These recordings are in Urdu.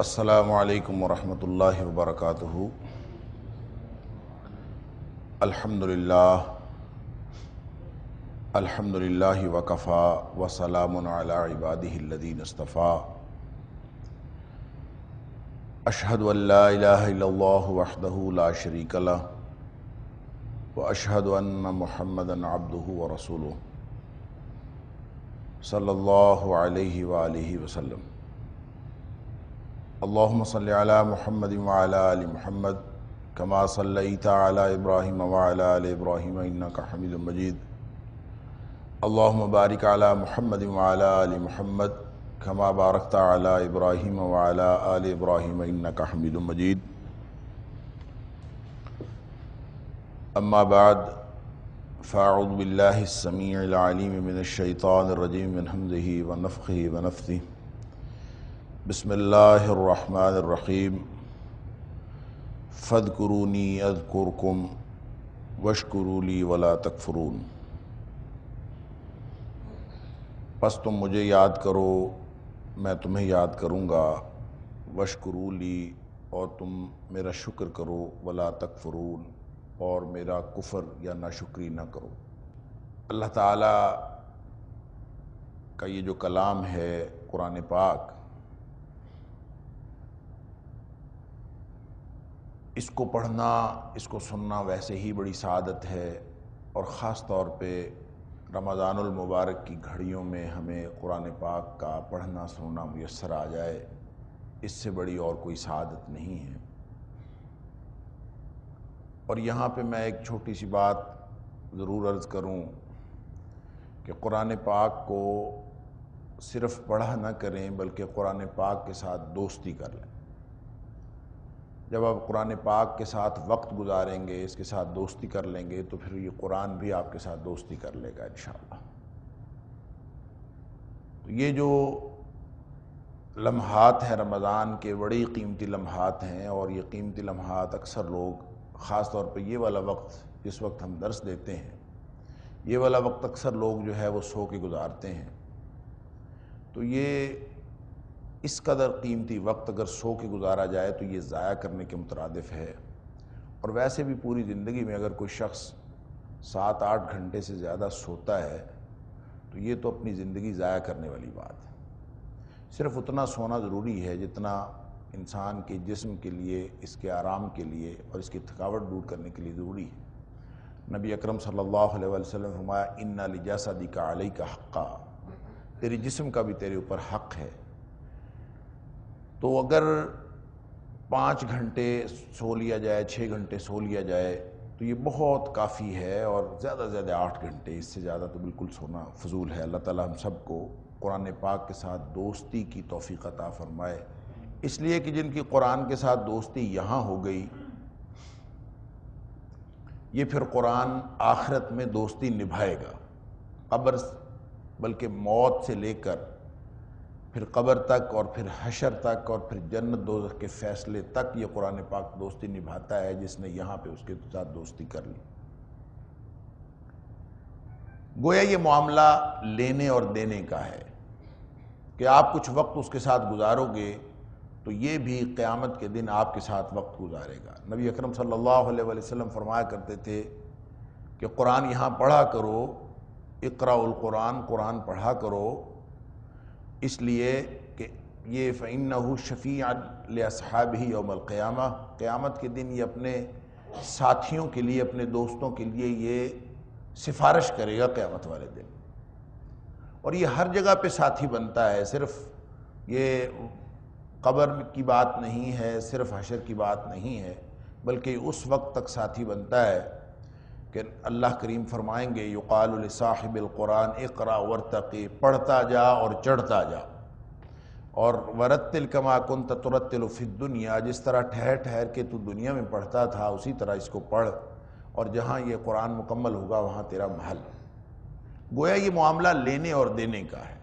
السلام علیکم ورحمۃ اللہ وبرکاتہ۔ الحمد للہ وکفا وسلام علی عبادہ الذین اصطفیٰ۔ اشہد ان لا الہ الا اللہ وحدہ لا شریک لہ واشہد ان محمدا عبدہ ورسولہ صلی اللہ علیہ وآلہ وسلم۔ اللہم صلی علی محمد وعلی آل محمد کما صلیت علی ابراہیم وعلی آل ابراہیم انک حمید مجید۔ اللہم بارک علی محمد وعلی آل محمد کما بارکت علی ابراہیم وعلی آل ابراہیم انک حمید مجید۔ اما بعد فاعوذ باللہ السمیع العلیم من الشیطان الرجیم من حمزہ ونفخہ ونفثہ۔ بسم اللہ الرحمن الرحیم۔ فاذکرونی اذکرکم واشکروا لی ولا تکفرون۔ پس تم مجھے یاد کرو، میں تمہیں یاد کروں گا، واشکروا لی، اور تم میرا شکر کرو، ولا تکفرون، اور میرا کفر یا ناشکری نہ کرو۔ اللہ تعالیٰ کا یہ جو کلام ہے قرآن پاک، اس کو پڑھنا، اس کو سننا ویسے ہی بڑی سعادت ہے، اور خاص طور پہ رمضان المبارک کی گھڑیوں میں ہمیں قرآن پاک کا پڑھنا سننا میسر آ جائے، اس سے بڑی اور کوئی سعادت نہیں ہے۔ اور یہاں پہ میں ایک چھوٹی سی بات ضرور عرض کروں کہ قرآن پاک کو صرف پڑھا نہ کریں بلکہ قرآن پاک کے ساتھ دوستی کر لیں۔ جب آپ قرآن پاک کے ساتھ وقت گزاریں گے، اس کے ساتھ دوستی کر لیں گے، تو پھر یہ قرآن بھی آپ کے ساتھ دوستی کر لے گا انشاءاللہ۔ تو یہ جو لمحات ہیں رمضان کے، بڑی قیمتی لمحات ہیں، اور یہ قیمتی لمحات اکثر لوگ، خاص طور پہ یہ والا وقت جس وقت ہم درس دیتے ہیں، یہ والا وقت اکثر لوگ جو ہے وہ سو کے گزارتے ہیں۔ تو یہ اس قدر قیمتی وقت اگر سو کے گزارا جائے تو یہ ضائع کرنے کے مترادف ہے۔ اور ویسے بھی پوری زندگی میں اگر کوئی شخص 7-8 گھنٹے سے زیادہ سوتا ہے تو یہ تو اپنی زندگی ضائع کرنے والی بات ہے۔ صرف اتنا سونا ضروری ہے جتنا انسان کے جسم کے لیے، اس کے آرام کے لیے اور اس کی تھکاوٹ دور کرنے کے لیے ضروری ہے۔ نبی اکرم صلی اللہ علیہ وسلم نے فرمایا ان لجسدک علیک حقا، تیری جسم کا بھی تیرے اوپر حق ہے۔ تو اگر 5 گھنٹے سو لیا جائے، 6 گھنٹے سو لیا جائے تو یہ بہت کافی ہے، اور زیادہ سے زیادہ 8 گھنٹے، اس سے زیادہ تو بالکل سونا فضول ہے۔ اللہ تعالیٰ ہم سب کو قرآن پاک کے ساتھ دوستی کی توفیق عطا فرمائے، اس لیے کہ جن کی قرآن کے ساتھ دوستی یہاں ہو گئی، یہ پھر قرآن آخرت میں دوستی نبھائے گا، قبر بلکہ موت سے لے کر پھر قبر تک، اور پھر حشر تک، اور پھر جنت دوزخ کے فیصلے تک یہ قرآن پاک دوستی نبھاتا ہے جس نے یہاں پہ اس کے ساتھ دوستی کر لی۔ گویا یہ معاملہ لینے اور دینے کا ہے کہ آپ کچھ وقت اس کے ساتھ گزارو گے تو یہ بھی قیامت کے دن آپ کے ساتھ وقت گزارے گا۔ نبی اکرم صلی اللہ علیہ وسلم فرمایا کرتے تھے کہ قرآن یہاں پڑھا کرو، اقرأ القرآن، قرآن پڑھا کرو، اس لیے کہ یہ فإنہ شفیع لأصحابہ یوم القیامہ، قیامت کے دن یہ اپنے ساتھیوں کے لیے، اپنے دوستوں کے لیے یہ سفارش کرے گا قیامت والے دن۔ اور یہ ہر جگہ پہ ساتھی بنتا ہے، صرف یہ قبر کی بات نہیں ہے، صرف حشر کی بات نہیں ہے، بلکہ اس وقت تک ساتھی بنتا ہے کہ اللہ کریم فرمائیں گے یقال لصاحب القرآن اقرا ورتقی، پڑھتا جا اور چڑھتا جا، اور ورتل کما کنت ترتل فی الدنیا، جس طرح ٹھہر ٹھہر کے تو دنیا میں پڑھتا تھا اسی طرح اس کو پڑھ، اور جہاں یہ قرآن مکمل ہوگا وہاں تیرا محل۔ گویا یہ معاملہ لینے اور دینے کا ہے۔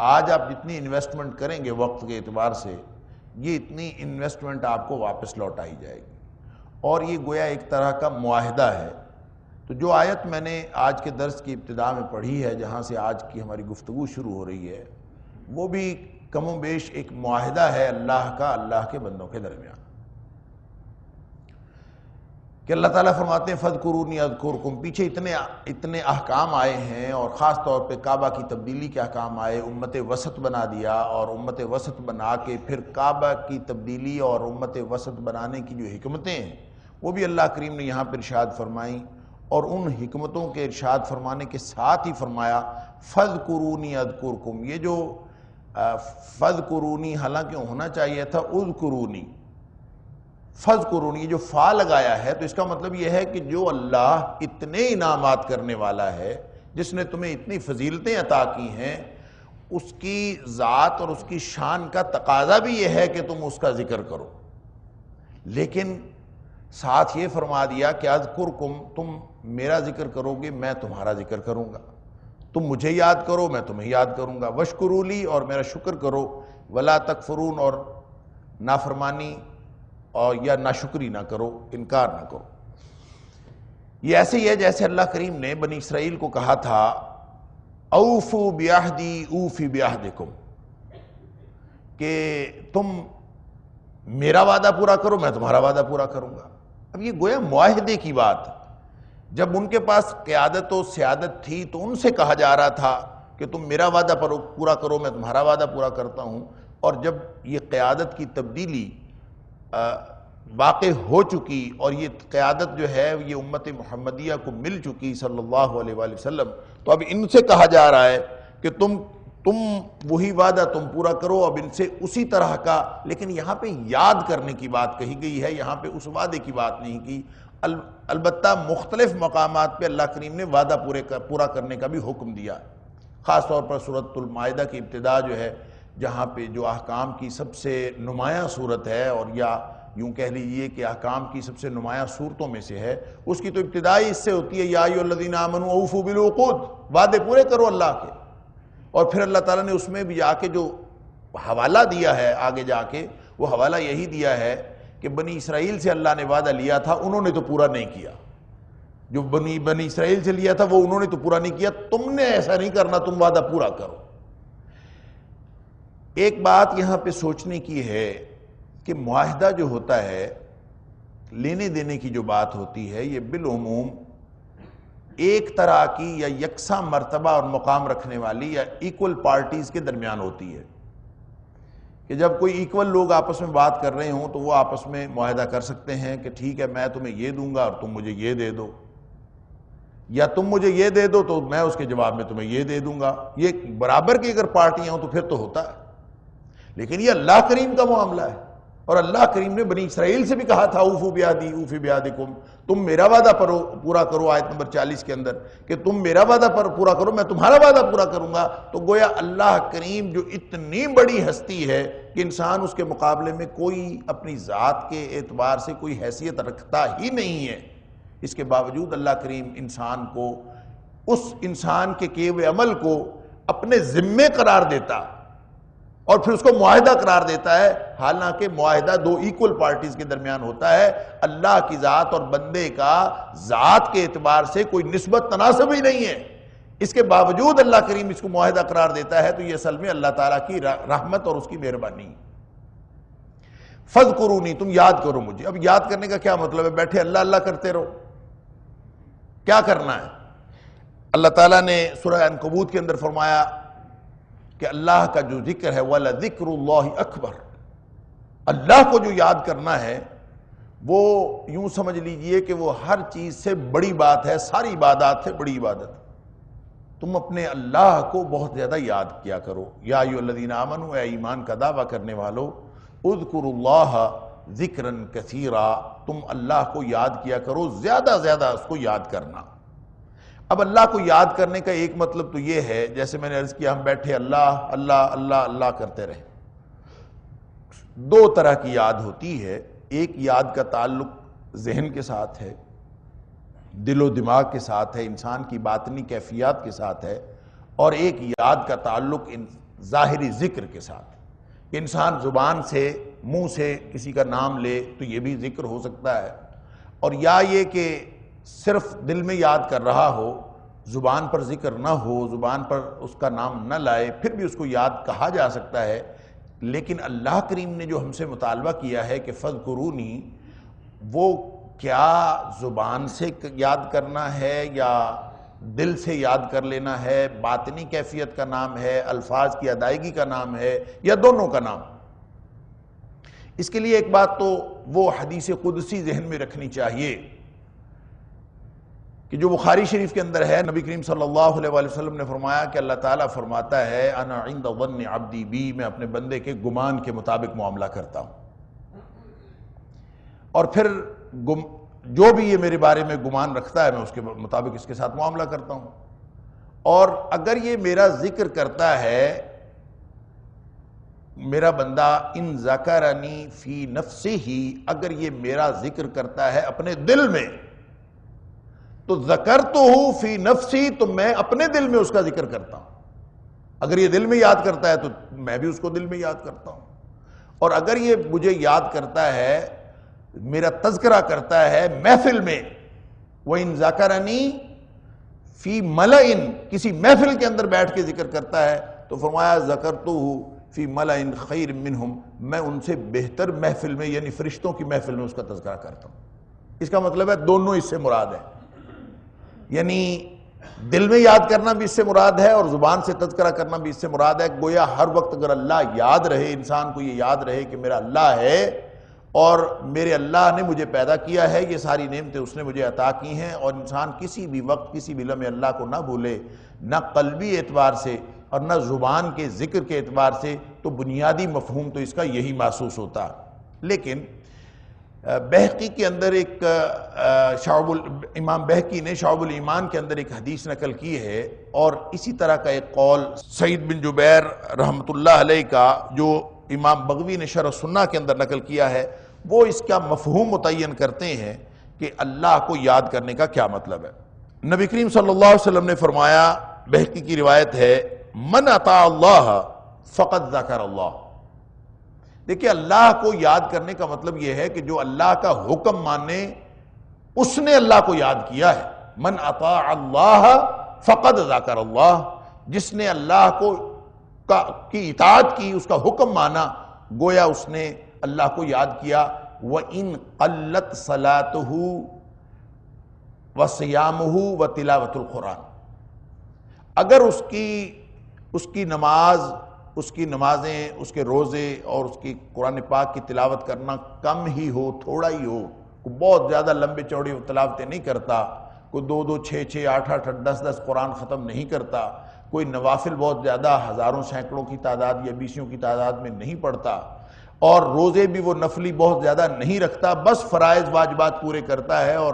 آج آپ جتنی انویسٹمنٹ کریں گے وقت کے اعتبار سے، یہ اتنی انویسٹمنٹ آپ کو واپس لوٹائی جائے گی، اور یہ گویا ایک طرح کا معاہدہ ہے۔ تو جو آیت میں نے آج کے درس کی ابتدا میں پڑھی ہے، جہاں سے آج کی ہماری گفتگو شروع ہو رہی ہے، وہ بھی کم و بیش ایک معاہدہ ہے اللہ کا اللہ کے بندوں کے درمیان، کہ اللہ تعالیٰ فرماتے ہیں فَاذْكُرُونِي أَذْكُرْكُمْ۔ پیچھے اتنے احکام آئے ہیں، اور خاص طور پہ کعبہ کی تبدیلی کے احکام آئے، امت وسط بنا دیا، اور امت وسط بنا کے پھر کعبہ کی تبدیلی اور امت وسط بنانے کی جو حکمتیں ہیں وہ بھی اللہ کریم نے یہاں پر ارشاد فرمائیں، اور ان حکمتوں کے ارشاد فرمانے کے ساتھ ہی فرمایا فَاذْكُرُونِي أَذْكُرْكُمْ۔ یہ جو فَاذْكُرُونِی حالانکہ ہونا چاہیے تھا اذکرونی، فَاذْكُرُونِی، یہ جو فا لگایا ہے تو اس کا مطلب یہ ہے کہ جو اللہ اتنے انعامات کرنے والا ہے، جس نے تمہیں اتنی فضیلتیں عطا کی ہیں، اس کی ذات اور اس کی شان کا تقاضا بھی یہ ہے کہ تم اس کا ذکر کرو، لیکن ساتھ یہ فرما دیا کہ اذکرکم، تم میرا ذکر کرو گے میں تمہارا ذکر کروں گا، تم مجھے یاد کرو میں تمہیں یاد کروں گا، وشکروا لی، اور میرا شکر کرو، ولا تکفرون، اور نافرمانی اور یا ناشکری نہ کرو، انکار نہ کرو۔ یہ ایسے ہی ہے جیسے اللہ کریم نے بنی اسرائیل کو کہا تھا اوفوا بعہدی اوفی بعہدکم، کہ تم میرا وعدہ پورا کرو میں تمہارا وعدہ پورا کروں گا۔ اب یہ گویا معاہدے کی بات، جب ان کے پاس قیادت و سیادت تھی تو ان سے کہا جا رہا تھا کہ تم میرا وعدہ پورا کرو میں تمہارا وعدہ پورا کرتا ہوں، اور جب یہ قیادت کی تبدیلی واقع ہو چکی اور یہ قیادت جو ہے یہ امت محمدیہ کو مل چکی صلی اللہ علیہ وآلہ وسلم، تو اب ان سے کہا جا رہا ہے کہ تم وہی وعدہ تم پورا کرو، اب ان سے اسی طرح کا، لیکن یہاں پہ یاد کرنے کی بات کہی گئی ہے، یہاں پہ اس وعدے کی بات نہیں کی۔ البتہ مختلف مقامات پہ اللہ کریم نے وعدہ پورا کرنے کا بھی حکم دیا، خاص طور پر سورۃ المائدہ کی ابتدا جو ہے، جہاں پہ جو احکام کی سب سے نمایاں صورت ہے، اور یا یوں کہہ لیجئے کہ احکام کی سب سے نمایاں صورتوں میں سے ہے، اس کی تو ابتدائی اس سے ہوتی ہے یا ایھا الذین آمنوا اوفوا بالعقود، وعدے پورے کرو اللہ کے، اور پھر اللہ تعالیٰ نے اس میں بھی جا کے جو حوالہ دیا ہے آگے جا کے، وہ حوالہ یہی دیا ہے کہ بنی اسرائیل سے اللہ نے وعدہ لیا تھا، انہوں نے تو پورا نہیں کیا، جو بنی اسرائیل سے لیا تھا وہ انہوں نے تو پورا نہیں کیا، تم نے ایسا نہیں کرنا، تم وعدہ پورا کرو۔ ایک بات یہاں پہ سوچنے کی ہے کہ معاہدہ جو ہوتا ہے، لینے دینے کی جو بات ہوتی ہے، یہ بالعموم ایک طرح کی یا یکساں مرتبہ اور مقام رکھنے والی یا ایکول پارٹیز کے درمیان ہوتی ہے، کہ جب کوئی ایکول لوگ آپس میں بات کر رہے ہوں تو وہ آپس میں معاہدہ کر سکتے ہیں کہ ٹھیک ہے میں تمہیں یہ دوں گا اور تم مجھے یہ دے دو، یا تم مجھے یہ دے دو تو میں اس کے جواب میں تمہیں یہ دے دوں گا۔ یہ برابر کی اگر پارٹیاں ہوں تو پھر تو ہوتا ہے، لیکن یہ اللہ کریم کا معاملہ ہے، اور اللہ کریم نے بنی اسرائیل سے بھی کہا تھا اوفوا بعہدی اوفی بعہدکم، تم میرا وعدہ پورا کرو، آیت نمبر 40 کے اندر، کہ تم میرا وعدہ پورا کرو میں تمہارا وعدہ پورا کروں گا۔ تو گویا اللہ کریم جو اتنی بڑی ہستی ہے کہ انسان اس کے مقابلے میں کوئی اپنی ذات کے اعتبار سے کوئی حیثیت رکھتا ہی نہیں ہے، اس کے باوجود اللہ کریم انسان کو، اس انسان کے کیے ہوئے عمل کو اپنے ذمے قرار دیتا اور پھر اس کو معاہدہ قرار دیتا ہے، حالانکہ معاہدہ دو ایکول پارٹیز کے درمیان ہوتا ہے، اللہ کی ذات اور بندے کا ذات کے اعتبار سے کوئی نسبت تناسب ہی نہیں ہے، اس کے باوجود اللہ کریم اس کو معاہدہ قرار دیتا ہے، تو یہ اصل میں اللہ تعالیٰ کی رحمت اور اس کی مہربانی۔ فَاذْكُرُونِی، تم یاد کرو مجھے۔ اب یاد کرنے کا کیا مطلب ہے؟ بیٹھے اللہ اللہ کرتے رہو؟ کیا کرنا ہے؟ اللہ تعالیٰ نے سورہ عنکبوت کے اندر فرمایا کہ اللہ کا جو ذکر ہے وَلَذِكْرُ اللَّهِ أَكْبَرُ، اللہ کو جو یاد کرنا ہے وہ یوں سمجھ لیجئے کہ وہ ہر چیز سے بڑی بات ہے، ساری عبادات سے بڑی عبادت۔ تم اپنے اللہ کو بہت زیادہ یاد کیا کرو۔ یا ایھا الذین آمنوا، اے ایمان کا دعویٰ کرنے والو، اذکروا اللہ ذکرن کثیرا، تم اللہ کو یاد کیا کرو، زیادہ زیادہ اس کو یاد کرنا۔ اب اللہ کو یاد کرنے کا ایک مطلب تو یہ ہے، جیسے میں نے عرض کیا ہم بیٹھے اللہ اللہ اللہ اللہ کرتے رہے۔ دو طرح کی یاد ہوتی ہے، ایک یاد کا تعلق ذہن کے ساتھ ہے، دل و دماغ کے ساتھ ہے، انسان کی باطنی کیفیات کے ساتھ ہے، اور ایک یاد کا تعلق ظاہری ذکر کے ساتھ کہ انسان زبان سے منہ سے کسی کا نام لے تو یہ بھی ذکر ہو سکتا ہے، اور یا یہ کہ صرف دل میں یاد کر رہا ہو، زبان پر ذکر نہ ہو، زبان پر اس کا نام نہ لائے، پھر بھی اس کو یاد کہا جا سکتا ہے۔ لیکن اللہ کریم نے جو ہم سے مطالبہ کیا ہے کہ فَاذْكُرُونِی، وہ کیا زبان سے یاد کرنا ہے یا دل سے یاد کر لینا ہے، باطنی کیفیت کا نام ہے، الفاظ کی ادائیگی کا نام ہے، یا دونوں کا نام؟ اس کے لیے ایک بات تو وہ حدیث قدسی ذہن میں رکھنی چاہیے کہ جو بخاری شریف کے اندر ہے، نبی کریم صلی اللہ علیہ وآلہ وسلم نے فرمایا کہ اللہ تعالیٰ فرماتا ہے انا عند ظن عبدی بی، میں اپنے بندے کے گمان کے مطابق معاملہ کرتا ہوں، اور پھر جو بھی یہ میرے بارے میں گمان رکھتا ہے میں اس کے مطابق اس کے ساتھ معاملہ کرتا ہوں، اور اگر یہ میرا ذکر کرتا ہے میرا بندہ ان ذکرنی فی نفسہ، اگر یہ میرا ذکر کرتا ہے اپنے دل میں، تو ذکرتہ فی نفسی، تو میں اپنے دل میں اس کا ذکر کرتا ہوں۔ اگر یہ دل میں یاد کرتا ہے تو میں بھی اس کو دل میں یاد کرتا ہوں، اور اگر یہ مجھے یاد کرتا ہے، میرا تذکرہ کرتا ہے محفل میں، وَإِن ذَكَرَنِي فی مَلَئٍ، کسی محفل کے اندر بیٹھ کے ذکر کرتا ہے، تو فرمایا ذَكَرْتُهُ فی مَلَئٍ خَيْرٍ مِّنْهُمْ، میں ان سے بہتر محفل میں یعنی فرشتوں کی محفل میں اس کا تذکرہ کرتا ہوں۔ اس کا مطلب ہے دونوں اس سے مراد ہیں، یعنی دل میں یاد کرنا بھی اس سے مراد ہے اور زبان سے تذکرہ کرنا بھی اس سے مراد ہے۔ گویا ہر وقت اگر اللہ یاد رہے، انسان کو یہ یاد رہے کہ میرا اللہ ہے اور میرے اللہ نے مجھے پیدا کیا ہے، یہ ساری نعمتیں اس نے مجھے عطا کی ہیں، اور انسان کسی بھی وقت کسی بھی لمحے اللہ کو نہ بھولے، نہ قلبی اعتبار سے اور نہ زبان کے ذکر کے اعتبار سے، تو بنیادی مفہوم تو اس کا یہی محسوس ہوتا۔ لیکن بہقی کے اندر ایک امام بہقی نے شعب الایمان کے اندر ایک حدیث نقل کی ہے، اور اسی طرح کا ایک قول سعید بن جبیر رحمۃ اللہ علیہ کا جو امام بغوی نے شرح سنہ کے اندر نقل کیا ہے، وہ اس کا مفہوم متعین کرتے ہیں کہ اللہ کو یاد کرنے کا کیا مطلب ہے۔ نبی کریم صلی اللہ علیہ وسلم نے فرمایا، بہقی کی روایت ہے، من اطاع اللہ فقد ذکر اللہ۔ دیکھیں اللہ کو یاد کرنے کا مطلب یہ ہے کہ جو اللہ کا حکم مانے اس نے اللہ کو یاد کیا ہے۔ من اطاع اللہ فقد ذکر اللہ، جس نے اللہ کو کی اطاعت کی، اس کا حکم مانا، گویا اس نے اللہ کو یاد کیا۔ وَإِن قَلَّتْ صَلَاتُهُ وَصِيَامُهُ وَتِلَاوَةُ الْقُرْآنِ، اگر اس کی نماز، اس کی نمازیں، اس کے روزے اور اس کی قرآن پاک کی تلاوت کرنا کم ہی ہو، تھوڑا ہی ہو، کوئی بہت زیادہ لمبے چوڑی تلاوتیں نہیں کرتا، کوئی 2 6 8 8 10 قرآن ختم نہیں کرتا، کوئی نوافل بہت زیادہ ہزاروں سینکڑوں کی تعداد یا بیسیوں کی تعداد میں نہیں پڑھتا، اور روزے بھی وہ نفلی بہت زیادہ نہیں رکھتا، بس فرائض واجبات پورے کرتا ہے اور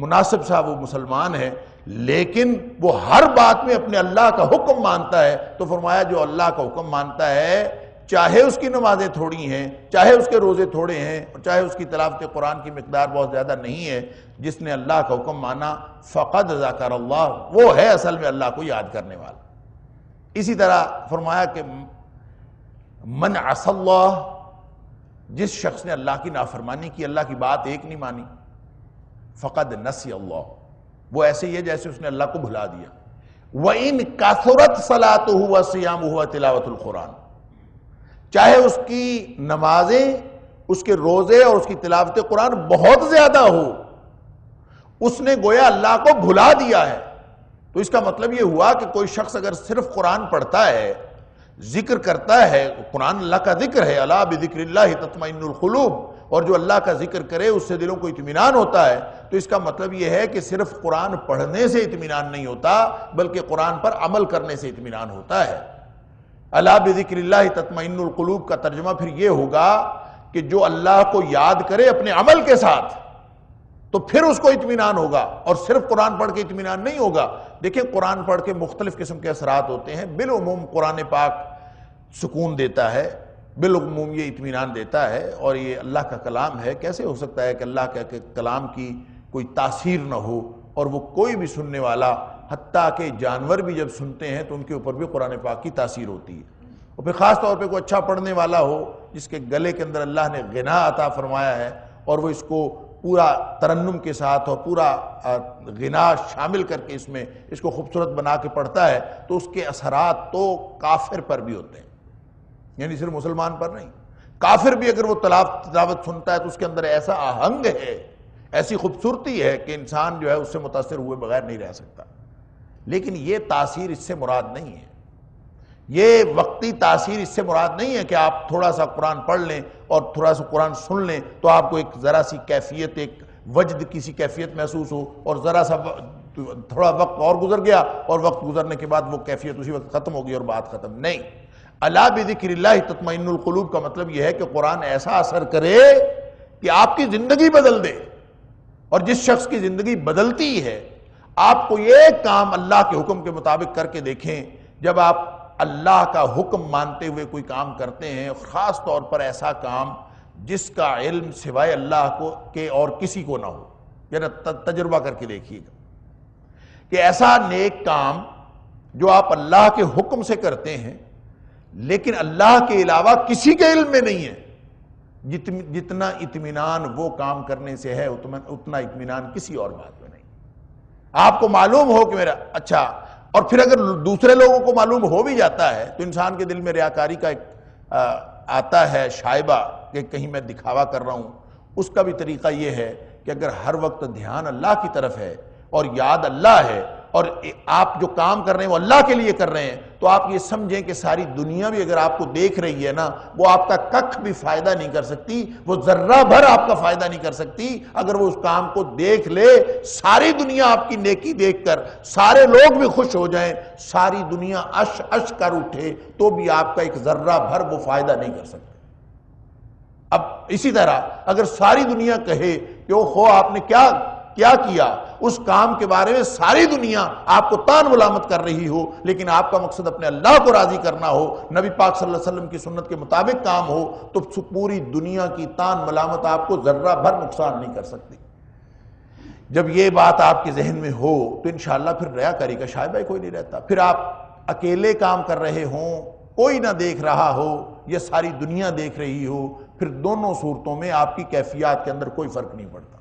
مناسب سا وہ مسلمان ہے، لیکن وہ ہر بات میں اپنے اللہ کا حکم مانتا ہے، تو فرمایا جو اللہ کا حکم مانتا ہے، چاہے اس کی نمازیں تھوڑی ہیں، چاہے اس کے روزے تھوڑے ہیں، اور چاہے اس کی تلاوت قرآن کی مقدار بہت زیادہ نہیں ہے، جس نے اللہ کا حکم مانا فقد ذکر اللہ، وہ ہے اصل میں اللہ کو یاد کرنے والا۔ اسی طرح فرمایا کہ من عصى اللہ، جس شخص نے اللہ کی نافرمانی کی، اللہ کی بات ایک نہیں مانی، فقد نسی اللہ، وہ ایسے ہی ہے جیسے اس نے اللہ کو بھلا دیا۔ وَإِن كَثُرَتْ صَلَاتُهُ وَصِيَامُهُ وَتِلَاوَةُ الْقُرْآنِ، چاہے اس کی نمازیں، اس کے روزے اور اس کی تلاوت قرآن بہت زیادہ ہو، اس نے گویا اللہ کو بھلا دیا ہے۔ تو اس کا مطلب یہ ہوا کہ کوئی شخص اگر صرف قرآن پڑھتا ہے، ذکر کرتا ہے، قرآن اللہ کا ذکر ہے، الا بذکر اللہ تطمئن القلوب، اور جو اللہ کا ذکر کرے اس سے دلوں کو اطمینان ہوتا ہے، تو اس کا مطلب یہ ہے کہ صرف قرآن پڑھنے سے اطمینان نہیں ہوتا، بلکہ قرآن پر عمل کرنے سے اطمینان ہوتا ہے۔ الا بذکر اللہ تطمئن القلوب کا ترجمہ پھر یہ ہوگا کہ جو اللہ کو یاد کرے اپنے عمل کے ساتھ تو پھر اس کو اطمینان ہوگا، اور صرف قرآن پڑھ کے اطمینان نہیں ہوگا۔ دیکھیں قرآن پڑھ کے مختلف قسم کے اثرات ہوتے ہیں۔ بالعموم قرآن پاک سکون دیتا ہے، بالعموم یہ اطمینان دیتا ہے، اور یہ اللہ کا کلام ہے۔ کیسے ہو سکتا ہے کہ اللہ کے کلام کی کوئی تاثیر نہ ہو، اور وہ کوئی بھی سننے والا، حتیٰ کہ جانور بھی جب سنتے ہیں تو ان کے اوپر بھی قرآن پاک کی تاثیر ہوتی ہے۔ اور پھر خاص طور پہ کوئی اچھا پڑھنے والا ہو جس کے گلے کے اندر اللہ نے غنا عطا فرمایا ہے، اور وہ اس کو پورا ترنم کے ساتھ اور پورا غنا شامل کر کے اس کو خوبصورت بنا کے پڑھتا ہے، تو اس کے اثرات تو کافر پر بھی ہوتے ہیں، یعنی صرف مسلمان پر نہیں، کافر بھی اگر وہ تلاوت سنتا ہے تو اس کے اندر ایسا آہنگ ہے، ایسی خوبصورتی ہے کہ انسان جو ہے اس سے متاثر ہوئے بغیر نہیں رہ سکتا۔ لیکن یہ تاثیر اس سے مراد نہیں ہے، یہ وقتی تاثیر اس سے مراد نہیں ہے کہ آپ تھوڑا سا قرآن پڑھ لیں اور تھوڑا سا قرآن سن لیں تو آپ کو ایک ذرا سی کیفیت، ایک وجد کسی کیفیت محسوس ہو، اور ذرا سا تھوڑا وقت اور گزر گیا اور وقت گزرنے کے بعد وہ کیفیت اسی وقت ختم ہو گئی اور بات ختم۔ نہیں، الا بذکر اللہ تطمئن القلوب کا مطلب یہ ہے کہ قرآن ایسا اثر کرے کہ آپ کی زندگی بدل دے، اور جس شخص کی زندگی بدلتی ہے، آپ کو یہ کام اللہ کے حکم کے مطابق کر کے دیکھیں، جب آپ اللہ کا حکم مانتے ہوئے کوئی کام کرتے ہیں، خاص طور پر ایسا کام جس کا علم سوائے اللہ کو کے اور کسی کو نہ ہو، ذرا تجربہ کر کے دیکھیے گا کہ ایسا نیک کام جو آپ اللہ کے حکم سے کرتے ہیں لیکن اللہ کے علاوہ کسی کے علم میں نہیں ہے، جتنا اطمینان وہ کام کرنے سے ہے اتنا اطمینان کسی اور بات میں نہیں۔ آپ کو معلوم ہو کہ میرا اچھا، اور پھر اگر دوسرے لوگوں کو معلوم ہو بھی جاتا ہے تو انسان کے دل میں ریاکاری کا ایک آتا ہے شائبہ کہ کہیں میں دکھاوا کر رہا ہوں۔ اس کا بھی طریقہ یہ ہے کہ اگر ہر وقت دھیان اللہ کی طرف ہے اور یاد اللہ ہے، اور آپ جو کام کر رہے ہیں وہ اللہ کے لیے کر رہے ہیں، تو آپ یہ سمجھیں کہ ساری دنیا بھی اگر آپ کو دیکھ رہی ہے نا، وہ آپ کا ککھ بھی فائدہ نہیں کر سکتی، وہ ذرہ بھر آپ کا فائدہ نہیں کر سکتی اگر وہ اس کام کو دیکھ لے۔ ساری دنیا آپ کی نیکی دیکھ کر سارے لوگ بھی خوش ہو جائیں، ساری دنیا عش عش کر اٹھے، تو بھی آپ کا ایک ذرہ بھر وہ فائدہ نہیں کر سکتے۔ اب اسی طرح اگر ساری دنیا کہے کہ اوہ آپ نے کیا کیا، اس کام کے بارے میں ساری دنیا آپ کو تان ملامت کر رہی ہو، لیکن آپ کا مقصد اپنے اللہ کو راضی کرنا ہو، نبی پاک صلی اللہ علیہ وسلم کی سنت کے مطابق کام ہو، تو پوری دنیا کی تان ملامت آپ کو ذرہ بھر نقصان نہیں کر سکتی۔ جب یہ بات آپ کے ذہن میں ہو تو انشاءاللہ پھر ریاکاری کا شائبہ کوئی نہیں رہتا۔ پھر آپ اکیلے کام کر رہے ہوں، کوئی نہ دیکھ رہا ہو، یا ساری دنیا دیکھ رہی ہو، پھر دونوں صورتوں میں آپ کی کیفیات کے اندر کوئی فرق نہیں پڑتا۔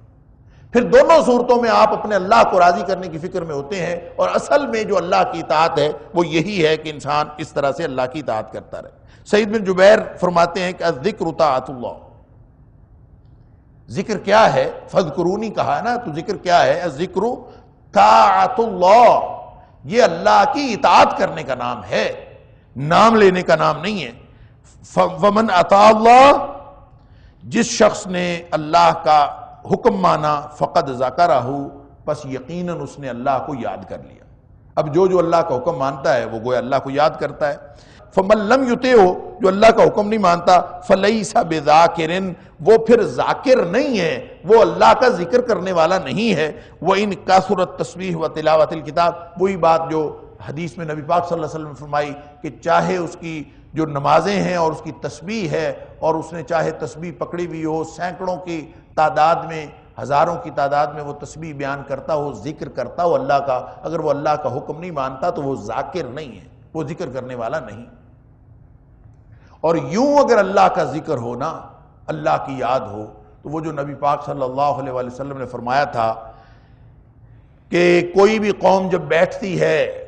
پھر دونوں صورتوں میں آپ اپنے اللہ کو راضی کرنے کی فکر میں ہوتے ہیں، اور اصل میں جو اللہ کی اطاعت ہے وہ یہی ہے کہ انسان اس طرح سے اللہ کی اطاعت کرتا رہے۔ سعید بن جبیر فرماتے ہیں کہ الذکر طاعت اللہ، ذکر کیا ہے؟ فذکرونی کہا ہے نا، تو ذکر کیا ہے؟ الذکر طاعت اللہ، یہ اللہ کی اطاعت کرنے کا نام ہے، نام لینے کا نام نہیں ہے۔ ومن اطاع اللہ، جس شخص نے اللہ کا حکم مانا، فقد ذکرہ، پس یقیناً اس نے اللہ کو یاد کر لیا۔ اب جو اللہ کا حکم مانتا ہے وہ گویا اللہ کو یاد کرتا ہے۔ فمن لم یطعہ، جو اللہ کا حکم نہیں مانتا، فلیس بذاکر، وہ پھر ذاکر نہیں ہے، وہ اللہ کا ذکر کرنے والا نہیں ہے۔ وَإِن کثرت تسبیح و تلاوت الکتاب، وہی بات جو حدیث میں نبی پاک صلی اللہ علیہ وسلم نے فرمائی کہ چاہے اس کی جو نمازیں ہیں اور اس کی تسبیح ہے، اور اس نے چاہے تسبیح پکڑی ہوئی ہو، سینکڑوں کی تعداد میں، ہزاروں کی تعداد میں وہ تسبیح بیان کرتا ہو، ذکر کرتا ہو اللہ کا، اگر وہ اللہ کا حکم نہیں مانتا تو وہ ذاکر نہیں ہے، وہ ذکر کرنے والا نہیں۔ اور یوں اگر اللہ کا ذکر ہونا، اللہ کی یاد ہو، تو وہ جو نبی پاک صلی اللہ علیہ وآلہ وسلم نے فرمایا تھا کہ کوئی بھی قوم جب بیٹھتی ہے،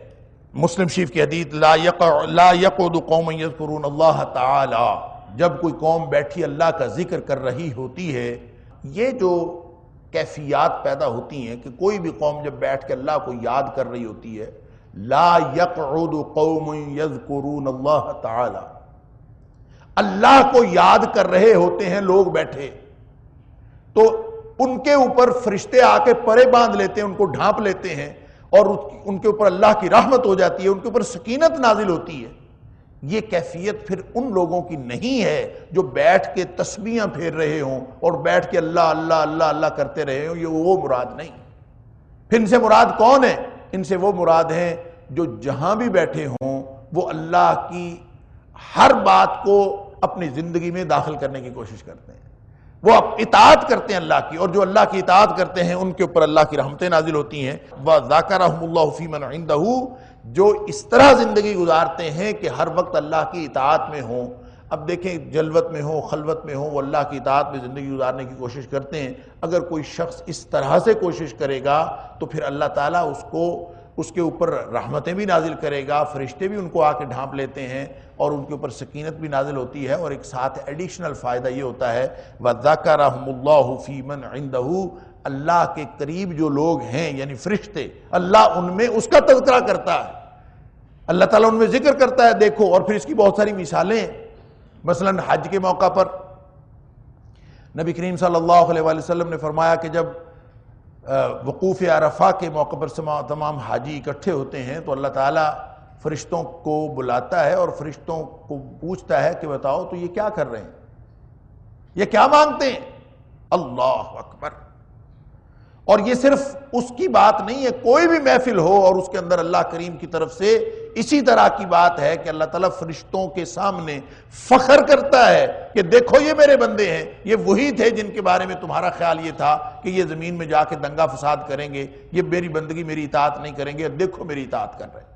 مسلم شریف کی حدیث، لا یقعد قوم یذکرون اللہ تعالی، جب کوئی قوم بیٹھی اللہ کا ذکر کر رہی ہوتی ہے، یہ جو کیفیات پیدا ہوتی ہیں کہ کوئی بھی قوم جب بیٹھ کے اللہ کو یاد کر رہی ہوتی ہے، لا یقعد قوم یذکرون اللہ تعالی، اللہ کو یاد کر رہے ہوتے ہیں لوگ بیٹھے، تو ان کے اوپر فرشتے آ کے پرے باندھ لیتے ہیں، ان کو ڈھانپ لیتے ہیں، اور ان کے اوپر اللہ کی رحمت ہو جاتی ہے، ان کے اوپر سکینت نازل ہوتی ہے۔ یہ کیفیت پھر ان لوگوں کی نہیں ہے جو بیٹھ کے تسبیحاں پھیر رہے ہوں اور بیٹھ کے اللہ اللہ اللہ اللہ کرتے رہے ہوں، یہ وہ مراد نہیں۔ پھر ان سے مراد کون ہے؟ ان سے وہ مراد ہیں جو جہاں بھی بیٹھے ہوں وہ اللہ کی ہر بات کو اپنی زندگی میں داخل کرنے کی کوشش کرتے ہیں، وہ اطاعت کرتے ہیں اللہ کی، اور جو اللہ کی اطاعت کرتے ہیں ان کے اوپر اللہ کی رحمتیں نازل ہوتی ہیں۔ وَذَكَرَهُمُ اللَّهُ فِي مَنْ عِنْدَهُ، جو اس طرح زندگی گزارتے ہیں کہ ہر وقت اللہ کی اطاعت میں ہوں۔ اب دیکھیں جلوت میں ہوں خلوت میں ہوں وہ اللہ کی اطاعت میں زندگی گزارنے کی کوشش کرتے ہیں۔ اگر کوئی شخص اس طرح سے کوشش کرے گا تو پھر اللہ تعالیٰ اس کے اوپر رحمتیں بھی نازل کرے گا، فرشتے بھی ان کو آ کے ڈھانپ لیتے ہیں اور ان کے اوپر سکینت بھی نازل ہوتی ہے، اور ایک ساتھ ایڈیشنل فائدہ یہ ہوتا ہے وَذَكَرَهُمُ اللَّهُ فِي مَنْ عِنْدَهُ، اللہ کے قریب جو لوگ ہیں یعنی فرشتے، اللہ ان میں اس کا تذکرہ کرتا ہے، اللہ تعالیٰ ان میں ذکر کرتا ہے۔ دیکھو، اور پھر اس کی بہت ساری مثالیں ہیں۔ مثلا حج کے موقع پر نبی کریم صلی اللہ علیہ وآلہ وسلم نے فرمایا کہ جب وقوف عرفہ کے موقع پر تمام حاجی اکٹھے ہوتے ہیں تو اللہ تعالیٰ فرشتوں کو بلاتا ہے اور فرشتوں کو پوچھتا ہے کہ بتاؤ تو یہ کیا کر رہے ہیں، یہ کیا مانگتے ہیں؟ اللہ اکبر۔ اور یہ صرف اس کی بات نہیں ہے، کوئی بھی محفل ہو اور اس کے اندر اللہ کریم کی طرف سے اسی طرح کی بات ہے کہ اللہ تعالیٰ فرشتوں کے سامنے فخر کرتا ہے کہ دیکھو یہ میرے بندے ہیں، یہ وہی تھے جن کے بارے میں تمہارا خیال یہ تھا کہ یہ زمین میں جا کے دنگا فساد کریں گے، یہ میری بندگی میری اطاعت نہیں کریں گے، دیکھو میری اطاعت کر رہے ہیں۔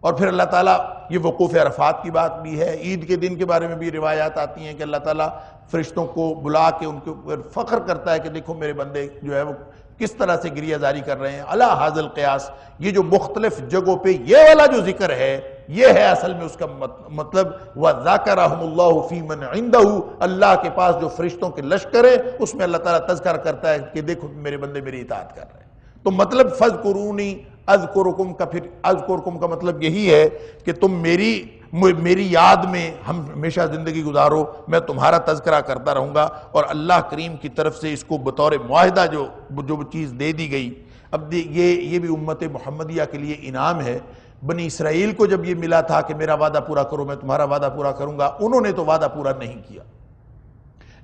اور پھر اللہ تعالیٰ یہ وقوف عرفات کی بات بھی ہے، عید کے دن کے بارے میں بھی روایات آتی ہیں کہ اللہ تعالیٰ فرشتوں کو بلا کے ان کے اوپر فخر کرتا ہے کہ دیکھو میرے بندے جو ہے وہ کس طرح سے گریہ زاری کر رہے ہیں۔ علی ھذا القیاس، یہ جو مختلف جگہوں پہ یہ والا جو ذکر ہے یہ ہے اصل میں اس کا مطلب وَذَكَرَهُمُ اللَّهُ فِي مَنْ عِنْدَهُ، اللہ کے پاس جو فرشتوں کے لشکر ہے اس میں اللہ تعالیٰ تذکر کرتا ہے کہ دیکھو میرے بندے میری اطاعت کر رہے ہیں۔ تو مطلب فَاذْكُرُونِي اذکرکم کا، پھر اذکرکم کا مطلب یہی ہے کہ تم میری یاد میں ہم ہمیشہ زندگی گزارو، میں تمہارا تذکرہ کرتا رہوں گا۔ اور اللہ کریم کی طرف سے اس کو بطور معاہدہ جو چیز دے دی گئی، اب یہ بھی امت محمدیہ کے لیے انعام ہے۔ بنی اسرائیل کو جب یہ ملا تھا کہ میرا وعدہ پورا کرو میں تمہارا وعدہ پورا کروں گا، انہوں نے تو وعدہ پورا نہیں کیا۔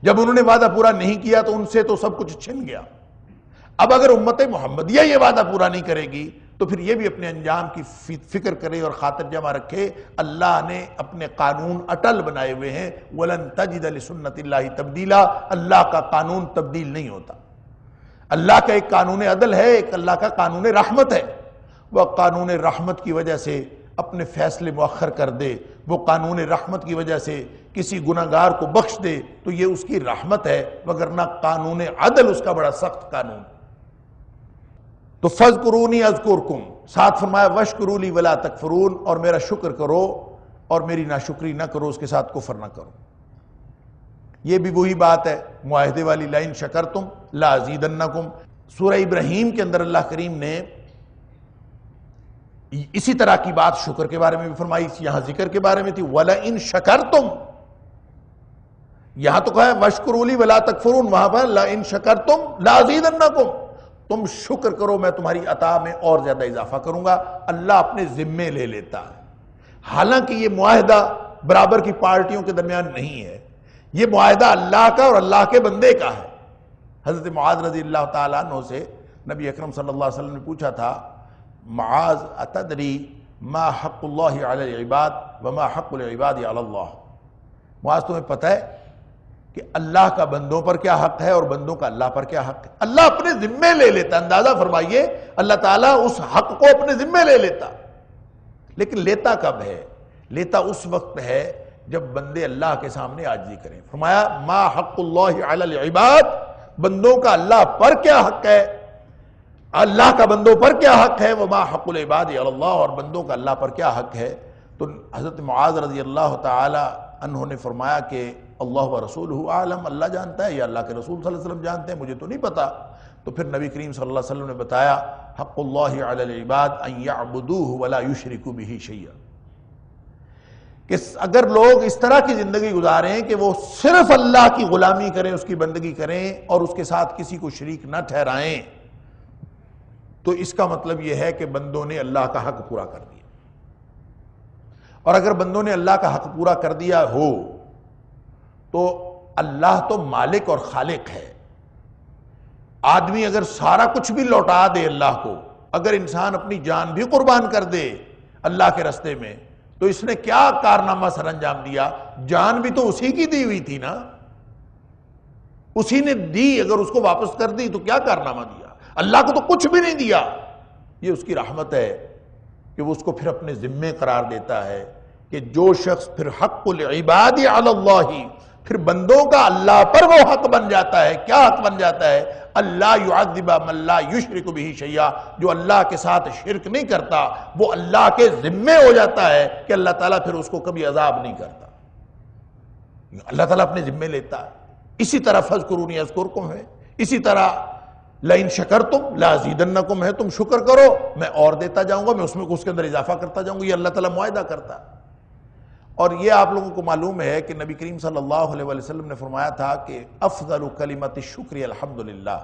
جب انہوں نے وعدہ پورا نہیں کیا تو ان سے تو سب کچھ چھن گیا۔ اب اگر امت محمدیہ یہ وعدہ پورا نہیں کرے گی تو پھر یہ بھی اپنے انجام کی فکر کرے اور خاطر جمع رکھے۔ اللہ نے اپنے قانون اٹل بنائے ہوئے ہیں، وَلَن تَجِدَ لِسُنَّتِ اللَّهِ تَبْدِيلًا، اللہ کا قانون تبدیل نہیں ہوتا۔ اللہ کا ایک قانون عدل ہے، ایک اللہ کا قانون رحمت ہے۔ وہ قانون رحمت کی وجہ سے اپنے فیصلے مؤخر کر دے، وہ قانون رحمت کی وجہ سے کسی گناہگار کو بخش دے تو یہ اس کی رحمت ہے، وگرنہ قانون عدل اس کا بڑا سخت قانون۔ تو فَاذْكُرُونِي أَذْكُرْكُمْ، ساتھ فرمایا وَاشْكُرُوا لِي وَلَا تَكْفُرُونَ، اور میرا شکر کرو اور میری ناشکری نہ کرو، اس کے ساتھ کفر نہ کرو۔ یہ بھی وہی بات ہے معاہدے والی، لَئِن شَكَرْتُمْ لَأَزِيدَنَّكُمْ۔ سورہ ابراہیم کے اندر اللہ کریم نے اسی طرح کی بات شکر کے بارے میں بھی فرمائی، یہاں ذکر کے بارے میں تھی وَلَئِن شَكَرْتُمْ، یہاں تو کہا ہے وَاشْكُرُوا لِي وَلَا تَكْفُرُونَ، وہاں پر لَئِن شَكَرْتُمْ لَأَزِيدَنَّكُمْ، تم شکر کرو میں تمہاری عطا میں اور زیادہ اضافہ کروں گا۔ اللہ اپنے ذمے لے لیتا ہے، حالانکہ یہ معاہدہ برابر کی پارٹیوں کے درمیان نہیں ہے، یہ معاہدہ اللہ کا اور اللہ کے بندے کا ہے۔ حضرت معاذ رضی اللہ تعالیٰ عنہ سے نبی اکرم صلی اللہ علیہ وسلم نے پوچھا تھا معاذ اتدری ما حق اللہ علی العباد وما حق العباد علی اللہ، معاذ تمہیں پتہ ہے کہ اللہ کا بندوں پر کیا حق ہے اور بندوں کا اللہ پر کیا حق ہے؟ اللہ اپنے ذمے لے لیتا، اندازہ فرمائیے اللہ تعالیٰ اس حق کو اپنے ذمے لے لیتا، لیکن لیتا کب ہے؟ لیتا اس وقت ہے جب بندے اللہ کے سامنے عاجزی کریں۔ فرمایا ما حق اللہ علی العباد، بندوں کا اللہ پر کیا حق ہے، اللہ کا بندوں پر کیا حق ہے، وما حق العباد علی اللہ، اور بندوں کا اللہ پر کیا حق ہے۔ تو حضرت معاذ رضی اللہ تعالی عنہ نے فرمایا کہ اللہ و رسولہ اعلم، اللہ جانتا ہے یا اللہ کے رسول صلی اللہ علیہ وسلم جانتے ہیں، مجھے تو نہیں پتا۔ تو پھر نبی کریم صلی اللہ علیہ وسلم نے بتایا حق اللہ علی العباد ان یعبدوہ ولا یشرکوا بہ شیئا، کہ اگر لوگ اس طرح کی زندگی گزاریں کہ وہ صرف اللہ کی غلامی کریں، اس کی بندگی کریں اور اس کے ساتھ کسی کو شریک نہ ٹھہرائیں، تو اس کا مطلب یہ ہے کہ بندوں نے اللہ کا حق پورا کر دیا۔ اور اگر بندوں نے اللہ کا حق پورا کر دیا ہو تو اللہ تو مالک اور خالق ہے. آدمی اگر سارا کچھ بھی لوٹا دے اللہ کو، اگر انسان اپنی جان بھی قربان کر دے اللہ کے راستے میں، تو اس نے کیا کارنامہ سر انجام دیا؟ جان بھی تو اسی کی دی ہوئی تھی نا، اسی نے دی. اگر اس کو واپس کر دی تو کیا کارنامہ دیا؟ اللہ کو تو کچھ بھی نہیں دیا. یہ اس کی رحمت ہے کہ وہ اس کو پھر اپنے ذمے قرار دیتا ہے کہ جو شخص پھر حق العباد علی اللہ، پھر بندوں کا اللہ پر وہ حق بن جاتا ہے. کیا حق بن جاتا ہے؟ اللہ یعذب من لا یشرک بہ شیئا، جو اللہ کے ساتھ شرک نہیں کرتا وہ اللہ کے ذمے ہو جاتا ہے کہ اللہ تعالیٰ پھر اس کو کبھی عذاب نہیں کرتا. اللہ تعالیٰ اپنے ذمے لیتا ہے. اسی طرح فاذکرونی اذکرکم ہے، اسی طرح لئن شکرتم لازیدنکم ہے، تم شکر کرو میں اور دیتا جاؤں گا، میں اس کے اندر اضافہ کرتا جاؤں گا. یہ اللہ تعالیٰ معاہدہ کرتا ہے. اور یہ آپ لوگوں کو معلوم ہے کہ نبی کریم صلی اللہ علیہ وسلم نے فرمایا تھا کہ افضل کلمۃ الشکر الحمدللہ.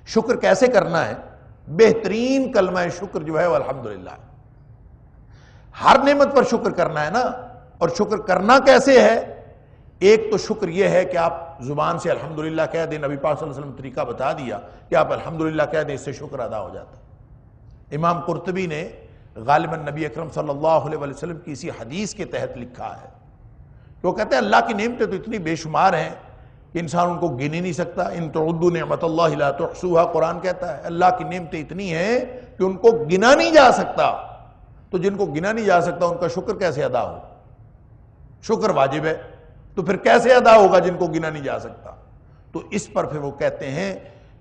شکر کیسے کرنا ہے؟ بہترین کلمہ شکر جو ہے وہ الحمدللہ. ہر نعمت پر شکر کرنا ہے نا. اور شکر کرنا کیسے ہے؟ ایک تو شکر یہ ہے کہ آپ زبان سے الحمدللہ کہہ دیں. نبی پاک صلی اللہ علیہ وسلم طریقہ بتا دیا کہ آپ الحمدللہ کہہ دیں، اس سے شکر ادا ہو جاتا. امام قرطبی نے غالباً نبی اکرم صلی اللہ علیہ وسلم کی اسی حدیث کے تحت لکھا ہے کہ وہ کہتے ہیں اللہ کی نعمتیں تو اتنی بے شمار ہیں کہ انسان ان کو گن ہی نہیں سکتا. ان تعدوا نعمت اللہ لا تحصوها، قرآن کہتا ہے اللہ کی نعمتیں اتنی ہیں کہ ان کو گنا نہیں جا سکتا. تو جن کو گنا نہیں جا سکتا ان کا شکر کیسے ادا ہو؟ شکر واجب ہے تو پھر کیسے ادا ہوگا جن کو گنا نہیں جا سکتا؟ تو اس پر پھر وہ کہتے ہیں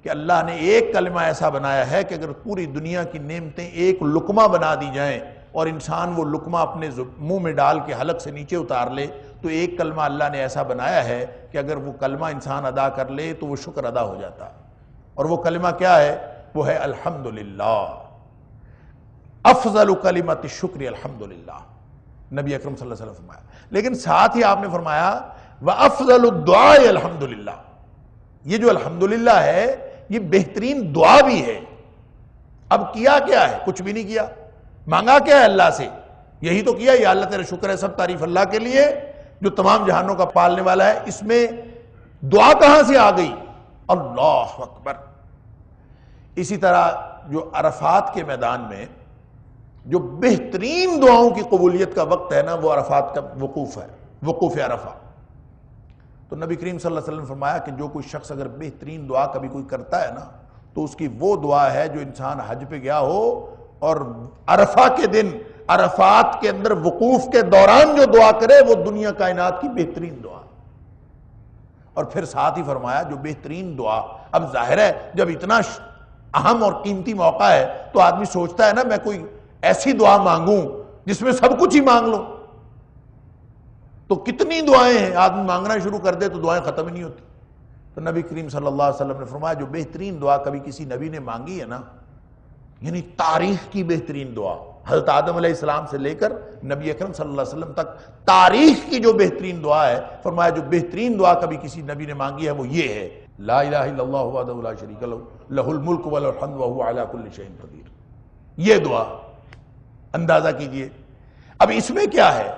کہ اللہ نے ایک کلمہ ایسا بنایا ہے کہ اگر پوری دنیا کی نعمتیں ایک لقمہ بنا دی جائیں اور انسان وہ لقمہ اپنے منہ میں ڈال کے حلق سے نیچے اتار لے، تو ایک کلمہ اللہ نے ایسا بنایا ہے کہ اگر وہ کلمہ انسان ادا کر لے تو وہ شکر ادا ہو جاتا. اور وہ کلمہ کیا ہے؟ وہ ہے الحمدللہ. افضل کلمۃ الشکر الحمدللہ، نبی اکرم صلی اللہ علیہ وسلم فرمایا. لیکن ساتھ ہی آپ نے فرمایا وَأَفْضَلُ الدُّعَاءِ الحمدللہ. یہ جو الحمدللہ ہے یہ بہترین دعا بھی ہے. اب کیا کیا ہے؟ کچھ بھی نہیں کیا. مانگا کیا ہے اللہ سے؟ یہی تو کیا. یا اللہ تیرا شکر ہے، سب تعریف اللہ کے لیے جو تمام جہانوں کا پالنے والا ہے. اس میں دعا کہاں سے آ گئی؟ اللہ اکبر. اسی طرح جو عرفات کے میدان میں جو بہترین دعاؤں کی قبولیت کا وقت ہے نا، وہ عرفات کا وقوف ہے، وقوف عرفہ. تو نبی کریم صلی اللہ علیہ وسلم نے فرمایا کہ جو کوئی شخص اگر بہترین دعا کبھی کوئی کرتا ہے نا تو اس کی وہ دعا ہے جو انسان حج پہ گیا ہو اور عرفہ کے دن عرفات کے اندر وقوف کے دوران جو دعا کرے وہ دنیا کائنات کی بہترین دعا. اور پھر ساتھ ہی فرمایا جو بہترین دعا. اب ظاہر ہے جب اتنا اہم اور قیمتی موقع ہے تو آدمی سوچتا ہے نا میں کوئی ایسی دعا مانگوں جس میں سب کچھ ہی مانگ لوں. تو کتنی دعائیں ہیں، آدمی مانگنا شروع کر دے تو دعائیں ختم ہی نہیں ہوتی. تو نبی کریم صلی اللہ علیہ وسلم نے فرمایا جو بہترین دعا کبھی کسی نبی نے مانگی ہے نا، یعنی تاریخ کی بہترین دعا، حضرت آدم علیہ السلام سے لے کر نبی اکرم صلی اللہ علیہ وسلم تک تاریخ کی جو بہترین دعا ہے، فرمایا جو بہترین دعا کبھی کسی نبی نے مانگی ہے وہ یہ ہے لا الہ الا اللہ وحدہ لا شریک لہ لہ الملک ولہ الحمد وہو علی کل شیء قدیر. یہ دعا اندازہ کیجئے. اب اس میں کیا ہے؟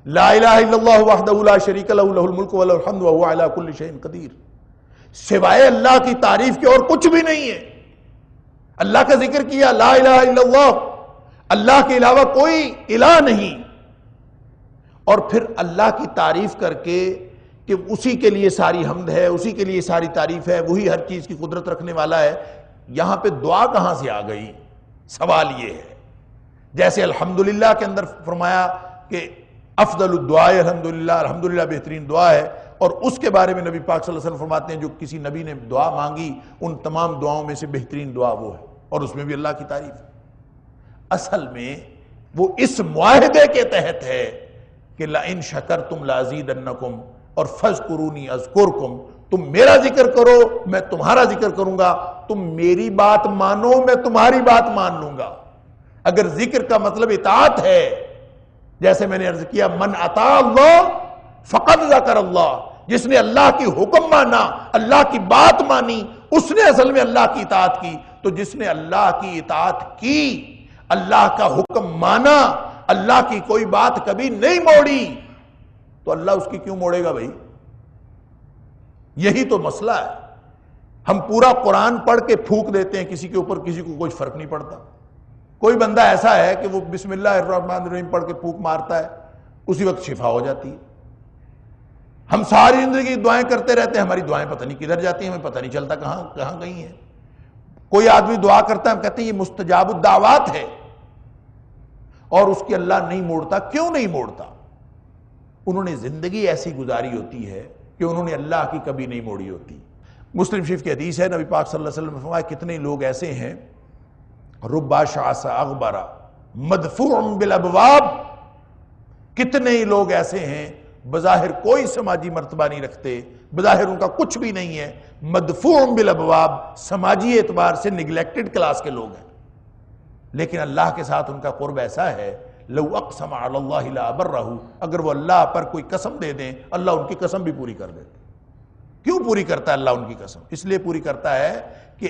لا الہ الا اللہ وحدہ لا شریک لہ لہ الملک ولہ الحمد وہو علی کل شیء قدیر. سوائے اللہ کی تعریف کے اور کچھ بھی نہیں ہے. اللہ کا ذکر کیا، لا الہ الا اللہ، اللہ کے علاوہ کوئی الہ نہیں. اور پھر اللہ کی تعریف کر کے کہ اسی کے لیے ساری حمد ہے، اسی کے لیے ساری تعریف ہے، وہی ہر چیز کی قدرت رکھنے والا ہے. یہاں پہ دعا کہاں سے آ گئی؟ سوال یہ ہے. جیسے الحمدللہ کے اندر فرمایا کہ افضل الدعاء الحمدللہ، الحمدللہ بہترین دعا ہے. اور اس کے بارے میں نبی پاک صلی اللہ علیہ وسلم فرماتے ہیں جو کسی نبی نے دعا مانگی ان تمام دعاؤں میں سے بہترین دعا وہ ہے، اور اس میں بھی اللہ کی تعریف ہے. اصل میں وہ اس معاہدے کے تحت ہے کہ لئن شکرتم لازیدنکم اور فاذکرونی اذکرکم. تم میرا ذکر کرو میں تمہارا ذکر کروں گا، تم میری بات مانو میں تمہاری بات مان لوں گا. اگر ذکر کا مطلب اطاعت ہے، جیسے میں نے عرض کیا من اطاع اللہ فقد ذکر اللہ، جس نے اللہ کی حکم مانا، اللہ کی بات مانی، اس نے اصل میں اللہ کی اطاعت کی. تو جس نے اللہ کی اطاعت کی، اللہ کا حکم مانا، اللہ کی کوئی بات کبھی نہیں موڑی تو اللہ اس کی کیوں موڑے گا بھائی؟ یہی تو مسئلہ ہے۔ ہم پورا قرآن پڑھ کے پھونک دیتے ہیں کسی کے اوپر، کسی کو کوئی فرق نہیں پڑتا۔ کوئی بندہ ایسا ہے کہ وہ بسم اللہ الرحمن الرحیم پڑھ کے پھونک مارتا ہے، اسی وقت شفا ہو جاتی ہے۔ ہم ساری زندگی دعائیں کرتے رہتے ہیں، ہماری دعائیں پتہ نہیں کدھر جاتی ہیں، ہمیں پتہ نہیں چلتا کہاں گئی ہیں۔ کوئی آدمی دعا کرتا ہے، ہم کہتے ہیں یہ مستجاب الدعوات ہے، اور اس کی اللہ نہیں موڑتا۔ کیوں نہیں موڑتا؟ انہوں نے زندگی ایسی گزاری ہوتی ہے کہ انہوں نے اللہ کی کبھی نہیں موڑی ہوتی۔ مسلم شریف کی حدیث ہے، نبی پاک صلی اللہ علیہ وسلم نے فرمایا کتنے لوگ ایسے ہیں ربا شعث اغبرا مدفوع بالابواب، کتنے ہی لوگ ایسے ہیں بظاہر کوئی سماجی مرتبہ نہیں رکھتے، بظاہر ان کا کچھ بھی نہیں ہے، مدفوع بالابواب، سماجی اعتبار سے نگلیکٹڈ کلاس کے لوگ ہیں، لیکن اللہ کے ساتھ ان کا قرب ایسا ہے لو اقسم علی اللہ لابرہ، اگر وہ اللہ پر کوئی قسم دے دیں اللہ ان کی قسم بھی پوری کر دیتے۔ کیوں پوری کرتا ہے اللہ ان کی قسم؟ اس لیے پوری کرتا ہے کہ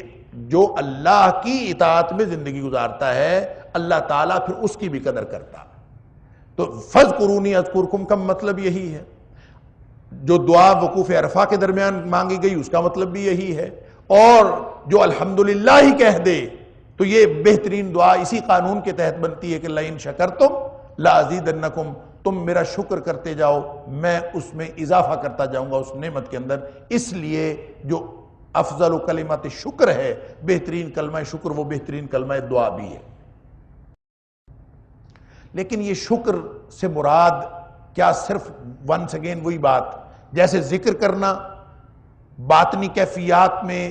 جو اللہ کی اطاعت میں زندگی گزارتا ہے اللہ تعالیٰ پھر اس کی بھی قدر کرتا ہے۔ تو فَاذْكُرُونِي أَذْكُرْكُمْ کا مطلب یہی ہے، جو دعا وقوف عرفہ کے درمیان مانگی گئی اس کا مطلب بھی یہی ہے، اور جو الحمدللہ ہی کہہ دے تو یہ بہترین دعا اسی قانون کے تحت بنتی ہے کہ لَئِن شَكَرْتُمْ لَأَزِيدَنَّكُمْ، تم میرا شکر کرتے جاؤ میں اس میں اضافہ کرتا جاؤں گا اس نعمت کے اندر۔ اس لیے جو افضل کلمات شکر ہے، بہترین کلمہ شکر، وہ بہترین کلمہ دعا بھی ہے۔ لیکن یہ شکر سے مراد کیا صرف ونس اگین وہی بات جیسے ذکر کرنا، باطنی کیفیات میں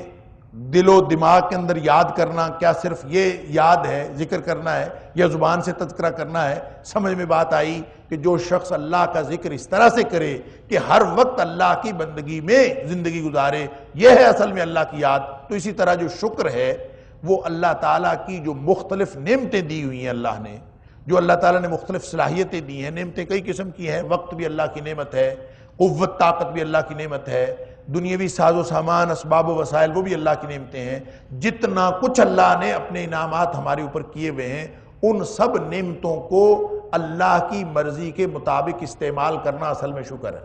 دل و دماغ کے اندر یاد کرنا، کیا صرف یہ یاد ہے ذکر کرنا ہے یا زبان سے تذکرہ کرنا ہے؟ سمجھ میں بات آئی کہ جو شخص اللہ کا ذکر اس طرح سے کرے کہ ہر وقت اللہ کی بندگی میں زندگی گزارے، یہ ہے اصل میں اللہ کی یاد۔ تو اسی طرح جو شکر ہے وہ اللہ تعالیٰ کی جو مختلف نعمتیں دی ہوئی ہیں اللہ نے، جو اللہ تعالیٰ نے مختلف صلاحیتیں دی ہیں، نعمتیں کئی قسم کی ہیں، وقت بھی اللہ کی نعمت ہے، قوت طاقت بھی اللہ کی نعمت ہے، دنیاوی ساز و سامان اسباب و وسائل وہ بھی اللہ کی نعمتیں ہیں۔ جتنا کچھ اللہ نے اپنے انعامات ہمارے اوپر کیے ہوئے ہیں ان سب نعمتوں کو اللہ کی مرضی کے مطابق استعمال کرنا اصل میں شکر ہے۔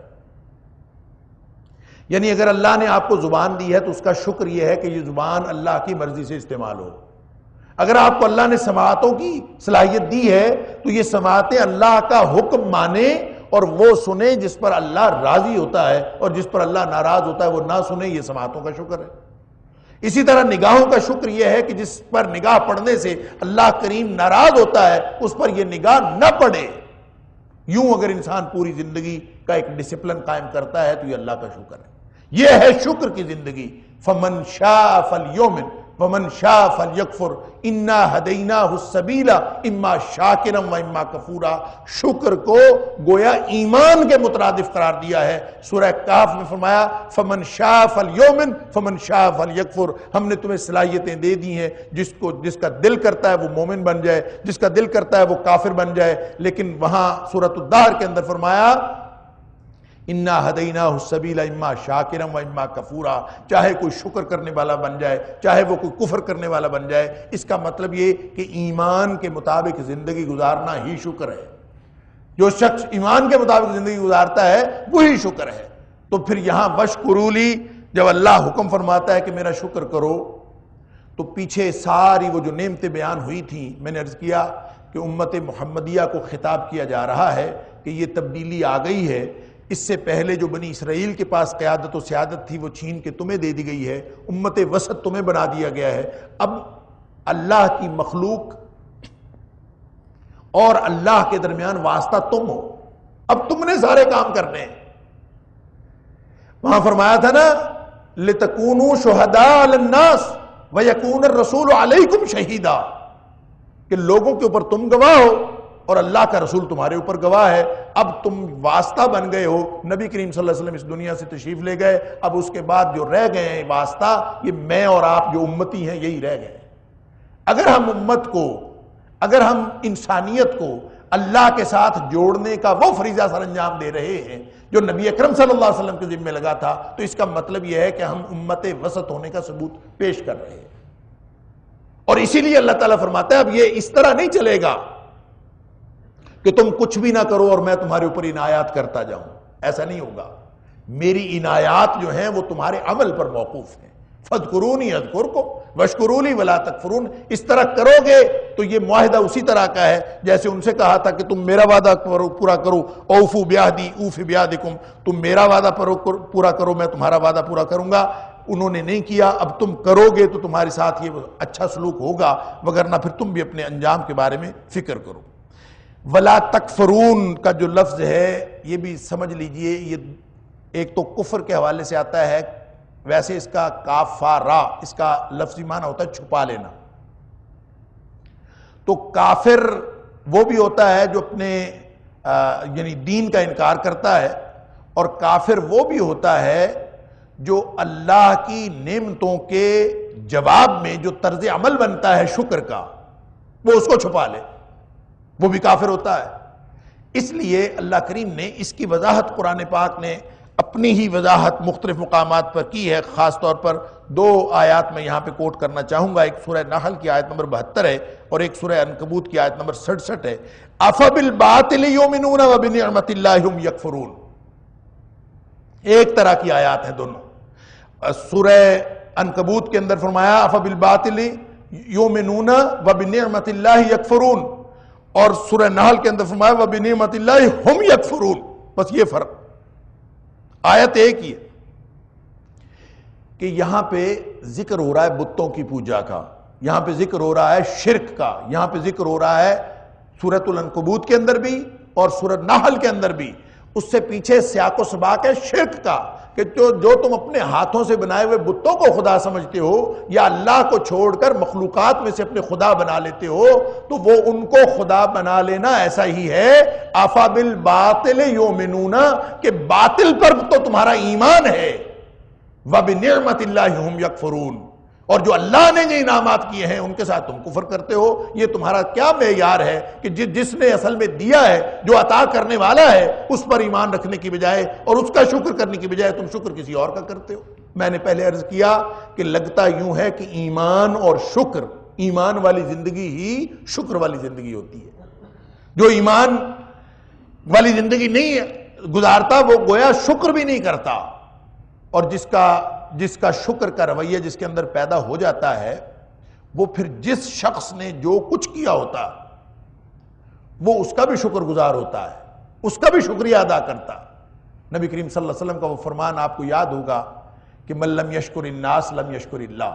یعنی اگر اللہ نے آپ کو زبان دی ہے تو اس کا شکر یہ ہے کہ یہ زبان اللہ کی مرضی سے استعمال ہو۔ اگر آپ کو اللہ نے سماعتوں کی صلاحیت دی ہے تو یہ سماعتیں اللہ کا حکم مانے اور وہ سنیں جس پر اللہ راضی ہوتا ہے، اور جس پر اللہ ناراض ہوتا ہے وہ نہ سنیں، یہ سماعتوں کا شکر ہے۔ اسی طرح نگاہوں کا شکر یہ ہے کہ جس پر نگاہ پڑنے سے اللہ کریم ناراض ہوتا ہے اس پر یہ نگاہ نہ پڑے۔ یوں اگر انسان پوری زندگی کا ایک ڈسپلن قائم کرتا ہے تو یہ اللہ کا شکر ہے۔ یہ ہے شکر کی زندگی۔ فَمَنْ شَاءَ فَلْيُؤْمِنْ وَمَنْ شَاءَ فَلْيَكْفُرْ إِنَّا هَدَيْنَاهُ السَّبِيلَ إِمَّا شَاكِرًا وَإِمَّا كَفُورًا۔ شکر کو گویا ایمان کے مترادف قرار دیا ہے۔ سورہ کہف میں فرمایا فَمَنْ شَاءَ فَلْيُؤْمِنْ وَمَنْ شَاءَ فَلْيَكْفُرْ۔ ہم نے تمہیں صلاحیتیں دے دی ہیں، جس کا دل کرتا ہے وہ مومن بن جائے، جس کا دل کرتا ہے وہ کافر بن جائے۔ لیکن وہاں سورۃ الدہر کے اندر فرمایا اِنَّا هَدَيْنَاهُ السَّبِيلَ إِمَّا شَاكِرًا وَإِمَّا كَفُورًا۔ چاہے کوئی شکر کرنے والا بن جائے، چاہے وہ کوئی کفر کرنے والا بن جائے، اس کا مطلب یہ کہ ایمان کے مطابق زندگی گزارنا ہی شکر ہے۔ جو شخص ایمان کے مطابق زندگی گزارتا ہے وہی شکر ہے۔ تو پھر یہاں وَاشْكُرُوا لِي جب اللہ حکم فرماتا ہے کہ میرا شکر کرو، تو پیچھے ساری وہ جو نعمتیں بیان ہوئی تھیں، میں نے عرض کیا کہ امت محمدیہ کو خطاب کیا جا رہا ہے کہ یہ تبدیلی آ گئی ہے۔ اس سے پہلے جو بنی اسرائیل کے پاس قیادت و سیادت تھی وہ چھین کے تمہیں دے دی گئی ہے، امت وسط تمہیں بنا دیا گیا ہے۔ اب اللہ کی مخلوق اور اللہ کے درمیان واسطہ تم ہو، اب تم نے سارے کام کرنے ہیں۔ وہاں فرمایا تھا نا لِتَكُونُوا شُهَدَاءَ عَلَى النَّاسِ وَيَكُونَ الرَّسُولُ عَلَيْكُمْ شَهِيدًا، کہ لوگوں کے اوپر تم گواہ ہو اور اللہ کا رسول تمہارے اوپر گواہ ہے۔ اب تم واسطہ بن گئے ہو، نبی کریم صلی اللہ علیہ وسلم اس دنیا سے تشریف لے گئے، اب اس کے بعد جو رہ گئے ہیں واسطہ، یہ میں اور آپ جو امتی ہیں یہی رہ گئے۔ اگر ہم امت کو، اگر ہم انسانیت کو اللہ کے ساتھ جوڑنے کا وہ فریضہ سر انجام دے رہے ہیں جو نبی اکرم صلی اللہ علیہ وسلم کے ذمہ لگا تھا، تو اس کا مطلب یہ ہے کہ ہم امت وسط ہونے کا ثبوت پیش کر رہے ہیں۔ اور اسی لیے اللہ تعالیٰ فرماتا ہے اب یہ اس طرح نہیں چلے گا کہ تم کچھ بھی نہ کرو اور میں تمہارے اوپر عنایات کرتا جاؤں. ایسا نہیں ہوگا. میری عنایات جو ہیں وہ تمہارے عمل پر موقوف ہیں. فَاذْكُرُونِي أَذْكُرْكُمْ وَاشْكُرُوا لِي وَلَا تَكْفُرُونَ. اس طرح کرو گے تو یہ معاہدہ اسی طرح کا ہے جیسے ان سے کہا تھا کہ تم میرا وعدہ پورا کرو. اوفوا بعہدی اوف بعہدکم. تم میرا وعدہ پورا کرو میں تمہارا وعدہ پورا کروں گا. انہوں نے نہیں کیا. اب تم کرو گے تو تمہارے ساتھ یہ اچھا سلوک ہوگا، وگرنہ پھر تم بھی اپنے انجام کے بارے میں فکر کرو. وَلَا تَكْفُرُونَ کا جو لفظ ہے یہ بھی سمجھ لیجئے، یہ ایک تو کفر کے حوالے سے آتا ہے. ویسے اس کا کاف فا را اس کا لفظی معنی ہوتا ہے چھپا لینا. تو کافر وہ بھی ہوتا ہے جو اپنے یعنی دین کا انکار کرتا ہے، اور کافر وہ بھی ہوتا ہے جو اللہ کی نعمتوں کے جواب میں جو طرز عمل بنتا ہے شکر کا وہ اس کو چھپا لے، وہ بھی کافر ہوتا ہے. اس لیے اللہ کریم نے اس کی وضاحت قرآن پاک نے اپنی ہی وضاحت مختلف مقامات پر کی ہے. خاص طور پر دو آیات میں یہاں پہ کوٹ کرنا چاہوں گا. ایک سورہ نحل کی آیت نمبر 72 ہے اور ایک سورہ عنکبوت کی آیت نمبر 67 ہے. أَفَبِالْبَاطِلِ يُؤْمِنُونَ وَبِنِعْمَةِ اللَّهِ هُمْ يَكْفُرُونَ. ایک طرح کی آیات ہیں دونوں. سورہ عنکبوت کے اندر فرمایا أَفَبِالْبَاطِلِ يُؤْمِنُونَ وَبِنِعْمَةِ اللَّهِ يَكْفُرُونَ، اور سورہ نحل کے اندر فرمایا وَبِنِعْمَةِ اللَّهِ هُمْ يَكْفُرُونَ. بس یہ فرق. آیت ایک ہی ہے کہ یہاں پہ ذکر ہو رہا ہے بتوں کی پوجا کا، یہاں پہ ذکر ہو رہا ہے شرک کا، یہاں پہ ذکر ہو رہا ہے سورۃ العنکبوت کے اندر بھی اور سورۃ نحل کے اندر بھی. اس سے پیچھے سیاق و سباق ہے شرک کا کہ جو تم اپنے ہاتھوں سے بنائے ہوئے بتوں کو خدا سمجھتے ہو یا اللہ کو چھوڑ کر مخلوقات میں سے اپنے خدا بنا لیتے ہو تو وہ ان کو خدا بنا لینا ایسا ہی ہے. آفا بالباطل یؤمنون کہ باطل پر تو تمہارا ایمان ہے. وبنعمت اللہ ہم یکفرون، اور جو اللہ نے جو انعامات کیے ہیں ان کے ساتھ تم کفر کرتے ہو. یہ تمہارا کیا معیار ہے کہ جس نے اصل میں دیا ہے، جو عطا کرنے والا ہے، اس پر ایمان رکھنے کی بجائے اور اس کا شکر کرنے کی بجائے تم شکر کسی اور کا کرتے ہو. میں نے پہلے عرض کیا کہ لگتا یوں ہے کہ ایمان اور شکر، ایمان والی زندگی ہی شکر والی زندگی ہوتی ہے. جو ایمان والی زندگی نہیں گزارتا وہ گویا شکر بھی نہیں کرتا، اور جس کا شکر کا رویہ جس کے اندر پیدا ہو جاتا ہے وہ پھر جس شخص نے جو کچھ کیا ہوتا وہ اس کا بھی شکر گزار ہوتا ہے، اس کا بھی شکریہ ادا کرتا. نبی کریم صلی اللہ علیہ وسلم کا وہ فرمان آپ کو یاد ہوگا کہ من لم یشکر الناس لم یشکر اللہ.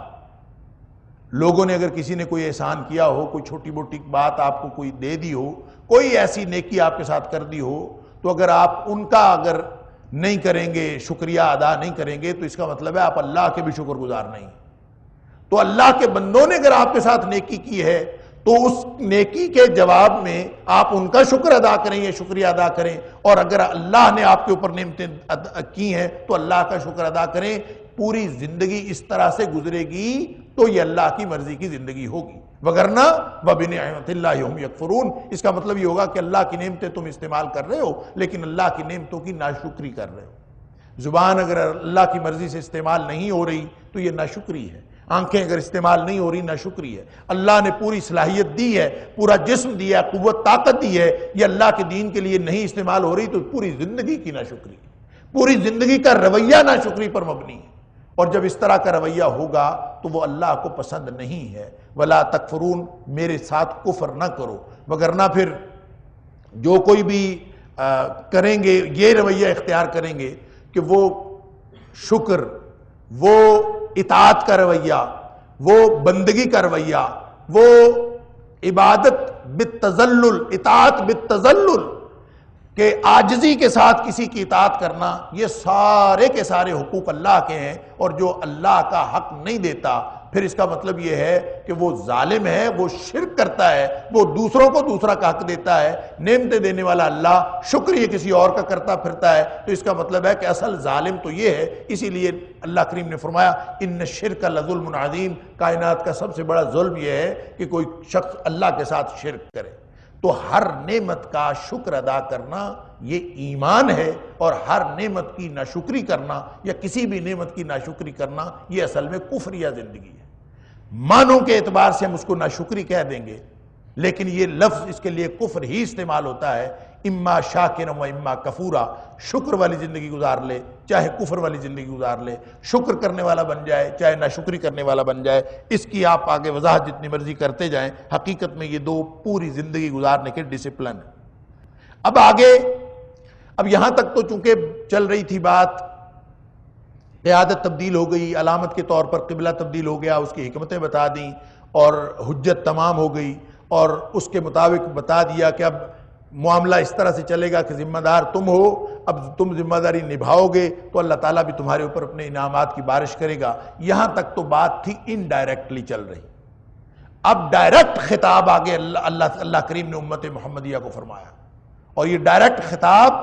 لوگوں نے اگر کسی نے کوئی احسان کیا ہو، کوئی چھوٹی موٹی بات آپ کو کوئی دے دی ہو، کوئی ایسی نیکی آپ کے ساتھ کر دی ہو، تو اگر آپ ان کا اگر نہیں کریں گے، شکریہ ادا نہیں کریں گے، تو اس کا مطلب ہے آپ اللہ کے بھی شکر گزار نہیں. تو اللہ کے بندوں نے اگر آپ کے ساتھ نیکی کی ہے تو اس نیکی کے جواب میں آپ ان کا شکر ادا کریں یا شکریہ ادا کریں، اور اگر اللہ نے آپ کے اوپر نعمتیں کی ہیں تو اللہ کا شکر ادا کریں. پوری زندگی اس طرح سے گزرے گی تو یہ اللہ کی مرضی کی زندگی ہوگی، وگرنہ وَبِنِعْمَتِ اللَّهِ هُمْ يَكْفُرُونَ. اس کا مطلب یہ ہوگا کہ اللہ کی نعمتیں تم استعمال کر رہے ہو لیکن اللہ کی نعمتوں کی ناشکری کر رہے ہو. زبان اگر اللہ کی مرضی سے استعمال نہیں ہو رہی تو یہ ناشکری ہے. آنکھیں اگر استعمال نہیں ہو رہی ناشکری ہے. اللہ نے پوری صلاحیت دی ہے، پورا جسم دیا، قوت طاقت دی ہے، یہ اللہ کے دین کے لیے نہیں استعمال ہو رہی تو پوری زندگی کی ناشکری، پوری زندگی کا رویہ ناشکری پر مبنی ہے. اور جب اس طرح کا رویہ ہوگا تو وہ اللہ کو پسند نہیں ہے. وَلَا تَكْفُرُونَ، میرے ساتھ کفر نہ کرو، وگرنہ پھر جو کوئی بھی کریں گے یہ رویہ اختیار کریں گے کہ وہ شکر، وہ اطاعت کا رویہ، وہ بندگی کا رویہ، وہ عبادت بالتذلل، اطاعت بالتذلل، کہ عاجزی کے ساتھ کسی کی اطاعت کرنا، یہ سارے کے سارے حقوق اللہ کے ہیں. اور جو اللہ کا حق نہیں دیتا پھر اس کا مطلب یہ ہے کہ وہ ظالم ہے، وہ شرک کرتا ہے، وہ دوسروں کو دوسرا کا حق دیتا ہے. نعمتیں دینے والا اللہ، شکریہ کسی اور کا کرتا پھرتا ہے، تو اس کا مطلب ہے کہ اصل ظالم تو یہ ہے. اسی لیے اللہ کریم نے فرمایا ان الشرک لظلم عظیم، کائنات کا سب سے بڑا ظلم یہ ہے کہ کوئی شخص اللہ کے ساتھ شرک کرے. تو ہر نعمت کا شکر ادا کرنا یہ ایمان ہے، اور ہر نعمت کی ناشکری کرنا یا کسی بھی نعمت کی ناشکری کرنا یہ اصل میں کفریہ زندگی ہے. معنوں کے اعتبار سے ہم اس کو ناشکری کہہ دیں گے، لیکن یہ لفظ اس کے لیے کفر ہی استعمال ہوتا ہے، اما شاکرا و اما کفورا، شکر والی زندگی گزار لے چاہے کفر والی زندگی گزار لے، شکر کرنے والا بن جائے چاہے ناشکری کرنے والا بن جائے، اس کی آپ آگے وضاحت جتنی مرضی کرتے جائیں، حقیقت میں یہ دو پوری زندگی گزارنے کے ڈسپلن ہیں۔ اب آگے، اب یہاں تک تو چونکہ چل رہی تھی بات، قیادت تبدیل ہو گئی، علامت کے طور پر قبلہ تبدیل ہو گیا، اس کی حکمتیں بتا دیں اور حجت تمام ہو گئی، اور اس کے مطابق بتا دیا کہ اب معاملہ اس طرح سے چلے گا کہ ذمہ دار تم ہو، اب تم ذمہ داری نبھاؤ گے تو اللہ تعالیٰ بھی تمہارے اوپر اپنے انعامات کی بارش کرے گا۔ یہاں تک تو بات تھی انڈائریکٹلی چل رہی، اب ڈائریکٹ خطاب آگے اللہ کریم نے امت محمدیہ کو فرمایا، اور یہ ڈائریکٹ خطاب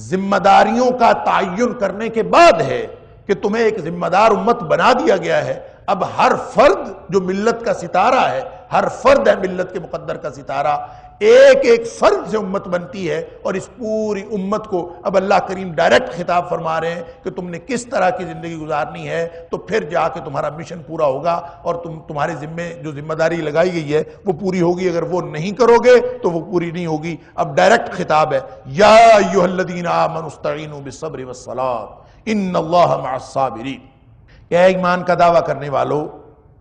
ذمہ داریوں کا تعین کرنے کے بعد ہے کہ تمہیں ایک ذمہ دار امت بنا دیا گیا ہے۔ اب ہر فرد جو ملت کا ستارہ ہے، ہر فرد ہے ملت کے مقدر کا ستارہ، ایک ایک فرد سے امت بنتی ہے، اور اس پوری امت کو اب اللہ کریم ڈائریکٹ خطاب فرما رہے ہیں کہ تم نے کس طرح کی زندگی گزارنی ہے، تو پھر جا کے تمہارا مشن پورا ہوگا، اور تمہارے ذمے جو ذمہ داری لگائی گئی ہے وہ پوری ہوگی۔ اگر وہ نہیں کرو گے تو وہ پوری نہیں ہوگی۔ اب ڈائریکٹ خطاب ہے، یا ایھا الذین آمنوا استعینوا بالصبر والصلاۃ ان اللہ مع الصابرین، کہ اے ایمان کا دعویٰ کرنے والو،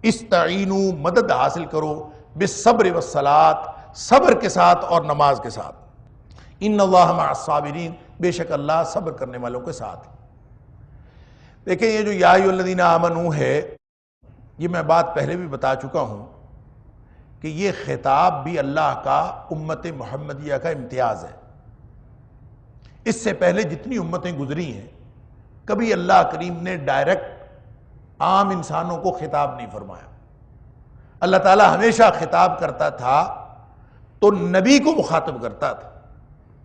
استعینوا مدد حاصل کرو، بالصبر والصلاۃ صبر کے ساتھ اور نماز کے ساتھ، ان اللہ مع الصابرین بے شک اللہ صبر کرنے والوں کے ساتھ۔ دیکھیں یہ جو یا ایھا الذین آمنوا ہے، یہ میں بات پہلے بھی بتا چکا ہوں کہ یہ خطاب بھی اللہ کا امت محمدیہ کا امتیاز ہے۔ اس سے پہلے جتنی امتیں گزری ہیں کبھی اللہ کریم نے ڈائریکٹ عام انسانوں کو خطاب نہیں فرمایا۔ اللہ تعالیٰ ہمیشہ خطاب کرتا تھا تو نبی کو مخاطب کرتا تھا،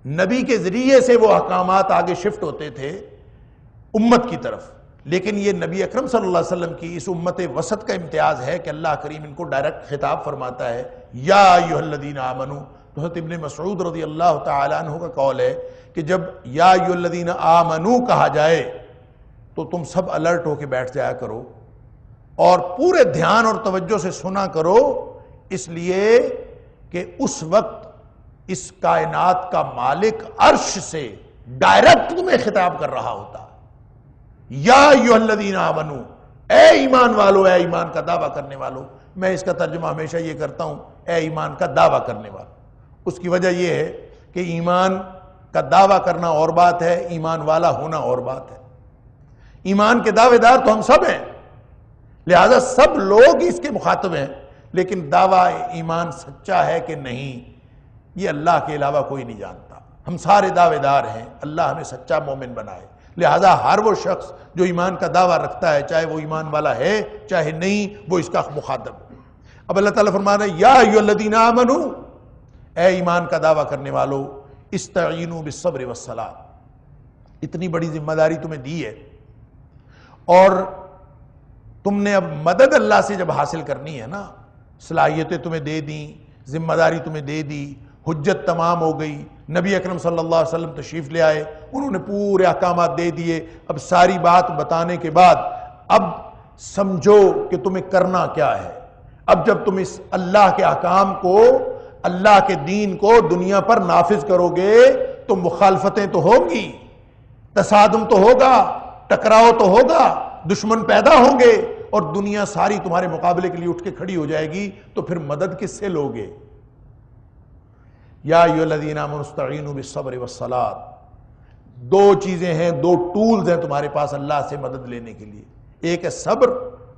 نبی کے ذریعے سے وہ احکامات آگے شفٹ ہوتے تھے امت کی طرف۔ لیکن یہ نبی اکرم صلی اللہ علیہ وسلم کی اس امت وسط کا امتیاز ہے کہ اللہ کریم ان کو ڈائریکٹ خطاب فرماتا ہے، یا ایھا الذین آمنوا۔ تو حضرت ابن مسعود رضی اللہ تعالی عنہ کا قول ہے کہ جب یا ایھا الذین آمنوا کہا جائے تو تم سب الرٹ ہو کے بیٹھ جایا کرو اور پورے دھیان اور توجہ سے سنا کرو، اس لیے کہ اس وقت اس کائنات کا مالک عرش سے ڈائریکٹ تمہیں خطاب کر رہا ہوتا۔ یا ایھا الذین آمنوا، اے ایمان والو، اے ایمان کا دعویٰ کرنے والو۔ میں اس کا ترجمہ ہمیشہ یہ کرتا ہوں، اے ایمان کا دعویٰ کرنے والو۔ اس کی وجہ یہ ہے کہ ایمان کا دعویٰ کرنا اور بات ہے، ایمان والا ہونا اور بات ہے۔ ایمان کے دعوے دار تو ہم سب ہیں، لہذا سب لوگ اس کے مخاطب ہیں، لیکن دعویٰ ایمان سچا ہے کہ نہیں یہ اللہ کے علاوہ کوئی نہیں جانتا۔ ہم سارے دعوے دار ہیں، اللہ ہمیں سچا مومن بنائے، لہذا ہر وہ شخص جو ایمان کا دعویٰ رکھتا ہے، چاہے وہ ایمان والا ہے چاہے نہیں، وہ اس کا مخاطب ہے۔ اب اللہ تعالیٰ فرما رہے ہیں، یا ایھا الذین آمنوا، اے ایمان کا دعویٰ کرنے والو، استعینوا بالصبر والصلاۃ۔ اتنی بڑی ذمہ داری تمہیں دی ہے، اور تم نے اب مدد اللہ سے جب حاصل کرنی ہے نا، صلاحیتیں تمہیں دے دیں، ذمہ داری تمہیں دے دی، حجت تمام ہو گئی، نبی اکرم صلی اللہ علیہ وسلم تشریف لے آئے، انہوں نے پورے احکامات دے دیے۔ اب ساری بات بتانے کے بعد اب سمجھو کہ تمہیں کرنا کیا ہے۔ اب جب تم اس اللہ کے احکام کو، اللہ کے دین کو دنیا پر نافذ کرو گے تو مخالفتیں تو ہوں گی، تصادم تو ہوگا، ٹکراؤ تو ہوگا، دشمن پیدا ہوں گے، اور دنیا ساری تمہارے مقابلے کے لیے اٹھ کے کھڑی ہو جائے گی، تو پھر مدد کس سے لوگے؟ یا ایھا الذین آمنوا استعینوا بالصبر والصلاۃ۔ دو چیزیں ہیں، دو ٹولز ہیں تمہارے پاس اللہ سے مدد لینے کے لیے، ایک ہے صبر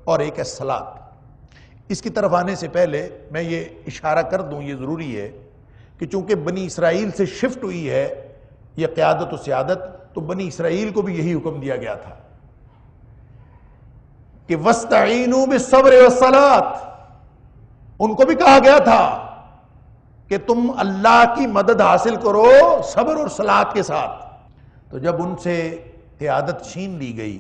اور ایک ہے صلاۃ۔ اس کی طرف آنے سے پہلے میں یہ اشارہ کر دوں، یہ ضروری ہے کہ چونکہ بنی اسرائیل سے شفٹ ہوئی ہے یہ قیادت و سیادت، تو بنی اسرائیل کو بھی یہی حکم دیا گیا تھا کہ وَاسْتَعِینُوا بِالصَّبْرِ وَالصَّلَاةِ۔ ان کو بھی کہا گیا تھا کہ تم اللہ کی مدد حاصل کرو صبر اور صلاۃ کے ساتھ۔ تو جب ان سے قیادت چھین لی گئی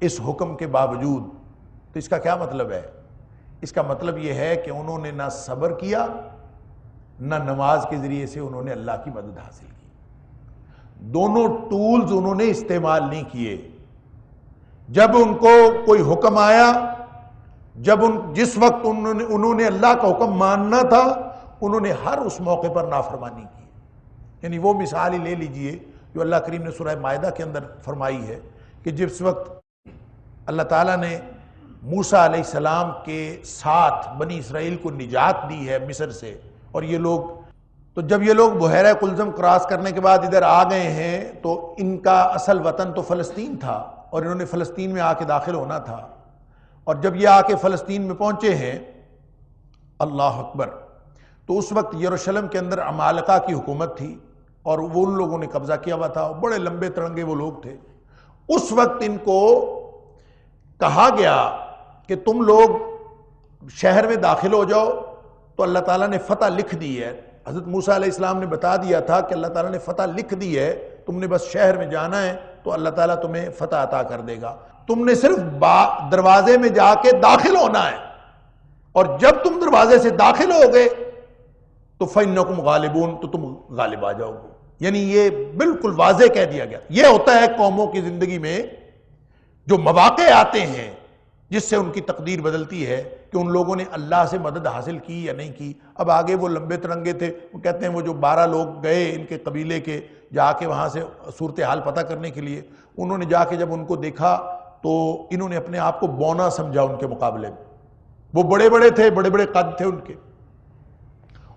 اس حکم کے باوجود، تو اس کا کیا مطلب ہے؟ اس کا مطلب یہ ہے کہ انہوں نے نہ صبر کیا، نہ نماز کے ذریعے سے انہوں نے اللہ کی مدد حاصل کی۔ دونوں ٹولز انہوں نے استعمال نہیں کیے۔ جب ان کو کوئی حکم آیا جس وقت انہوں نے اللہ کا حکم ماننا تھا، انہوں نے ہر اس موقع پر نافرمانی کی. یعنی وہ مثال ہی لے لیجئے جو اللہ کریم نے سورہ مائدہ کے اندر فرمائی ہے کہ جس وقت اللہ تعالیٰ نے موسیٰ علیہ السلام کے ساتھ بنی اسرائیل کو نجات دی ہے مصر سے، اور یہ لوگ تو جب یہ لوگ بحیرہ کلزم کراس کرنے کے بعد ادھر آ گئے ہیں تو ان کا اصل وطن تو فلسطین تھا اور انہوں نے فلسطین میں آ کے داخل ہونا تھا. اور جب یہ آ کے فلسطین میں پہنچے ہیں، اللہ اکبر، تو اس وقت یروشلم کے اندر عمالقہ کی حکومت تھی اور وہ ان لوگوں نے قبضہ کیا ہوا تھا، بڑے لمبے ترنگے وہ لوگ تھے. اس وقت ان کو کہا گیا کہ تم لوگ شہر میں داخل ہو جاؤ، تو اللہ تعالیٰ نے فتح لکھ دی ہے. حضرت موسیٰ علیہ السلام نے بتا دیا تھا کہ اللہ تعالیٰ نے فتح لکھ دی ہے، تم نے بس شہر میں جانا ہے تو اللہ تعالیٰ تمہیں فتح عطا کر دے گا. تم نے صرف دروازے میں جا کے داخل ہونا ہے، اور جب تم دروازے سے داخل ہو گئے تو فَإِنَّكُمْ غَالِبُونَ، تو تم غالب آ جاؤ گے. یعنی یہ بالکل واضح کہہ دیا گیا. یہ ہوتا ہے قوموں کی زندگی میں جو مواقع آتے ہیں جس سے ان کی تقدیر بدلتی ہے کہ ان لوگوں نے اللہ سے مدد حاصل کی یا نہیں کی. اب آگے وہ لمبے ترنگے تھے، وہ کہتے ہیں وہ جو 12 لوگ گئے ان کے قبیلے کے، جا کے وہاں سے صورتحال پتہ کرنے کے لیے، انہوں نے جا کے جب ان کو دیکھا تو انہوں نے اپنے آپ کو بونا سمجھا ان کے مقابلے میں. وہ بڑے بڑے تھے، بڑے بڑے قد تھے ان کے.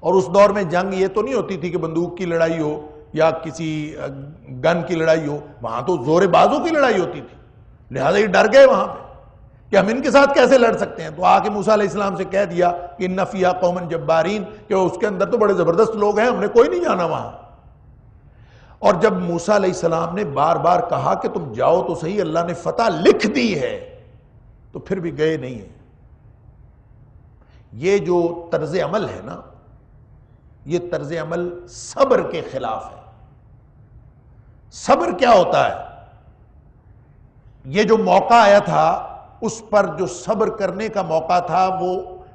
اور اس دور میں جنگ یہ تو نہیں ہوتی تھی کہ بندوق کی لڑائی ہو یا کسی گن کی لڑائی ہو، وہاں تو زور بازو کی لڑائی ہوتی تھی. لہذا یہ ڈر گئے وہاں پہ کہ ہم ان کے ساتھ کیسے لڑ سکتے ہیں. تو آ کے موسیٰ علیہ السلام سے کہہ دیا کہ اِنَّ فِیہا قَوْمًا جَبَّارِین، کہ اس کے اندر تو بڑے زبردست لوگ ہیں، ہم نے کوئی نہیں جانا وہاں. اور جب موسیٰ علیہ السلام نے بار بار کہا کہ تم جاؤ تو صحیح، اللہ نے فتح لکھ دی ہے، تو پھر بھی گئے نہیں ہیں. یہ جو طرز عمل ہے نا، یہ طرز عمل صبر کے خلاف ہے. صبر کیا ہوتا ہے؟ یہ جو موقع آیا تھا اس پر جو صبر کرنے کا موقع تھا وہ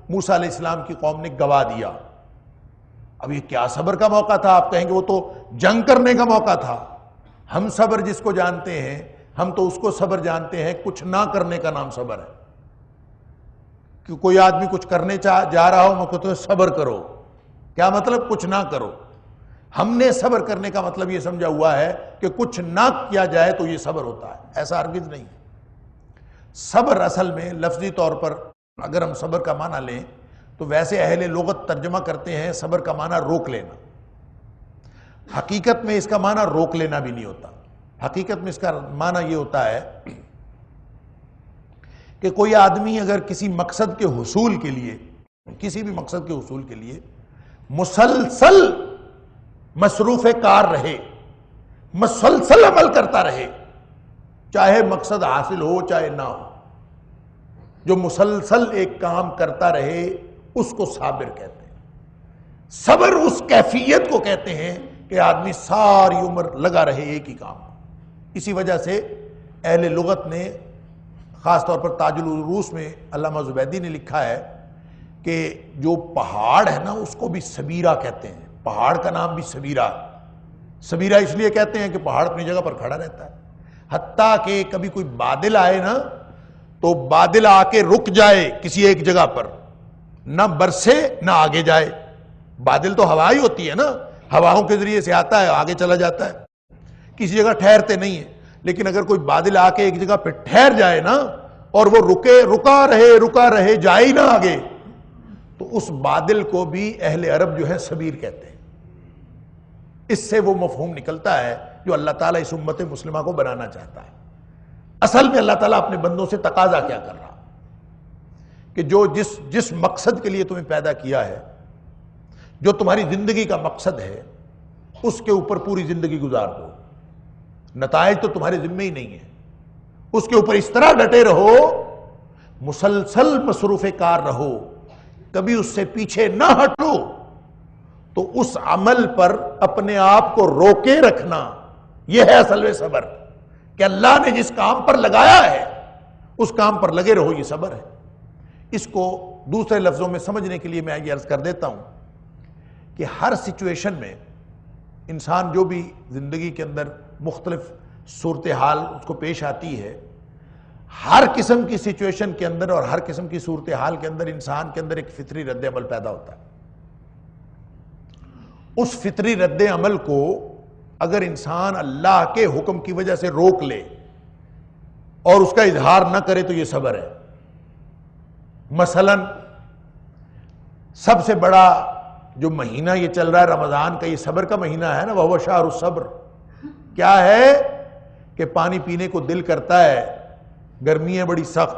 موسیٰ علیہ السلام کی قوم نے گوا دیا. اب یہ کیا صبر کا موقع تھا؟ آپ کہیں گے وہ تو جنگ کرنے کا موقع تھا. ہم صبر جس کو جانتے ہیں، ہم تو اس کو صبر جانتے ہیں کچھ نہ کرنے کا نام صبر ہے. کہ کوئی آدمی کچھ کرنے جا رہا ہو، میں کہتا ہوں صبر کرو. کیا مطلب؟ کچھ نہ کرو. ہم نے صبر کرنے کا مطلب یہ سمجھا ہوا ہے کہ کچھ نہ کیا جائے تو یہ صبر ہوتا ہے. ایسا ہرگز نہیں. صبر اصل میں لفظی طور پر اگر ہم صبر کا معنی لیں تو ویسے اہل لغت ترجمہ کرتے ہیں صبر کا معنی روک لینا. حقیقت میں اس کا معنی روک لینا بھی نہیں ہوتا. حقیقت میں اس کا معنی یہ ہوتا ہے کہ کوئی آدمی اگر کسی مقصد کے حصول کے لیے، کسی بھی مقصد کے حصول کے لیے مسلسل مصروف کار رہے، مسلسل عمل کرتا رہے، چاہے مقصد حاصل ہو چاہے نہ ہو، جو مسلسل ایک کام کرتا رہے اس کو صابر کہتے ہیں. صبر اس کیفیت کو کہتے ہیں کہ آدمی ساری عمر لگا رہے ایک ہی کام. اسی وجہ سے اہل لغت نے خاص طور پر تاج العروس میں علامہ زبیدی نے لکھا ہے کہ جو پہاڑ ہے نا اس کو بھی سبیرہ کہتے ہیں. پہاڑ کا نام بھی سبیرہ. سبیرہ اس لیے کہتے ہیں کہ پہاڑ اپنی جگہ پر کھڑا رہتا ہے، حتیٰ کہ کبھی کوئی بادل آئے نا تو بادل آ کے رک جائے کسی ایک جگہ پر، نہ برسے نہ آگے جائے. بادل تو ہوا ہی ہوتی ہے نا، ہواؤں کے ذریعے سے آتا ہے آگے چلا جاتا ہے، کسی جگہ ٹھہرتے نہیں ہیں. لیکن اگر کوئی بادل آ کے ایک جگہ پہ ٹھہر جائے نا اور وہ رکا رہے جائے ہی نہ آگے، تو اس بادل کو بھی اہل عرب جو ہے صبیر کہتے ہیں. اس سے وہ مفہوم نکلتا ہے جو اللہ تعالیٰ اس امت مسلمہ کو بنانا چاہتا ہے. اصل میں اللہ تعالیٰ اپنے بندوں سے تقاضا کیا کر رہا کہ جو جس مقصد کے لیے تمہیں پیدا کیا ہے، جو تمہاری زندگی کا مقصد ہے، اس کے اوپر پوری زندگی گزار دو. نتائج تو تمہارے ذمہ ہی نہیں ہے، اس کے اوپر اس طرح ڈٹے رہو، مسلسل مصروف کار رہو، کبھی اس سے پیچھے نہ ہٹو. تو اس عمل پر اپنے آپ کو روکے رکھنا، یہ ہے اصل میں صبر. کہ اللہ نے جس کام پر لگایا ہے اس کام پر لگے رہو، یہ صبر ہے. اس کو دوسرے لفظوں میں سمجھنے کے لیے میں یہ عرض کر دیتا ہوں کہ ہر سچویشن میں انسان جو بھی زندگی کے اندر مختلف صورتحال اس کو پیش آتی ہے، ہر قسم کی سچویشن کے اندر اور ہر قسم کی صورتحال کے اندر انسان کے اندر ایک فطری رد عمل پیدا ہوتا ہے. اس فطری رد عمل کو اگر انسان اللہ کے حکم کی وجہ سے روک لے اور اس کا اظہار نہ کرے تو یہ صبر ہے. مثلا سب سے بڑا جو مہینہ یہ چل رہا ہے رمضان کا، یہ صبر کا مہینہ ہے نا. وَهُوَ شَهْرُ الصَّبْرِ. کیا ہے کہ پانی پینے کو دل کرتا ہے، گرمی ہے بڑی سخت،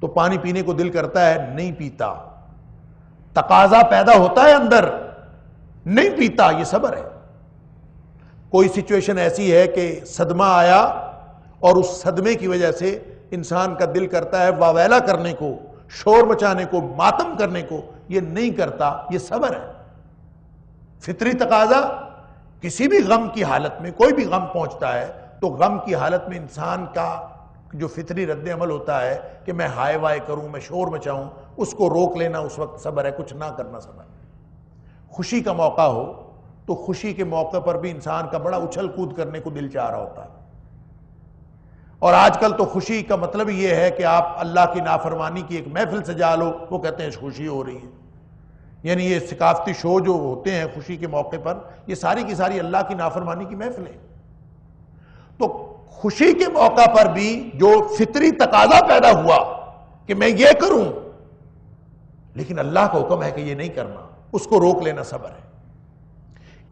تو پانی پینے کو دل کرتا ہے، نہیں پیتا. تقاضا پیدا ہوتا ہے اندر، نہیں پیتا، یہ صبر ہے. کوئی سچویشن ایسی ہے کہ صدمہ آیا اور اس صدمے کی وجہ سے انسان کا دل کرتا ہے واویلا کرنے کو، شور مچانے کو، ماتم کرنے کو، یہ نہیں کرتا، یہ صبر ہے. فطری تقاضا کسی بھی غم کی حالت میں، کوئی بھی غم پہنچتا ہے تو غم کی حالت میں انسان کا جو فطری رد عمل ہوتا ہے کہ میں ہائے وائے کروں، میں شور مچاؤں، اس کو روک لینا اس وقت صبر ہے، کچھ نہ کرنا صبر ہے. خوشی کا موقع ہو تو خوشی کے موقع پر بھی انسان کا بڑا اچھل کود کرنے کو دل چاہ رہا ہوتا ہے. اور آج کل تو خوشی کا مطلب یہ ہے کہ آپ اللہ کی نافرمانی کی ایک محفل سجا لو، وہ کہتے ہیں خوشی ہو رہی ہے. یعنی یہ ثقافتی شو جو ہوتے ہیں خوشی کے موقع پر، یہ ساری کی ساری اللہ کی نافرمانی کی محفلیں. تو خوشی کے موقع پر بھی جو فطری تقاضا پیدا ہوا کہ میں یہ کروں، لیکن اللہ کا حکم ہے کہ یہ نہیں کرنا، اس کو روک لینا صبر ہے.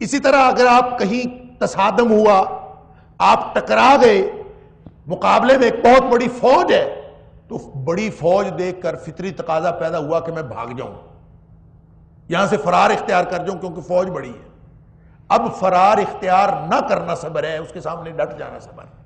اسی طرح اگر آپ کہیں تصادم ہوا، آپ ٹکرا گئے، مقابلے میں ایک بہت بڑی فوج ہے، تو بڑی فوج دیکھ کر فطری تقاضا پیدا ہوا کہ میں بھاگ جاؤں، یہاں سے فرار اختیار کر جاؤں کیونکہ فوج بڑی ہے. اب فرار اختیار نہ کرنا صبر ہے، اس کے سامنے ڈٹ جانا صبر ہے.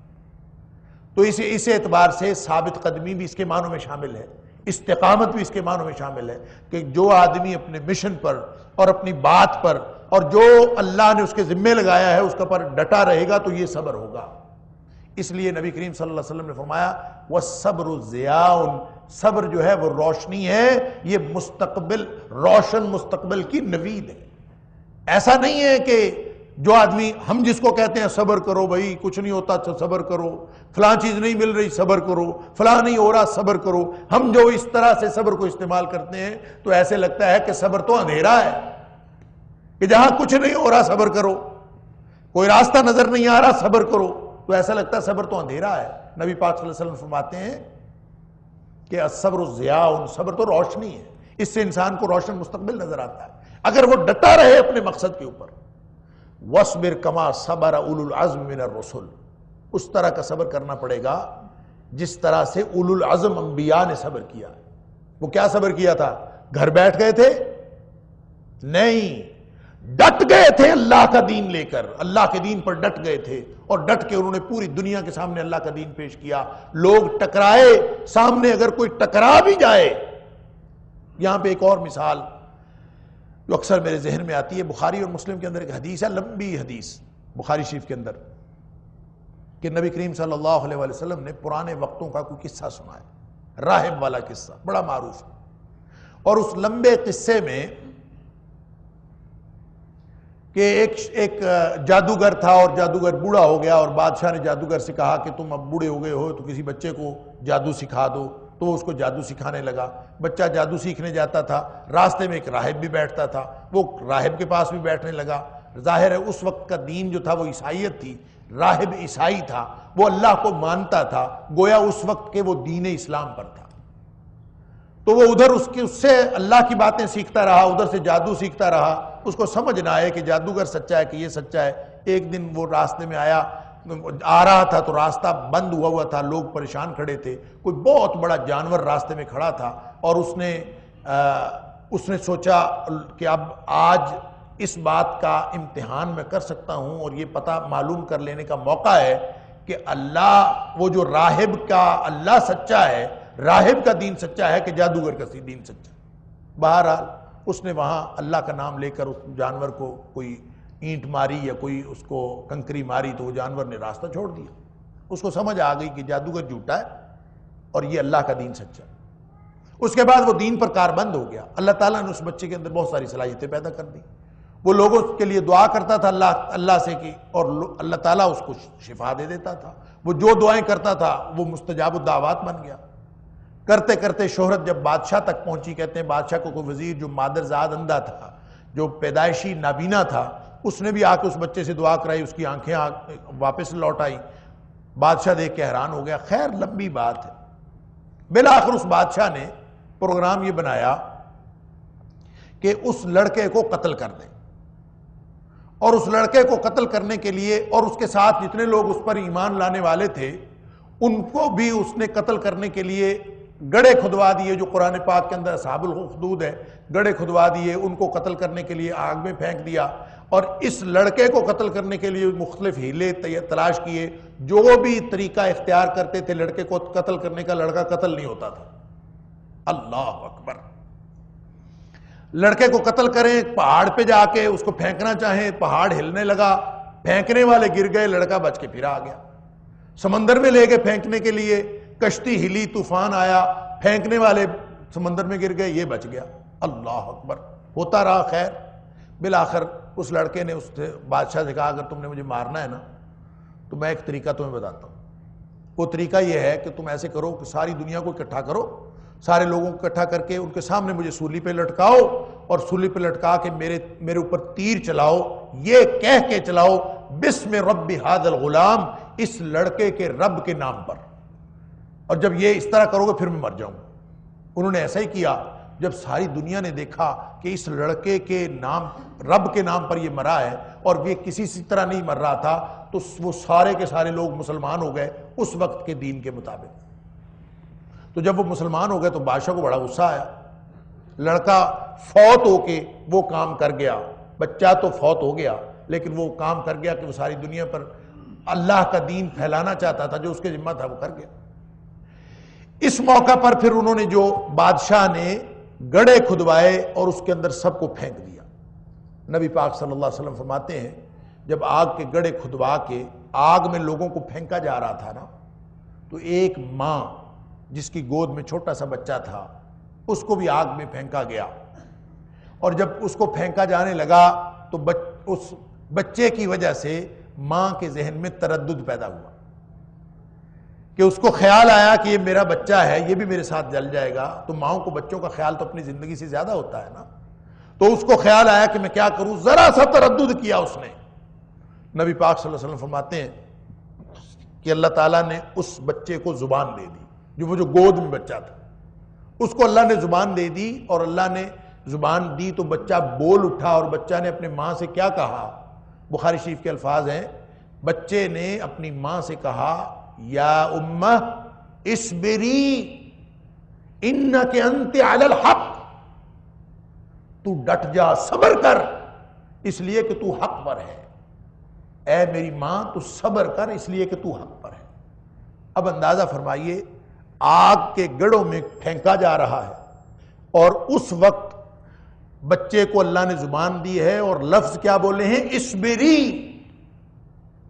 تو اس اعتبار سے ثابت قدمی بھی اس کے معنوں میں شامل ہے، استقامت بھی اس کے معنوں میں شامل ہے کہ جو آدمی اپنے مشن پر اور اپنی بات پر اور جو اللہ نے اس کے ذمے لگایا ہے اس کا پر ڈٹا رہے گا تو یہ صبر ہوگا. اس لیے نبی کریم صلی اللہ علیہ وسلم نے فرمایا وَالصَّبْرُ ضِيَاءٌ، صبر جو ہے وہ روشنی ہے، یہ مستقبل، روشن مستقبل کی نوید ہے. ایسا نہیں ہے کہ جو آدمی، ہم جس کو کہتے ہیں صبر کرو بھائی کچھ نہیں ہوتا صبر کرو، فلاں چیز نہیں مل رہی صبر کرو، فلاں نہیں ہو رہا صبر کرو، ہم جو اس طرح سے صبر کو استعمال کرتے ہیں تو ایسے لگتا ہے کہ صبر تو اندھیرا ہے، کہ جہاں کچھ نہیں ہو رہا صبر کرو، کوئی راستہ نظر نہیں آ رہا صبر کرو، تو ایسا لگتا ہے صبر تو اندھیرا ہے. نبی پاک صلی اللہ علیہ وسلم فرماتے ہیں کہ الصبر ضیاء، صبر تو روشنی ہے، اس سے انسان کو روشن مستقبل نظر آتا ہے اگر وہ ڈٹا رہے اپنے مقصد کے اوپر. وَاصْبِرْ كَمَا صَبَرَ أُولُو الْعَزْمِ مِنَ الرُّسُلِ، اس طرح کا صبر کرنا پڑے گا جس طرح سے اولو العزم انبیاء نے صبر کیا. وہ کیا صبر کیا تھا؟ گھر بیٹھ گئے تھے؟ نہیں، ڈٹ گئے تھے اللہ کا دین لے کر، اللہ کے دین پر ڈٹ گئے تھے اور ڈٹ کے انہوں نے پوری دنیا کے سامنے اللہ کا دین پیش کیا. لوگ ٹکرائے، سامنے اگر کوئی ٹکرا بھی جائے. یہاں پہ ایک اور مثال جو اکثر میرے ذہن میں آتی ہے، بخاری اور مسلم کے اندر ایک حدیث ہے، لمبی حدیث بخاری شریف کے اندر، کہ نبی کریم صلی اللہ علیہ وسلم نے پرانے وقتوں کا کوئی قصہ سنا ہے، راہب والا قصہ بڑا معروف ہے. اور اس لمبے قصے میں کہ ایک جادوگر تھا اور جادوگر بوڑھا ہو گیا اور بادشاہ نے جادوگر سے کہا کہ تم اب بوڑھے ہو گئے ہو تو کسی بچے کو جادو سکھا دو. تو وہ اس کو جادو سکھانے لگا. بچہ جادو سیکھنے جاتا تھا، راستے میں ایک راہب بھی بیٹھتا تھا، وہ راہب کے پاس بھی بیٹھنے لگا. ظاہر ہے اس وقت کا دین جو تھا وہ عیسائیت تھی، راہب عیسائی تھا، وہ اللہ کو مانتا تھا، گویا اس وقت کے وہ دین اسلام پر تھا. تو وہ ادھر اس سے اللہ کی باتیں سیکھتا رہا، ادھر سے جادو سیکھتا رہا. اس کو سمجھ نہ آئے کہ جادوگر سچا ہے کہ یہ سچا ہے. ایک دن وہ راستے میں آ رہا تھا تو راستہ بند ہوا تھا، لوگ پریشان کھڑے تھے. کوئی بہت بڑا جانور راستے میں کھڑا تھا اور اس نے سوچا کہ اب آج اس بات کا امتحان میں کر سکتا ہوں اور یہ پتہ معلوم کر لینے کا موقع ہے کہ اللہ، وہ جو راہب کا اللہ سچا ہے، راہب کا دین سچا ہے کہ جادوگر کا دین سچا. بہرحال اس نے وہاں اللہ کا نام لے کر اس جانور کو کوئی اینٹ ماری یا کوئی اس کو کنکری ماری تو وہ جانور نے راستہ چھوڑ دیا. اس کو سمجھ آ گئی کہ جادوگر جھوٹا ہے اور یہ اللہ کا دین سچا ہے. اس کے بعد وہ دین پر کاربند ہو گیا. اللہ تعالیٰ نے اس بچے کے اندر بہت ساری صلاحیتیں پیدا کر دی. وہ لوگوں کے لیے دعا کرتا تھا اللہ سے کی، اور اللہ تعالیٰ اس کو شفا دے دیتا تھا۔ وہ جو دعائیں کرتا تھا وہ مستجاب الدعوات بن گیا۔ کرتے کرتے شہرت جب بادشاہ تک پہنچی، کہتے ہیں بادشاہ کو کوئی وزیر جو مادرزاد اندھا تھا، جو پیدائشی نابینا تھا، اس نے بھی آ کے اس بچے سے دعا کرائی، اس کی آنکھیں واپس لوٹ آئی۔ بادشاہ دیکھ کے حیران ہو گیا۔ خیر لمبی بات ہے، بالآخر اس بادشاہ نے پروگرام یہ بنایا کہ اس لڑکے کو قتل کر دیں، اور اس لڑکے کو قتل کرنے کے لیے اور اس کے ساتھ جتنے لوگ اس پر ایمان لانے والے تھے ان کو بھی اس نے قتل کرنے کے لیے گڑھے کھدوا دیے، جو قرآن پاک کے اندر اصحاب الخدود ہے، گڑھے کھدوا دیے، ان کو قتل کرنے کے لیے آگ میں پھینک دیا، اور اس لڑکے کو قتل کرنے کے لیے مختلف ہیلے تلاش کیے۔ جو بھی طریقہ اختیار کرتے تھے لڑکے کو قتل کرنے کا، لڑکا قتل نہیں ہوتا تھا۔ اللہ اکبر! لڑکے کو قتل کریں، پہاڑ پہ جا کے اس کو پھینکنا چاہیں، پہاڑ ہلنے لگا، پھینکنے والے گر گئے، لڑکا بچ کے پھر آ گیا۔ سمندر میں لے کے پھینکنے کے لیے کشتی ہلی، طوفان آیا، پھینکنے والے سمندر میں گر گئے، یہ بچ گیا۔ اللہ اکبر! ہوتا رہا خیر۔ بالآخر اس لڑکے نے اس بادشاہ سے کہا اگر تم نے مجھے مارنا ہے نا تو میں ایک طریقہ تمہیں بتاتا ہوں۔ وہ طریقہ یہ ہے کہ تم ایسے کرو کہ ساری دنیا کو اکٹھا کرو، سارے لوگوں کو اکٹھا کر کے ان کے سامنے مجھے سولی پہ لٹکاؤ، اور سولی پہ لٹکا کے میرے اوپر تیر چلاؤ، یہ کہہ کے چلاؤ بسم رب ھذا الغلام، اس لڑکے کے رب کے نام پر، اور جب یہ اس طرح کرو گے پھر میں مر جاؤں گا۔ انہوں نے ایسا ہی کیا۔ جب ساری دنیا نے دیکھا کہ اس لڑکے کے نام، رب کے نام پر یہ مرا ہے اور یہ کسی طرح نہیں مر رہا تھا، تو وہ سارے کے سارے لوگ مسلمان ہو گئے اس وقت کے دین کے مطابق۔ تو جب وہ مسلمان ہو گئے تو بادشاہ کو بڑا غصہ آیا۔ لڑکا فوت ہو کے وہ کام کر گیا، بچہ تو فوت ہو گیا لیکن وہ کام کر گیا کہ وہ ساری دنیا پر اللہ کا دین پھیلانا چاہتا تھا، جو اس کے ذمہ تھا وہ کر گیا۔ اس موقع پر پھر انہوں نے جو بادشاہ نے گڑھے کھدوائے اور اس کے اندر سب کو پھینک دیا۔ نبی پاک صلی اللہ علیہ وسلم فرماتے ہیں جب آگ کے گڑھے کھدوا کے آگ میں لوگوں کو پھینکا جا رہا تھا نا، تو ایک ماں جس کی گود میں چھوٹا سا بچہ تھا اس کو بھی آگ میں پھینکا گیا، اور جب اس کو پھینکا جانے لگا تو اس بچے کی وجہ سے ماں کے ذہن میں تردد پیدا ہوا کہ اس کو خیال آیا کہ یہ میرا بچہ ہے، یہ بھی میرے ساتھ جل جائے گا۔ تو ماؤں کو بچوں کا خیال تو اپنی زندگی سے زیادہ ہوتا ہے نا، تو اس کو خیال آیا کہ میں کیا کروں، ذرا سا تردد کیا اس نے۔ نبی پاک صلی اللہ علیہ وسلم فرماتے ہیں کہ اللہ تعالیٰ نے اس بچے کو زبان دے دی، وہ جو گود میں بچہ تھا اس کو اللہ نے زبان دے دی، اور اللہ نے زبان دی تو بچہ بول اٹھا، اور بچہ نے اپنے ماں سے کیا کہا؟ بخاری شریف کے الفاظ ہیں، بچے نے اپنی ماں سے کہا یا امہ اصبری انک انت علی الحق، تو ڈٹ جا، صبر کر، اس لیے کہ تو حق پر ہے۔ اے میری ماں تو صبر کر اس لیے کہ تو حق پر ہے۔ اب اندازہ فرمائیے آگ کے گڑھوں میں پھینکا جا رہا ہے، اور اس وقت بچے کو اللہ نے زبان دی ہے اور لفظ کیا بولے ہیں؟ اصبری،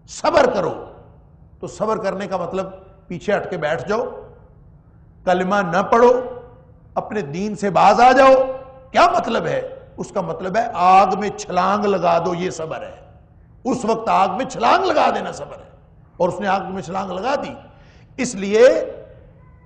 صبر کرو۔ تو صبر کرنے کا مطلب پیچھے ہٹ کے بیٹھ جاؤ، کلمہ نہ پڑھو، اپنے دین سے باز آ جاؤ۔ کیا مطلب ہے؟ اس کا مطلب ہے آگ میں چھلانگ لگا دو، یہ صبر ہے۔ اس وقت آگ میں چھلانگ لگا دینا صبر ہے، اور اس نے آگ میں چھلانگ لگا دی۔ اس لیے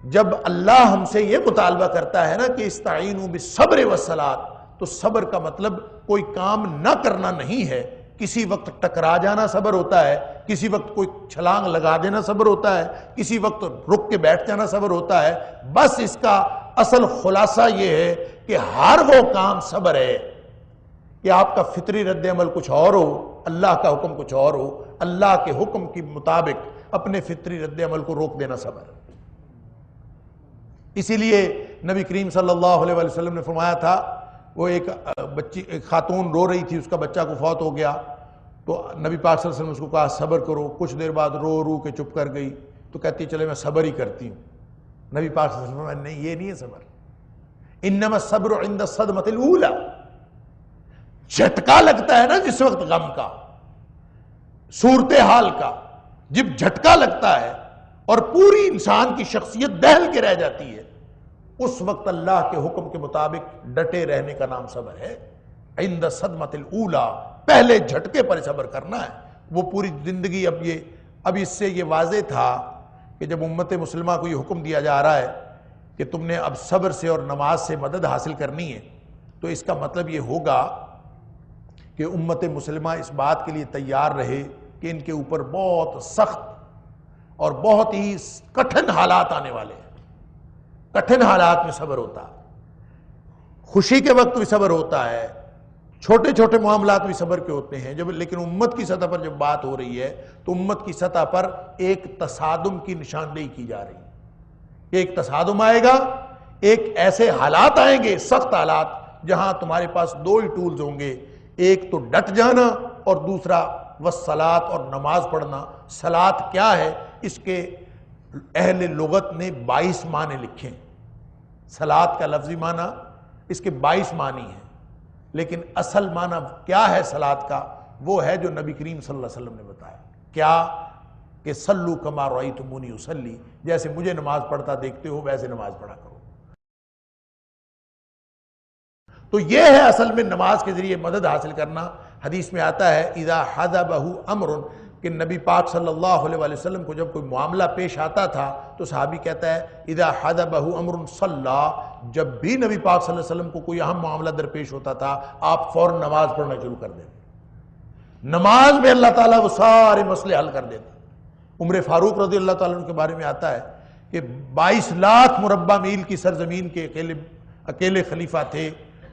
جب اللہ ہم سے یہ مطالبہ کرتا ہے نا کہ استعینوا بالصبر والصلاۃ، تو صبر کا مطلب کوئی کام نہ کرنا نہیں ہے، کسی وقت ٹکرا جانا صبر ہوتا ہے، کسی وقت کوئی چھلانگ لگا دینا صبر ہوتا ہے، کسی وقت رک کے بیٹھ جانا صبر ہوتا ہے۔ بس اس کا اصل خلاصہ یہ ہے کہ ہر وہ کام صبر ہے کہ آپ کا فطری رد عمل کچھ اور ہو، اللہ کا حکم کچھ اور ہو، اللہ کے حکم کے مطابق اپنے فطری رد عمل کو روک دینا صبر۔ اسی لیے نبی کریم صلی اللہ علیہ وسلم نے فرمایا تھا، وہ ایک خاتون رو رہی تھی، اس کا بچہ کو فوت ہو گیا، تو نبی پاک صلی اللہ علیہ وسلم نے اس کو کہا صبر کرو۔ کچھ دیر بعد رو کے چپ کر گئی، تو کہتی چلے میں صبر ہی کرتی ہوں۔ نبی پاک صلی اللہ علیہ وسلم نے نہیں، یہ نہیں ہے صبر، انما الصبر عند الصدمۃ الاولی۔ جھٹکا لگتا ہے نا جس وقت غم کا، صورتحال کا، جب جھٹکا لگتا ہے اور پوری انسان کی شخصیت دہل کے رہ جاتی ہے، اس وقت اللہ کے حکم کے مطابق ڈٹے رہنے کا نام صبر ہے۔ عند الصدمۃ الاولی، پہلے جھٹکے پر صبر کرنا ہے۔ وہ پوری زندگی اب اس سے یہ واضح تھا کہ جب امت مسلمہ کو یہ حکم دیا جا رہا ہے کہ تم نے اب صبر سے اور نماز سے مدد حاصل کرنی ہے، تو اس کا مطلب یہ ہوگا کہ امت مسلمہ اس بات کے لیے تیار رہے کہ ان کے اوپر بہت سخت اور بہت ہی کٹھن حالات آنے والے ہیں۔ کٹھن حالات میں صبر ہوتا ہے، خوشی کے وقت بھی صبر ہوتا ہے، چھوٹے چھوٹے معاملات بھی صبر کے ہوتے ہیں، لیکن امت کی سطح پر جب بات ہو رہی ہے تو امت کی سطح پر ایک تصادم کی نشاندہی کی جا رہی ہے۔ ایک تصادم آئے گا، ایک ایسے حالات آئیں گے، سخت حالات، جہاں تمہارے پاس دو ہی ٹولز ہوں گے، ایک تو ڈٹ جانا اور دوسرا والصلاۃ اور نماز پڑھنا۔ صلاۃ کیا ہے؟ اس کے اہل لغت نے 22 معنی لکھے ہیں۔ صلاۃ کا لفظی معنی اس کے 22 معنی ہیں، لیکن اصل معنی کیا ہے صلاۃ کا؟ وہ ہے جو نبی کریم صلی اللہ علیہ وسلم نے بتایا، کیا کہ صلو کما رأیتمونی اصلی، جیسے مجھے نماز پڑھتا دیکھتے ہو ویسے نماز پڑھا کرو۔ تو یہ ہے اصل میں نماز کے ذریعے مدد حاصل کرنا۔ حدیث میں آتا ہے اذا حضبہ امر، کہ نبی پاک صلی اللہ علیہ وآلہ وسلم کو جب کوئی معاملہ پیش آتا تھا تو صحابی کہتا ہے اذا حضبہ امر صلی، جب بھی نبی پاک صلی اللہ علیہ وسلم کو کوئی اہم معاملہ درپیش ہوتا تھا آپ فوراً نماز پڑھنا شروع کر دیتے۔ نماز میں اللہ تعالیٰ وہ سارے مسئلے حل کر دیتے۔ عمر فاروق رضی اللہ تعالیٰ عنہ کے بارے میں آتا ہے کہ 22 لاکھ مربع میل کی سرزمین کے اکیلے خلیفہ تھے،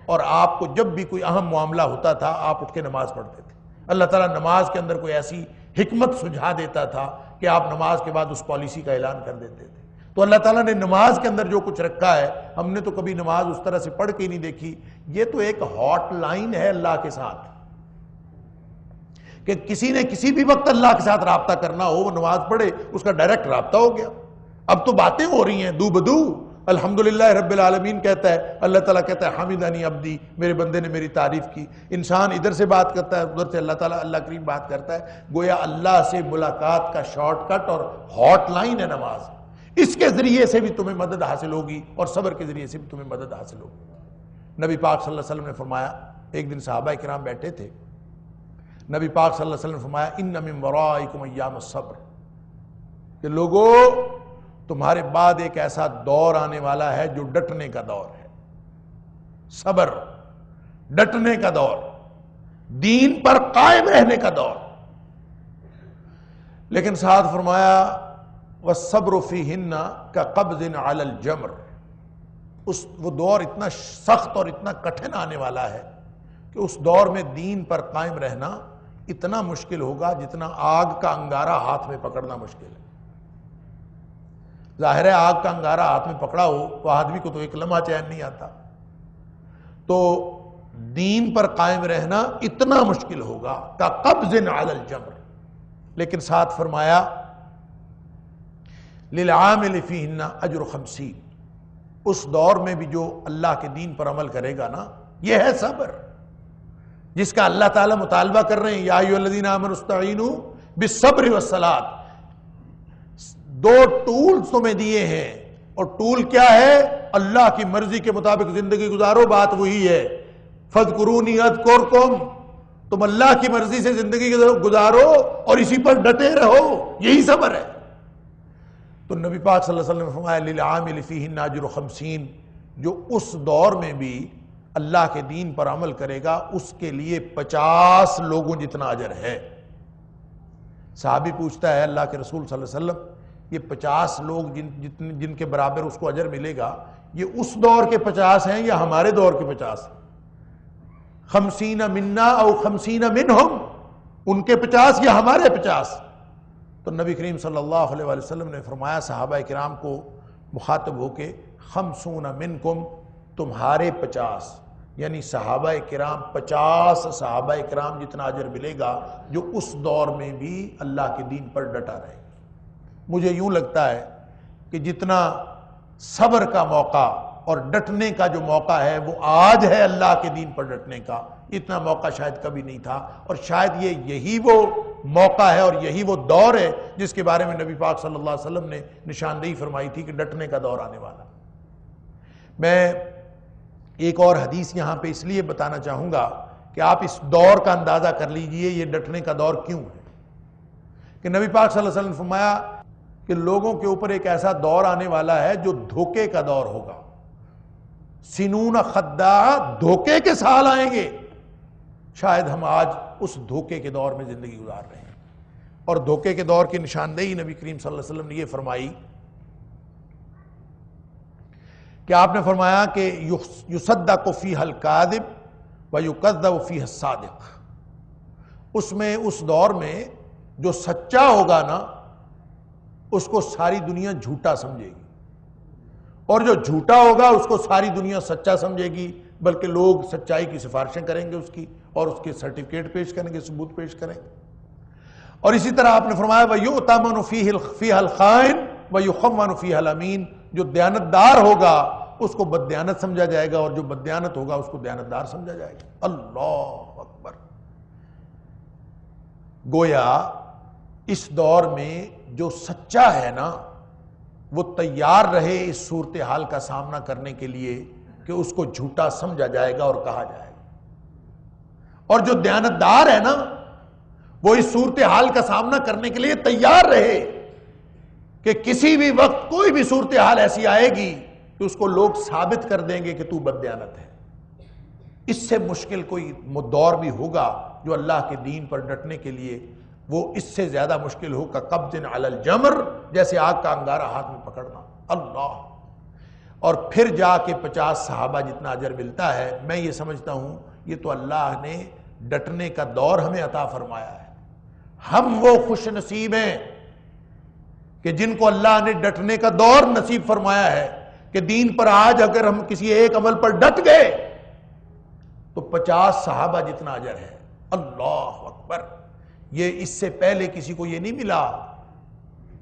اور آپ کو جب بھی کوئی اہم معاملہ ہوتا تھا آپ اٹھ کے نماز پڑھتے تھے۔ اللہ تعالیٰ نماز کے اندر کوئی ایسی حکمت سجھا دیتا تھا کہ آپ نماز کے بعد اس پالیسی کا اعلان کر دیتے تھے۔ تو اللہ تعالیٰ نے نماز کے اندر جو کچھ رکھا ہے، ہم نے تو کبھی نماز اس طرح سے پڑھ کے ہی نہیں دیکھی۔ یہ تو ایک ہاٹ لائن ہے اللہ کے ساتھ، کہ کسی نے کسی بھی وقت اللہ کے ساتھ رابطہ کرنا ہو وہ نماز پڑھے، اس کا ڈائریکٹ رابطہ ہو گیا۔ اب تو باتیں ہو رہی ہیں دو بدو، الحمدللہ رب العالمین کہتا ہے، اللہ تعالیٰ کہتا ہے حمدنی عبدی، میرے بندے نے میری تعریف کی۔ انسان ادھر سے بات کرتا ہے، ادھر سے اللہ کریم بات کرتا ہے۔ گویا اللہ سے ملاقات کا شارٹ کٹ اور ہاٹ لائن ہے نماز۔ اس کے ذریعے سے بھی تمہیں مدد حاصل ہوگی اور صبر کے ذریعے سے بھی تمہیں مدد حاصل ہوگی۔ نبی پاک صلی اللہ علیہ وسلم نے فرمایا، ایک دن صحابہ کرام بیٹھے تھے، نبی پاک صلی اللہ علیہ وسلم نے فرمایا ان من ورائکم ایام الصبر، کہ لوگوں تمہارے بعد ایک ایسا دور آنے والا ہے جو ڈٹنے کا دور ہے، صبر، ڈٹنے کا دور، دین پر قائم رہنے کا دور۔ لیکن ساتھ فرمایا والصبر فیہن کقبض علی الجمر، وہ دور اتنا سخت اور اتنا کٹھن آنے والا ہے کہ اس دور میں دین پر قائم رہنا اتنا مشکل ہوگا جتنا آگ کا انگارہ ہاتھ میں پکڑنا مشکل ہے۔ ظاہر ہے آگ کا انگارہ ہاتھ میں پکڑا ہو تو آدمی کو تو ایک لمحہ چین نہیں آتا، تو دین پر قائم رہنا اتنا مشکل ہوگا کا قبض علی الجمر۔ لیکن ساتھ فرمایا للعامل فیہن اجر 50، اس دور میں بھی جو اللہ کے دین پر عمل کرے گا نا، یہ ہے صبر جس کا اللہ تعالیٰ مطالبہ کر رہے ہیں، یا ایھا الذین آمنوا استعینوا بالصبر والصلاۃ۔ دو ٹولز تمہیں دیے ہیں، اور ٹول کیا ہے؟ اللہ کی مرضی کے مطابق زندگی گزارو، بات وہی ہے فاذکرونی اذکرکم، تم اللہ کی مرضی سے زندگی گزارو اور اسی پر ڈٹے رہو، یہی صبر ہے۔ تو نبی پاک صلی اللہ علیہ وسلم نے فرمایا للعامل فیہن اجر 50، جو اس دور میں بھی اللہ کے دین پر عمل کرے گا اس کے لیے 50 لوگوں جتنا اجر ہے۔ صحابی پوچھتا ہے اللہ کے رسول صلی اللہ علیہ وسلم، یہ 50 لوگ جن کے برابر اس کو اجر ملے گا، یہ اس دور کے 50 ہیں یا ہمارے دور کے 50؟ 50 منا او 50 منہم، ان کے 50 یا ہمارے 50؟ تو نبی کریم صلی اللہ علیہ وآلہ وسلم نے فرمایا صحابہ کرام کو مخاطب ہو کے 50 منکم، تمہارے 50، یعنی صحابہ کرام 50 صحابہ کرام جتنا اجر ملے گا جو اس دور میں بھی اللہ کے دین پر ڈٹا رہے۔ مجھے یوں لگتا ہے کہ جتنا صبر کا موقع اور ڈٹنے کا جو موقع ہے وہ آج ہے اللہ کے دین پر ڈٹنے کا، اتنا موقع شاید کبھی نہیں تھا، اور شاید یہی وہ موقع ہے اور یہی وہ دور ہے جس کے بارے میں نبی پاک صلی اللہ علیہ وسلم نے نشاندہی فرمائی تھی کہ ڈٹنے کا دور آنے والا۔ میں ایک اور حدیث یہاں پہ اس لیے بتانا چاہوں گا کہ آپ اس دور کا اندازہ کر لیجئے یہ ڈٹنے کا دور کیوں ہے، کہ نبی پاک صلی اللہ علیہ وسلم نے فرمایا کہ لوگوں کے اوپر ایک ایسا دور آنے والا ہے جو دھوکے کا دور ہوگا، سنون خداع، دھوکے کے سال آئیں گے۔ شاید ہم آج اس دھوکے کے دور میں زندگی گزار رہے ہیں، اور دھوکے کے دور کی نشاندہی نبی کریم صلی اللہ علیہ وسلم نے یہ فرمائی کہ آپ نے فرمایا کہ یصدق فیہا الکاذب ویکذب فیہا الصادق، اس میں اس دور میں جو سچا ہوگا نا اس کو ساری دنیا جھوٹا سمجھے گی، اور جو جھوٹا ہوگا اس کو ساری دنیا سچا سمجھے گی، بلکہ لوگ سچائی کی سفارشیں کریں گے اس کی، اور اس کے سرٹیفکیٹ پیش کریں گے، ثبوت پیش کریں گے۔ اور اسی طرح آپ نے فرمایا وَيُؤْتَمَنُ فِيهَا الْخَائِنُ وَيُخَوَّنُ فِيهَا الْأَمِينُ، جو دیانتدار ہوگا اس کو بددیانت سمجھا جائے گا، اور جو بددیانت ہوگا اس کو دیانتدار سمجھا جائے گا۔ اللہ اکبر! گویا اس دور میں جو سچا ہے نا وہ تیار رہے اس صورتحال کا سامنا کرنے کے لیے کہ اس کو جھوٹا سمجھا جائے گا اور کہا جائے گا، اور جو دیانتدار ہے نا وہ اس صورتحال کا سامنا کرنے کے لیے تیار رہے کہ کسی بھی وقت کوئی بھی صورتحال ایسی آئے گی کہ اس کو لوگ ثابت کر دیں گے کہ تو بددیانت ہے۔ اس سے مشکل کوئی دور بھی ہوگا جو اللہ کے دین پر ڈٹنے کے لیے، وہ اس سے زیادہ مشکل ہو کا قبض علی الجمر، جیسے آگ کا انگارہ ہاتھ میں پکڑنا۔ اللہ! اور پھر جا کے 50 صحابہ جتنا اجر ملتا ہے، میں یہ سمجھتا ہوں یہ تو اللہ نے ڈٹنے کا دور ہمیں عطا فرمایا ہے۔ ہم وہ خوش نصیب ہیں کہ جن کو اللہ نے ڈٹنے کا دور نصیب فرمایا ہے، کہ دین پر آج اگر ہم کسی ایک عمل پر ڈٹ گئے تو 50 صحابہ جتنا اجر ہے۔ اللہ اکبر! یہ اس سے پہلے کسی کو یہ نہیں ملا۔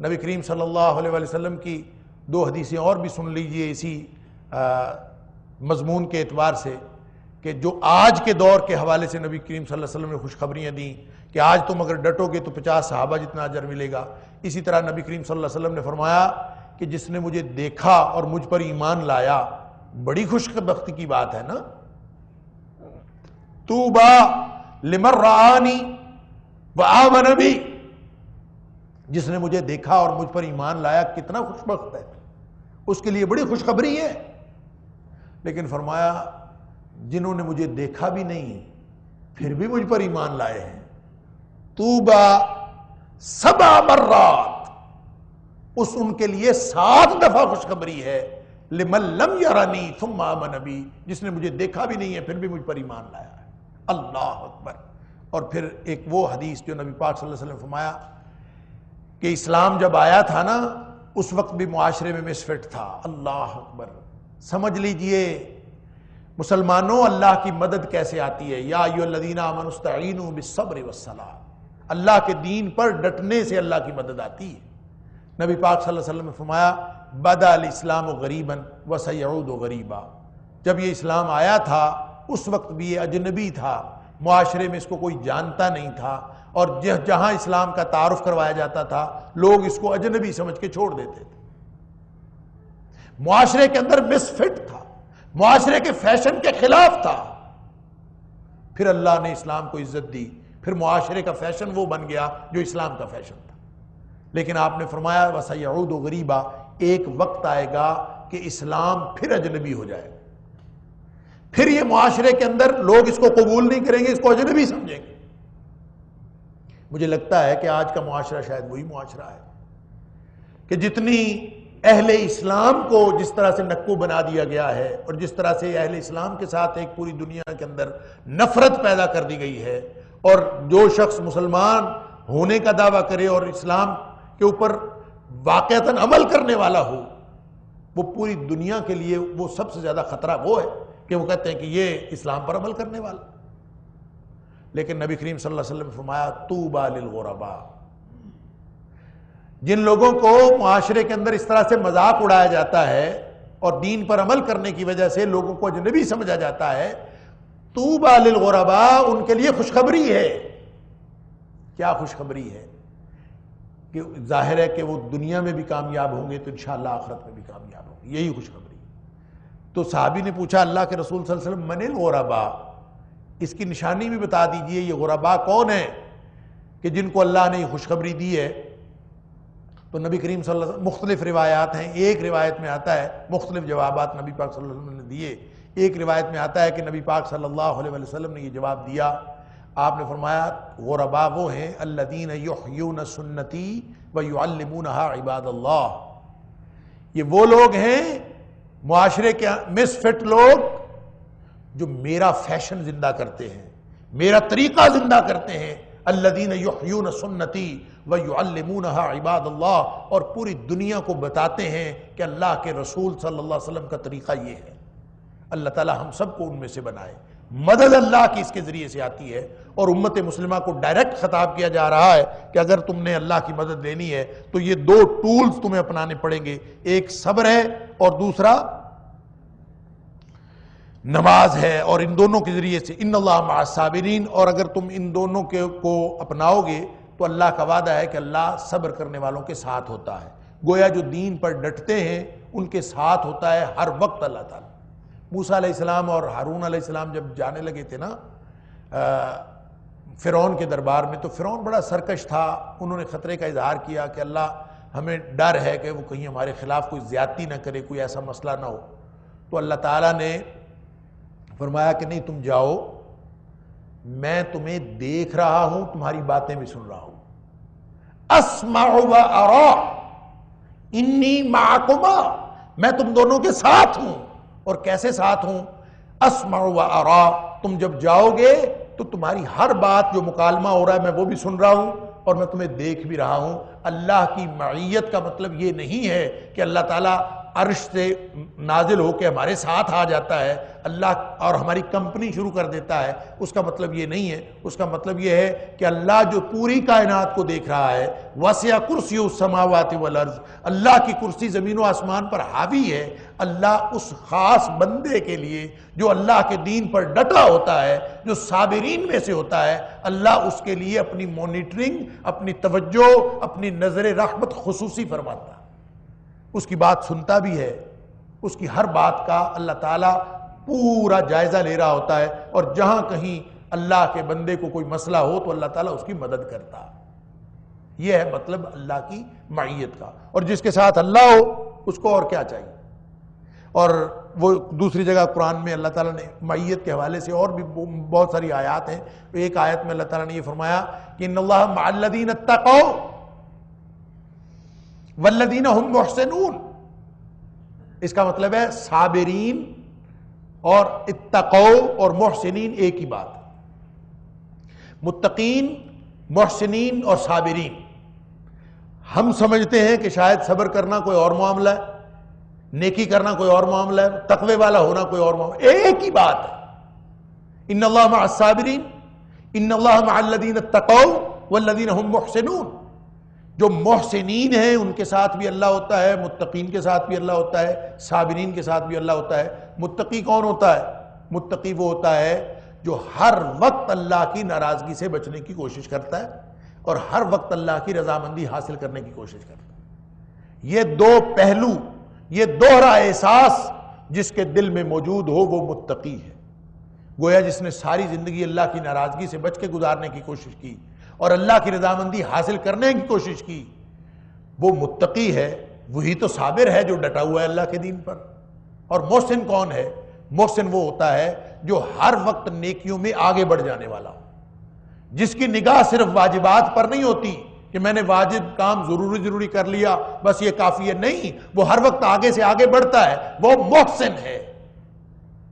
نبی کریم صلی اللہ علیہ وسلم کی 2 حدیثیں اور بھی سن لیجئے اسی مضمون کے اعتبار سے، کہ جو آج کے دور کے حوالے سے نبی کریم صلی اللہ علیہ وسلم نے خوشخبریاں دیں کہ آج تم اگر ڈٹو گے تو 50 صحابہ جتنا اجر ملے گا۔ اسی طرح نبی کریم صلی اللہ علیہ وسلم نے فرمایا کہ جس نے مجھے دیکھا اور مجھ پر ایمان لایا، بڑی خوش بختی کی بات ہے نا۔ طوبی لمن رآنی وآمن بی، جس نے مجھے دیکھا اور مجھ پر ایمان لایا کتنا خوش بخت ہے، اس کے لیے بڑی خوشخبری ہے۔ لیکن فرمایا جنہوں نے مجھے دیکھا بھی نہیں پھر بھی مجھ پر ایمان لائے ہیں، طوبی 7 مرات، اس ان کے لیے 7 دفعہ خوشخبری ہے، لمن لم یرنی ثم آمن بی، جس نے مجھے دیکھا بھی نہیں ہے پھر بھی مجھ پر ایمان لایا ہے۔ اللہ اکبر! اور پھر ایک وہ حدیث جو نبی پاک صلی اللہ علیہ وسلم نے فرمایا کہ اسلام جب آیا تھا نا اس وقت بھی معاشرے میں مس فٹ تھا۔ اللہ اکبر! سمجھ لیجئے مسلمانوں اللہ کی مدد کیسے آتی ہے۔ یا ایھا الذین آمنوا استعینوا بالصبر والصلاۃ، اللہ کے دین پر ڈٹنے سے اللہ کی مدد آتی ہے۔ نبی پاک صلی اللہ علیہ وسلم نے فرمایا بدا الاسلام غریبا وسیعود غریبا، جب یہ اسلام آیا تھا اس وقت بھی یہ اجنبی تھا، معاشرے میں اس کو کوئی جانتا نہیں تھا، اور جہاں اسلام کا تعارف کروایا جاتا تھا لوگ اس کو اجنبی سمجھ کے چھوڑ دیتے تھے۔ معاشرے کے اندر مس فٹ تھا، معاشرے کے فیشن کے خلاف تھا۔ پھر اللہ نے اسلام کو عزت دی، پھر معاشرے کا فیشن وہ بن گیا جو اسلام کا فیشن تھا۔ لیکن آپ نے فرمایا وَسَيَعُودُ غریبا، ایک وقت آئے گا کہ اسلام پھر اجنبی ہو جائے گا، پھر یہ معاشرے کے اندر لوگ اس کو قبول نہیں کریں گے، اس کو اجنبی سمجھیں گے۔ مجھے لگتا ہے کہ آج کا معاشرہ شاید وہی معاشرہ ہے کہ جتنی اہل اسلام کو جس طرح سے نکو بنا دیا گیا ہے، اور جس طرح سے اہل اسلام کے ساتھ ایک پوری دنیا کے اندر نفرت پیدا کر دی گئی ہے، اور جو شخص مسلمان ہونے کا دعویٰ کرے اور اسلام کے اوپر واقعتاً عمل کرنے والا ہو، وہ پوری دنیا کے لیے وہ سب سے زیادہ خطرہ وہ ہے کہ وہ کہتے ہیں کہ یہ اسلام پر عمل کرنے والا۔ لیکن نبی کریم صلی اللہ علیہ وسلم نے فرمایا طوبی للغرباء، جن لوگوں کو معاشرے کے اندر اس طرح سے مذاق اڑایا جاتا ہے اور دین پر عمل کرنے کی وجہ سے لوگوں کو اجنبی سمجھا جاتا ہے، طوبی للغرباء، ان کے لیے خوشخبری ہے۔ کیا خوشخبری ہے؟ کہ ظاہر ہے کہ وہ دنیا میں بھی کامیاب ہوں گے تو انشاءاللہ آخرت میں بھی کامیاب ہوں گے، یہی خوشخبری۔ تو صحابی نے پوچھا اللہ کے رسول صلی اللہ علیہ وسلم من الغرباء، اس کی نشانی بھی بتا دیجئے، یہ غربا کون ہیں کہ جن کو اللہ نے یہ خوشخبری دی ہے؟ تو نبی کریم صلی اللہ علیہ وسلم، مختلف روایات ہیں، ایک روایت میں آتا ہے مختلف جوابات نبی پاک صلی اللہ علیہ وسلم نے دیے، ایک روایت میں آتا ہے کہ نبی پاک صلی اللہ علیہ وسلم نے یہ جواب دیا، آپ نے فرمایا غربا وہ ہیں الذین یحیون سنتی ویعلمونہا عباد اللہ، یہ وہ لوگ ہیں معاشرے کے مسفٹ لوگ جو میرا فیشن زندہ کرتے ہیں، میرا طریقہ زندہ کرتے ہیں، الذین یحیون سنتی ویعلمونہا عباد اللہ، اور پوری دنیا کو بتاتے ہیں کہ اللہ کے رسول صلی اللہ علیہ وسلم کا طریقہ یہ ہے۔ اللہ تعالی ہم سب کو ان میں سے بنائے۔ مدد اللہ کی اس کے ذریعے سے آتی ہے، اور امت مسلمہ کو ڈائریکٹ خطاب کیا جا رہا ہے کہ اگر تم نے اللہ کی مدد لینی ہے تو یہ دو ٹولز تمہیں اپنانے پڑیں گے، ایک صبر ہے اور دوسرا نماز ہے، اور ان دونوں کے ذریعے سے ان اللہ مع الصابرین، اور اگر تم ان دونوں کو اپناؤ گے تو اللہ کا وعدہ ہے کہ اللہ صبر کرنے والوں کے ساتھ ہوتا ہے۔ گویا جو دین پر ڈٹتے ہیں ان کے ساتھ ہوتا ہے ہر وقت اللہ تعالیٰ۔ موسیٰ علیہ السلام اور ہارون علیہ السلام جب جانے لگے تھے نا فرعون کے دربار میں، تو فرعون بڑا سرکش تھا، انہوں نے خطرے کا اظہار کیا کہ اللہ ہمیں ڈر ہے کہ وہ کہیں ہمارے خلاف کوئی زیادتی نہ کرے، کوئی ایسا مسئلہ نہ ہو۔ تو اللہ تعالیٰ نے فرمایا کہ نہیں، تم جاؤ، میں تمہیں دیکھ رہا ہوں، تمہاری باتیں بھی سن رہا ہوں، اسمع و ارا انی معکما، میں تم دونوں کے ساتھ ہوں۔ اور کیسے ساتھ ہوں؟ اسمع و ارا، تم جب جاؤ گے تو تمہاری ہر بات جو مکالمہ ہو رہا ہے میں وہ بھی سن رہا ہوں اور میں تمہیں دیکھ بھی رہا ہوں۔ اللہ کی معیت کا مطلب یہ نہیں ہے کہ اللہ تعالیٰ عرش سے نازل ہو کے ہمارے ساتھ آ جاتا ہے اللہ اور ہماری کمپنی شروع کر دیتا ہے، اس کا مطلب یہ نہیں ہے۔ اس کا مطلب یہ ہے کہ اللہ جو پوری کائنات کو دیکھ رہا ہے، وسع کرسی السماوات والارض، اللہ کی کرسی زمین و آسمان پر حاوی ہے۔ اللہ اس خاص بندے کے لیے جو اللہ کے دین پر ڈٹا ہوتا ہے، جو صابرین میں سے ہوتا ہے، اللہ اس کے لیے اپنی مانیٹرنگ، اپنی توجہ، اپنی نظر رحمت خصوصی فرماتا ہے، اس کی بات سنتا بھی ہے، اس کی ہر بات کا اللہ تعالیٰ پورا جائزہ لے رہا ہوتا ہے، اور جہاں کہیں اللہ کے بندے کو کوئی مسئلہ ہو تو اللہ تعالیٰ اس کی مدد کرتا ہے۔ یہ ہے مطلب اللہ کی معیت کا، اور جس کے ساتھ اللہ ہو اس کو اور کیا چاہیے۔ اور وہ دوسری جگہ قرآن میں اللہ تعالیٰ نے معیت کے حوالے سے اور بھی بہت ساری آیات ہیں۔ ایک آیت میں اللہ تعالیٰ نے یہ فرمایا کہ ان اللہ مع الذین اتقوا والذین هم محسنون، اس کا مطلب ہے صابرین اور اتقوا اور محسنین ایک ہی بات، متقین، محسنین اور صابرین۔ ہم سمجھتے ہیں کہ شاید صبر کرنا کوئی اور معاملہ ہے، نیکی کرنا کوئی اور معاملہ ہے، تقوی والا ہونا کوئی اور معاملہ، ایک ہی بات ہے۔ ان اللہ مع الصابرین، ان اللہ مع الذین اتقوا والذین هم محسنون۔ جو محسنین ہیں ان کے ساتھ بھی اللہ ہوتا ہے، متقین کے ساتھ بھی اللہ ہوتا ہے، صابرین کے ساتھ بھی اللہ ہوتا ہے۔ متقی کون ہوتا ہے؟ متقی وہ ہوتا ہے جو ہر وقت اللہ کی ناراضگی سے بچنے کی کوشش کرتا ہے اور ہر وقت اللہ کی رضامندی حاصل کرنے کی کوشش کرتا ہے۔ یہ دو پہلو، یہ دوہرا احساس جس کے دل میں موجود ہو وہ متقی ہے۔ گویا جس نے ساری زندگی اللہ کی ناراضگی سے بچ کے گزارنے کی کوشش کی اور اللہ کی رضامندی حاصل کرنے کی کوشش کی، وہ متقی ہے، وہی تو صابر ہے جو ڈٹا ہوا ہے اللہ کے دین پر۔ اور محسن کون ہے؟ محسن وہ ہوتا ہے جو ہر وقت نیکیوں میں آگے بڑھ جانے والا ہو، جس کی نگاہ صرف واجبات پر نہیں ہوتی کہ میں نے واجب کام ضروری کر لیا بس یہ کافی ہے، نہیں، وہ ہر وقت آگے سے آگے بڑھتا ہے، وہ محسن ہے۔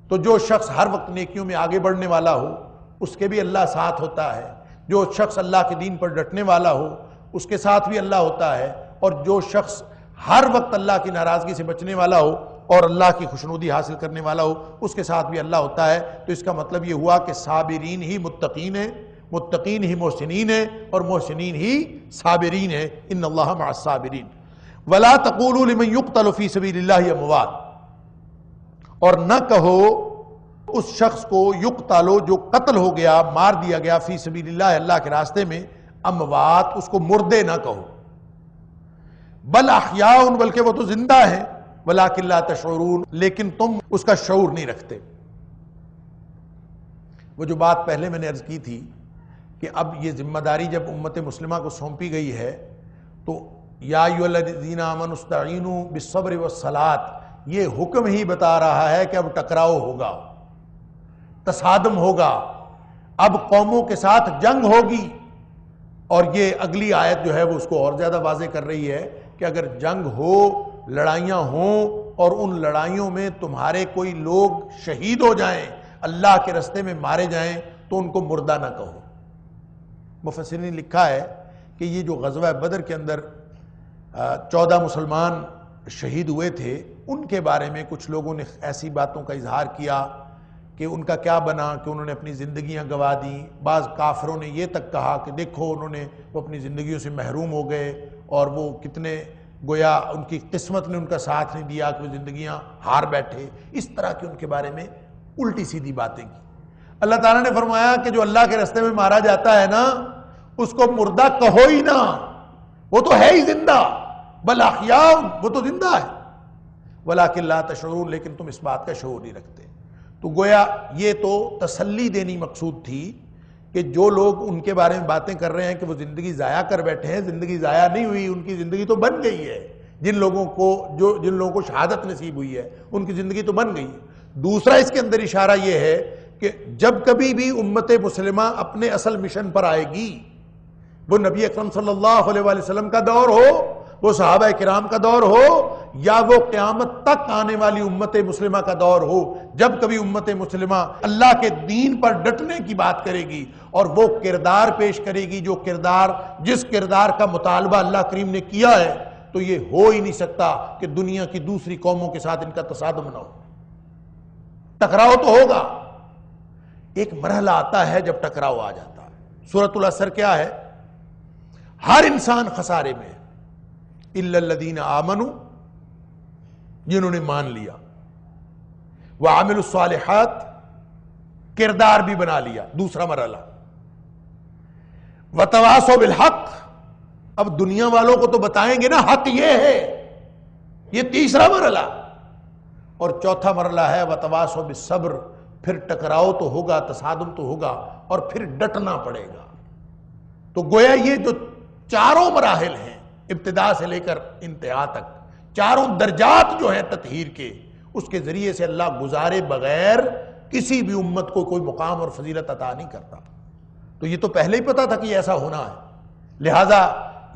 تو جو شخص ہر وقت نیکیوں میں آگے بڑھنے والا ہو اس کے بھی اللہ ساتھ ہوتا ہے، جو شخص اللہ کے دین پر ڈٹنے والا ہو اس کے ساتھ بھی اللہ ہوتا ہے، اور جو شخص ہر وقت اللہ کی ناراضگی سے بچنے والا ہو اور اللہ کی خوشنودی حاصل کرنے والا ہو اس کے ساتھ بھی اللہ ہوتا ہے۔ تو اس کا مطلب یہ ہوا کہ صابرین ہی متقین ہیں، متقین ہی محسنین ہیں، اور محسنین ہی صابرین ہیں۔ ان اللہ مع الصابرین۔ ولا تقولوا لمن يقتل في سبيل الله اموات، اور نہ کہو اس شخص کو یقتل جو قتل ہو گیا، مار دیا گیا، فی سبیل اللہ اللہ کے راستے میں، اموات، اس کو مردے نہ کہو، بل احیاء، بلکہ وہ تو زندہ ہیں، ولکن لا تشعرون، لیکن تم اس کا شعور نہیں رکھتے۔ وہ جو بات پہلے میں نے عرض کی تھی کہ اب یہ ذمہ داری جب امت مسلمہ کو سونپی گئی ہے تو یا ایھا الذین آمنوا استعینوا بالصبر والصلاۃ، یہ حکم ہی بتا رہا ہے کہ اب ٹکراؤ ہوگا، تصادم ہوگا، اب قوموں کے ساتھ جنگ ہوگی. اور یہ اگلی آیت جو ہے وہ اس کو اور زیادہ واضح کر رہی ہے کہ اگر جنگ ہو، لڑائیاں ہوں اور ان لڑائیوں میں تمہارے کوئی لوگ شہید ہو جائیں، اللہ کے رستے میں مارے جائیں، تو ان کو مردہ نہ کہو. مفسرین نے لکھا ہے کہ یہ جو غزوہ بدر کے اندر 14 مسلمان شہید ہوئے تھے، ان کے بارے میں کچھ لوگوں نے ایسی باتوں کا اظہار کیا کہ ان کا کیا بنا کہ انہوں نے اپنی زندگیاں گنوا دیں. بعض کافروں نے یہ تک کہا کہ دیکھو وہ اپنی زندگیوں سے محروم ہو گئے اور وہ کتنے گویا ان کی قسمت نے ان کا ساتھ نہیں دیا کہ وہ زندگیاں ہار بیٹھے. اس طرح کی ان کے بارے میں الٹی سیدھی باتیں کی. اللہ تعالیٰ نے فرمایا کہ جو اللہ کے راستے میں مارا جاتا ہے نا، اس کو مردہ کہو ہی نہ، وہ تو ہے ہی زندہ، بل احیاء، وہ تو زندہ ہے، ولکن لا تشعرون، لیکن تم اس بات کا شعور نہیں رکھتے. تو گویا یہ تو تسلی دینی مقصود تھی کہ جو لوگ ان کے بارے میں باتیں کر رہے ہیں کہ وہ زندگی ضائع کر بیٹھے ہیں، زندگی ضائع نہیں ہوئی، ان کی زندگی تو بن گئی ہے. جن لوگوں کو شہادت نصیب ہوئی ہے ان کی زندگی تو بن گئی ہے. دوسرا اس کے اندر اشارہ یہ ہے کہ جب کبھی بھی امت مسلمہ اپنے اصل مشن پر آئے گی، وہ نبی اکرم صلی اللہ علیہ وآلہ وسلم کا دور ہو، وہ صحابہ کرام کا دور ہو، یا وہ قیامت تک آنے والی امت مسلمہ کا دور ہو، جب کبھی امت مسلمہ اللہ کے دین پر ڈٹنے کی بات کرے گی اور وہ کردار پیش کرے گی جس کردار کا مطالبہ اللہ کریم نے کیا ہے، تو یہ ہو ہی نہیں سکتا کہ دنیا کی دوسری قوموں کے ساتھ ان کا تصادم نہ ہو. ٹکراؤ تو ہوگا. ایک مرحلہ آتا ہے جب ٹکراؤ آ جاتا ہے. سورۃ العصر کیا ہے؟ ہر انسان خسارے میں الا الذین آمنوا، جنہوں نے مان لیا، وعملوا الصالحات، کردار بھی بنا لیا، دوسرا مرحلہ. وتواصوا بالحق، اب دنیا والوں کو تو بتائیں گے نا حق یہ ہے، یہ تیسرا مرحلہ. اور چوتھا مرحلہ ہے وتواصوا بالصبر، پھر ٹکراؤ تو ہوگا، تصادم تو ہوگا، اور پھر ڈٹنا پڑے گا. تو گویا یہ جو چاروں مراحل ہیں ابتدا سے لے کر انتہا تک، چاروں درجات جو ہیں تطہیر کے، اس کے ذریعے سے اللہ گزارے بغیر کسی بھی امت کو کوئی مقام اور فضیلت عطا نہیں کرتا. تو یہ تو پہلے ہی پتا تھا کہ ایسا ہونا ہے. لہٰذا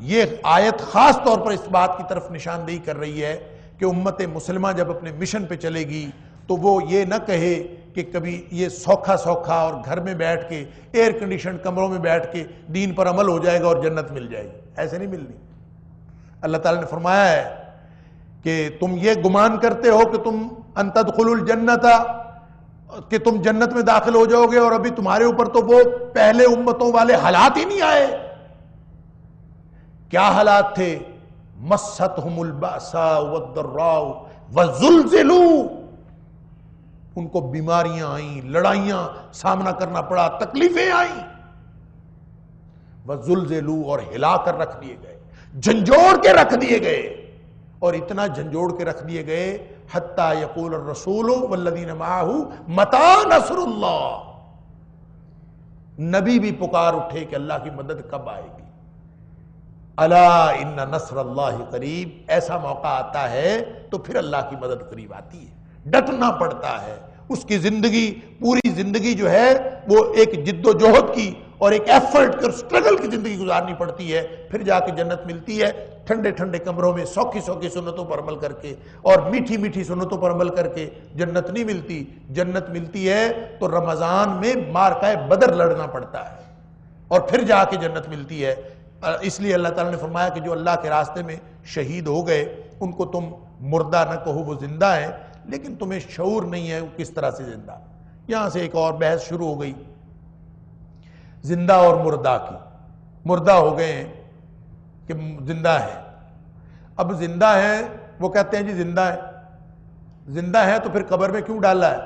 یہ آیت خاص طور پر اس بات کی طرف نشاندہی کر رہی ہے کہ امت مسلمہ جب اپنے مشن پہ چلے گی تو وہ یہ نہ کہے کہ کبھی یہ سوکھا اور گھر میں بیٹھ کے ایئر کنڈیشن کمروں میں بیٹھ کے دین پر عمل ہو جائے گا اور جنت مل جائے گی. ایسے نہیں ملنی. اللہ تعالیٰ نے فرمایا ہے کہ تم یہ گمان کرتے ہو کہ تم ان تدخلوا الجنت، کہ تم جنت میں داخل ہو جاؤ گے، اور ابھی تمہارے اوپر تو وہ پہلے امتوں والے حالات ہی نہیں آئے. کیا حالات تھے؟ مستہم البأساء والضراء وزلزلوا، ان کو بیماریاں آئیں، لڑائیاں سامنا کرنا پڑا، تکلیفیں آئیں. وزلزلوا، اور ہلا کر رکھ دیے گئے، جھنجھوڑ کے رکھ دیے گئے. اور اتنا جھنجھوڑ کے رکھ دیے گئے حتیٰ یقول الرسول والذین معہ متی نصر اللہ، نبی بھی پکار اٹھے کہ اللہ کی مدد کب آئے گی. الا ان نصر اللہ قریب، ایسا موقع آتا ہے تو پھر اللہ کی مدد قریب آتی ہے. ڈٹنا پڑتا ہے. اس کی زندگی، پوری زندگی جو ہے وہ ایک جد و جہد کی اور ایک ایفرٹ اور سٹرگل کی زندگی گزارنی پڑتی ہے، پھر جا کے جنت ملتی ہے. ٹھنڈے کمروں میں سوکھی سنتوں پر عمل کر کے اور میٹھی سنتوں پر عمل کر کے جنت نہیں ملتی. جنت ملتی ہے تو رمضان میں معرکہ بدر لڑنا پڑتا ہے اور پھر جا کے جنت ملتی ہے. اس لیے اللہ تعالیٰ نے فرمایا کہ جو اللہ کے راستے میں شہید ہو گئے ان کو تم مردہ نہ کہو، وہ زندہ ہیں، لیکن تمہیں شعور نہیں ہے وہ کس طرح سے زندہ. یہاں سے ایک اور بحث شروع ہو گئی زندہ اور مردہ کی. مردہ ہو گئے ہیں کہ زندہ ہے. اب زندہ ہیں، وہ کہتے ہیں جی زندہ ہے تو پھر قبر میں کیوں ڈالا ہے؟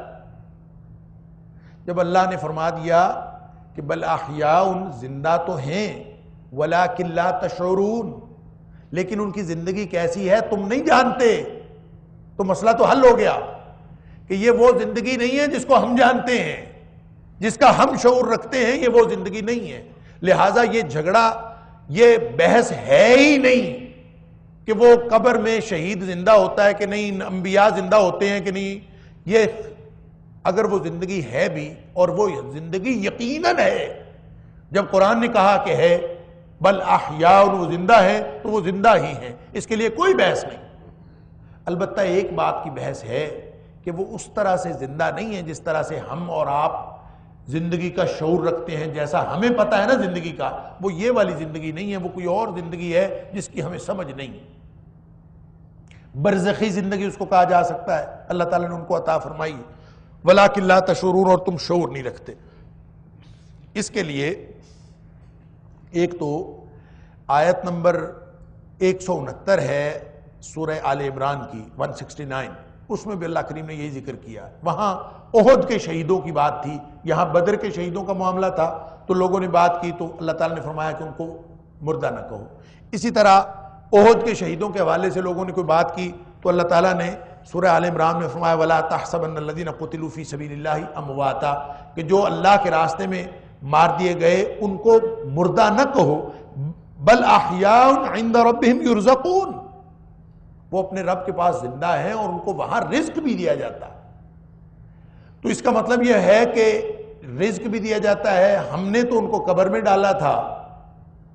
جب اللہ نے فرما دیا کہ بل احیاء، زندہ تو ہیں، ولکن لا تشعرون، لیکن ان کی زندگی کیسی ہے تم نہیں جانتے، تو مسئلہ تو حل ہو گیا کہ یہ وہ زندگی نہیں ہے جس کو ہم جانتے ہیں. جس کا ہم شعور رکھتے ہیں، یہ وہ زندگی نہیں ہے۔ لہٰذا یہ جھگڑا، یہ بحث ہے ہی نہیں کہ وہ قبر میں شہید زندہ ہوتا ہے کہ نہیں، انبیاء زندہ ہوتے ہیں کہ نہیں۔ یہ اگر وہ زندگی ہے بھی، اور وہ زندگی یقیناً ہے، جب قرآن نے کہا کہ ہے بل احیاء، وہ زندہ ہے تو وہ زندہ ہی ہیں، اس کے لیے کوئی بحث نہیں۔ البتہ ایک بات کی بحث ہے کہ وہ اس طرح سے زندہ نہیں ہے جس طرح سے ہم اور آپ زندگی کا شعور رکھتے ہیں، جیسا ہمیں پتہ ہے نا زندگی کا، وہ یہ والی زندگی نہیں ہے، وہ کوئی اور زندگی ہے جس کی ہمیں سمجھ نہیں ہے۔ برزخی زندگی اس کو کہا جا سکتا ہے، اللہ تعالیٰ نے ان کو عطا فرمائی، وَلَٰكِن لَا تَشْعُرُونَ، اور تم شعور نہیں رکھتے۔ اس کے لیے ایک تو آیت نمبر 169 ہے سورہ آل عمران کی 169، اس میں بھی اللہ کریم نے یہی ذکر کیا۔ وہاں احد کے شہیدوں کی بات تھی، یہاں بدر کے شہیدوں کا معاملہ تھا، تو لوگوں نے بات کی تو اللہ تعالیٰ نے فرمایا کہ ان کو مردہ نہ کہو۔ اسی طرح احد کے شہیدوں کے حوالے سے لوگوں نے کوئی بات کی تو اللہ تعالیٰ نے سورہ آل عمران میں فرمایا وَلَا تَحْسَبَنَّ الَّذِينَ قُتِلُوا فِي سَبِيلِ اللَّهِ أَمْوَاتًا، کہ جو اللہ کے راستے میں مار دیے گئے ان کو مردہ نہ کہو، بل احیاء عند ربهم یرزقون، وہ اپنے رب کے پاس زندہ ہیں اور ان کو وہاں رزق بھی دیا جاتا ہے۔ تو اس کا مطلب یہ ہے کہ رزق بھی دیا جاتا ہے، ہم نے تو ان کو قبر میں ڈالا تھا،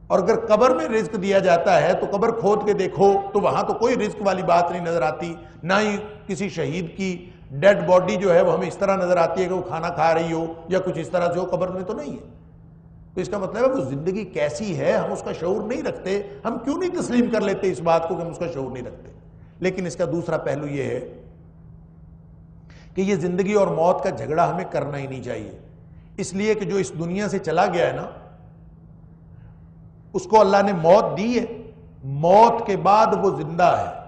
اور اگر قبر میں رزق دیا جاتا ہے تو قبر کھود کے دیکھو تو وہاں تو کوئی رزق والی بات نہیں نظر آتی، نہ ہی کسی شہید کی ڈیڈ باڈی جو ہے وہ ہمیں اس طرح نظر آتی ہے کہ وہ کھانا کھا رہی ہو یا کچھ اس طرح سے ہو، قبر میں تو نہیں ہے۔ تو اس کا مطلب ہے وہ زندگی کیسی ہے ہم اس کا شعور نہیں رکھتے۔ ہم کیوں نہیں تسلیم کر لیتے اس بات کو کہ ہم اس کا شعور نہیں رکھتے؟ لیکن اس کا دوسرا پہلو یہ ہے کہ یہ زندگی اور موت کا جھگڑا ہمیں کرنا ہی نہیں چاہیے، اس لیے کہ جو اس دنیا سے چلا گیا ہے نا، اس کو اللہ نے موت دی ہے، موت کے بعد وہ زندہ ہے۔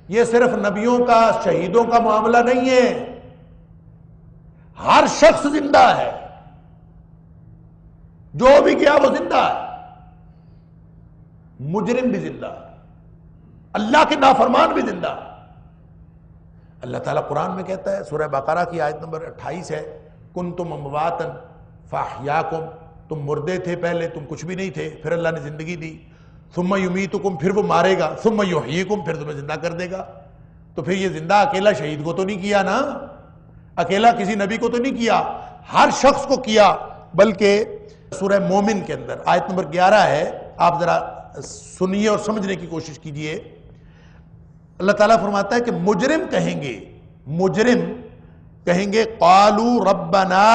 یہ صرف نبیوں کا، شہیدوں کا معاملہ نہیں ہے، ہر شخص زندہ ہے، جو بھی گیا وہ زندہ ہے، مجرم بھی زندہ ہے، اللہ کے نافرمان بھی زندہ ہے۔ اللہ تعالیٰ قرآن میں کہتا ہے، سورہ بقرہ کی آیت نمبر 28 ہے، کنتم امواتا فاحیاکم، تم مردے تھے پہلے، تم کچھ بھی نہیں تھے، پھر اللہ نے زندگی دی، ثم یمیتکم، پھر وہ مارے گا، ثم یحییکم، پھر تمہیں زندہ کر دے گا۔ تو پھر یہ زندہ اکیلا شہید کو تو نہیں کیا نا، اکیلا کسی نبی کو تو نہیں کیا، ہر شخص کو کیا۔ بلکہ سورہ مومن کے اندر آیت نمبر 11 ہے، آپ ذرا سنیے اور سمجھنے کی کوشش کیجئے۔ اللہ تعالیٰ فرماتا ہے کہ مجرم کہیں گے، مجرم کہیں گے قالوا ربنا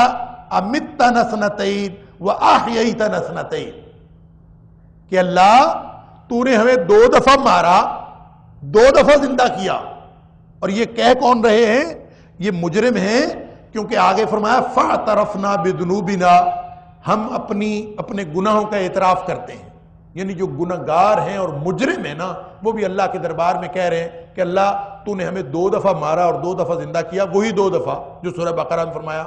امتنا سنتین وَأَحْيَيْتَنَا سْنَتَيْنِ، کہ اللہ تو نے ہمیں 2 دفعہ مارا، 2 دفعہ زندہ کیا۔ اور یہ کہہ کون رہے ہیں؟ یہ مجرم ہیں، کیونکہ آگے فرمایا فَاعْتَرَفْنَا بِذُنُوبِنَا، ہم اپنے گناہوں کا اعتراف کرتے ہیں۔ یعنی جو گناہگار ہیں اور مجرم ہیں نا، وہ بھی اللہ کے دربار میں کہہ رہے ہیں کہ اللہ تو نے ہمیں 2 دفعہ مارا اور 2 دفعہ زندہ کیا، وہی 2 دفعہ جو سورہ بقرہ میں فرمایا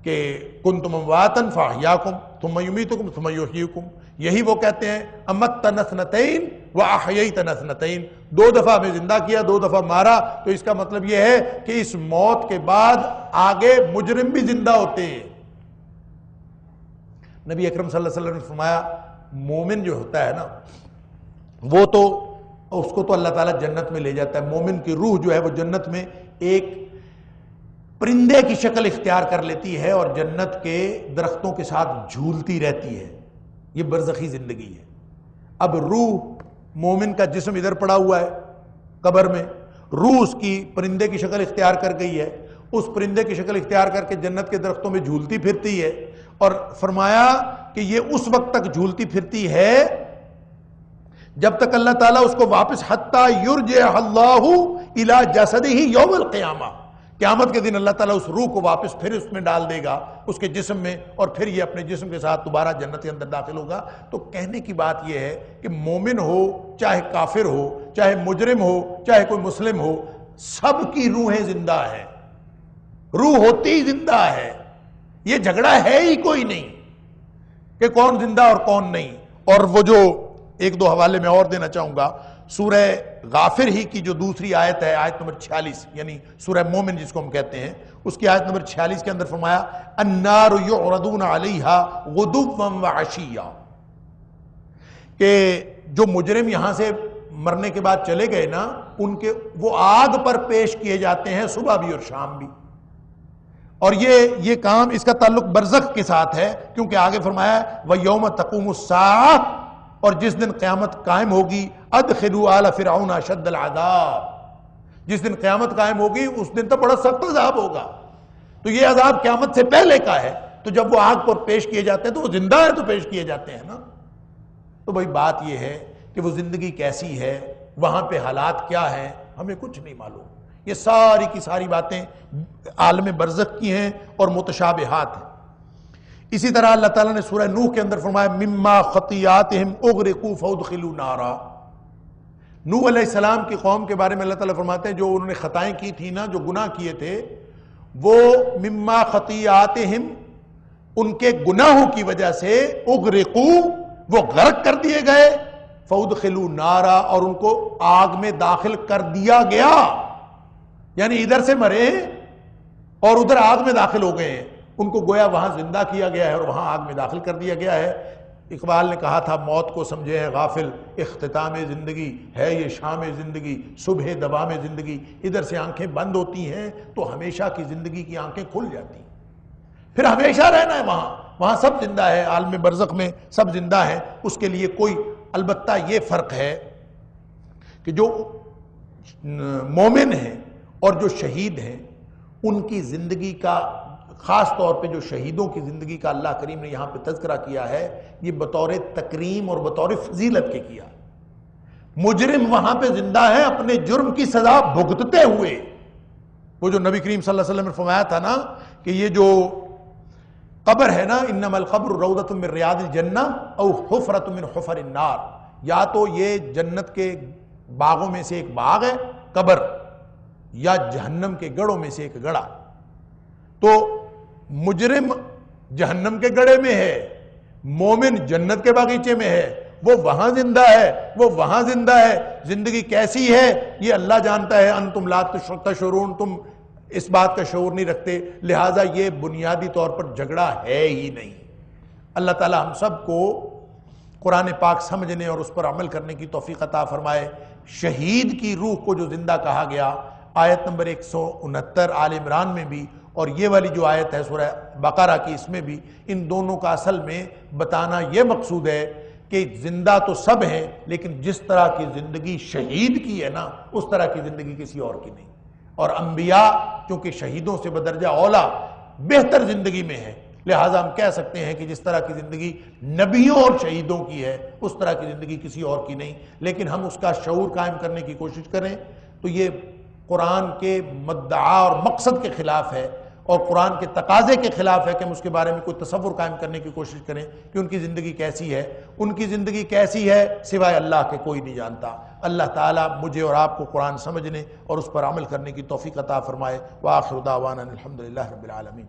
کہ کنتم امواتا فاحیاکم ثم یمیتکم ثم یحییکم، یہی وہ کہتے ہیں امتنا اثنتین واحییتنا اثنتین، 2 دفعہ ہمیں زندہ کیا، 2 دفعہ مارا۔ تو اس کا مطلب یہ ہے کہ اس موت کے بعد آگے مجرم بھی زندہ ہوتے ہیں۔ نبی اکرم صلی اللہ علیہ وسلم نے فرمایا مومن جو ہوتا ہے نا، وہ تو اس کو تو اللہ تعالیٰ جنت میں لے جاتا ہے، مومن کی روح جو ہے وہ جنت میں ایک پرندے کی شکل اختیار کر لیتی ہے اور جنت کے درختوں کے ساتھ جھولتی رہتی ہے۔ یہ برزخی زندگی ہے۔ اب روح، مومن کا جسم ادھر پڑا ہوا ہے قبر میں، روح اس کی پرندے کی شکل اختیار کر گئی ہے، اس پرندے کی شکل اختیار کر کے جنت کے درختوں میں جھولتی پھرتی ہے، اور فرمایا کہ یہ اس وقت تک جھولتی پھرتی ہے جب تک اللہ تعالیٰ اس کو واپس حتی یرجع اللہ الی جسدہ یوم القیامہ، قیامت کے دن اللہ تعالیٰ اس روح کو واپس پھر اس میں ڈال دے گا، اس کے جسم میں، اور پھر یہ اپنے جسم کے ساتھ دوبارہ جنت کے اندر داخل ہوگا۔ تو کہنے کی بات یہ ہے کہ مومن ہو چاہے کافر ہو، چاہے مجرم ہو چاہے کوئی مسلم ہو، سب کی روحیں زندہ ہیں، روح ہوتی ہی زندہ ہے۔ یہ جھگڑا ہے ہی کوئی نہیں کہ کون زندہ اور کون نہیں۔ اور وہ جو 1-2 حوالے میں اور دینا چاہوں گا، سورہ غافر ہی کی جو دوسری آیت ہے، آیت نمبر 46، یعنی سورہ مومن جس کو ہم کہتے ہیں، اس کی آیت نمبر 46 کے اندر فرمایا النار یعرضون علیہا غدوا وعشیا، کہ جو مجرم یہاں سے مرنے کے بعد چلے گئے نا، ان کے وہ آگ پر پیش کیے جاتے ہیں صبح بھی اور شام بھی. اور یہ کام اس کا تعلق برزخ کے ساتھ ہے، کیونکہ آگے فرمایا وَيَوْمَ تَقُومُ السَّاعَةُ، اور جس دن قیامت قائم ہوگی ادخلوا آل فرعون اشد العذاب، جس دن قیامت قائم ہوگی اس دن تو بڑا سخت عذاب ہوگا. تو یہ عذاب قیامت سے پہلے کا ہے، تو جب وہ آگ پر پیش کیے جاتے ہیں تو وہ زندہ ہے تو پیش کیے جاتے ہیں نا. تو بھائی بات یہ ہے کہ وہ زندگی کیسی ہے، وہاں پہ حالات کیا ہیں، ہمیں کچھ نہیں معلوم. یہ ساری کی ساری باتیں عالم برزخ کی ہیں اور متشابہات ہیں. اسی طرح اللہ تعالیٰ نے سورہ نوح کے اندر فرمایا مما خطیاتہم اغرقوا فادخلوا نارا. نوح علیہ السلام کی قوم کے بارے میں اللہ تعالیٰ فرماتے ہیں جو انہوں نے خطائیں کی تھی نا، جو گناہ کیے تھے، وہ مما خطیاتہم، ان کے گناہوں کی وجہ سے اغرقوا، وہ غرق کر دیے گئے، فادخلوا نارا، اور ان کو آگ میں داخل کر دیا گیا. یعنی ادھر سے مرے اور ادھر آگ میں داخل ہو گئے ہیں، ان کو گویا وہاں زندہ کیا گیا ہے اور وہاں آگ میں داخل کر دیا گیا ہے. اقبال نے کہا تھا موت کو سمجھے ہے غافل، اختتام زندگی ہے یہ شام زندگی، صبح دوام زندگی. ادھر سے آنکھیں بند ہوتی ہیں تو ہمیشہ کی زندگی کی آنکھیں کھل جاتی ہیں، پھر ہمیشہ رہنا ہے وہاں سب زندہ ہے، عالم برزخ میں سب زندہ ہے. اس کے لیے کوئی، البتہ یہ فرق ہے کہ جو مومن ہیں اور جو شہید ہیں ان کی زندگی کا، خاص طور پہ جو شہیدوں کی زندگی کا اللہ کریم نے یہاں پہ تذکرہ کیا ہے، یہ بطور تکریم اور بطور فضیلت کے کیا. مجرم وہاں پہ زندہ ہے اپنے جرم کی سزا بھگتتے ہوئے. وہ جو نبی کریم صلی اللہ علیہ وسلم نے فرمایا تھا نا کہ یہ جو قبر ہے نا، انما القبر روضۃ من ریاض الجنہ او حفرۃ من حفر النار، یا تو یہ جنت کے باغوں میں سے ایک باغ ہے قبر، یا جہنم کے گڑھوں میں سے ایک گڑھا. تو مجرم جہنم کے گڑھے میں ہے، مومن جنت کے باغیچے میں ہے، وہ وہاں زندہ ہے، وہ وہاں زندہ ہے. زندگی کیسی ہے یہ اللہ جانتا ہے. انتم لا تشعرون، تم اس بات کا شعور نہیں رکھتے، لہٰذا یہ بنیادی طور پر جھگڑا ہے ہی نہیں. اللہ تعالی ہم سب کو قرآن پاک سمجھنے اور اس پر عمل کرنے کی توفیق عطا فرمائے. شہید کی روح کو جو زندہ کہا گیا آیت نمبر 169 آل عمران میں بھی، اور یہ والی جو آیت ہے سورہ بقرہ کی، اس میں بھی، ان دونوں کا اصل میں بتانا یہ مقصود ہے کہ زندہ تو سب ہیں، لیکن جس طرح کی زندگی شہید کی ہے نا، اس طرح کی زندگی کسی اور کی نہیں. اور انبیاء چونکہ شہیدوں سے بدرجہ اولا بہتر زندگی میں ہے، لہٰذا ہم کہہ سکتے ہیں کہ جس طرح کی زندگی نبیوں اور شہیدوں کی ہے اس طرح کی زندگی کسی اور کی نہیں. لیکن ہم اس کا شعور قائم کرنے کی کوشش کریں تو یہ قرآن کے مدعا اور مقصد کے خلاف ہے، اور قرآن کے تقاضے کے خلاف ہے کہ ہم اس کے بارے میں کوئی تصور قائم کرنے کی کوشش کریں کہ ان کی زندگی کیسی ہے. ان کی زندگی کیسی ہے سوائے اللہ کے کوئی نہیں جانتا. اللہ تعالیٰ مجھے اور آپ کو قرآن سمجھنے اور اس پر عمل کرنے کی توفیق عطا فرمائے. وآخر دعوانا الحمدللہ رب العالمین.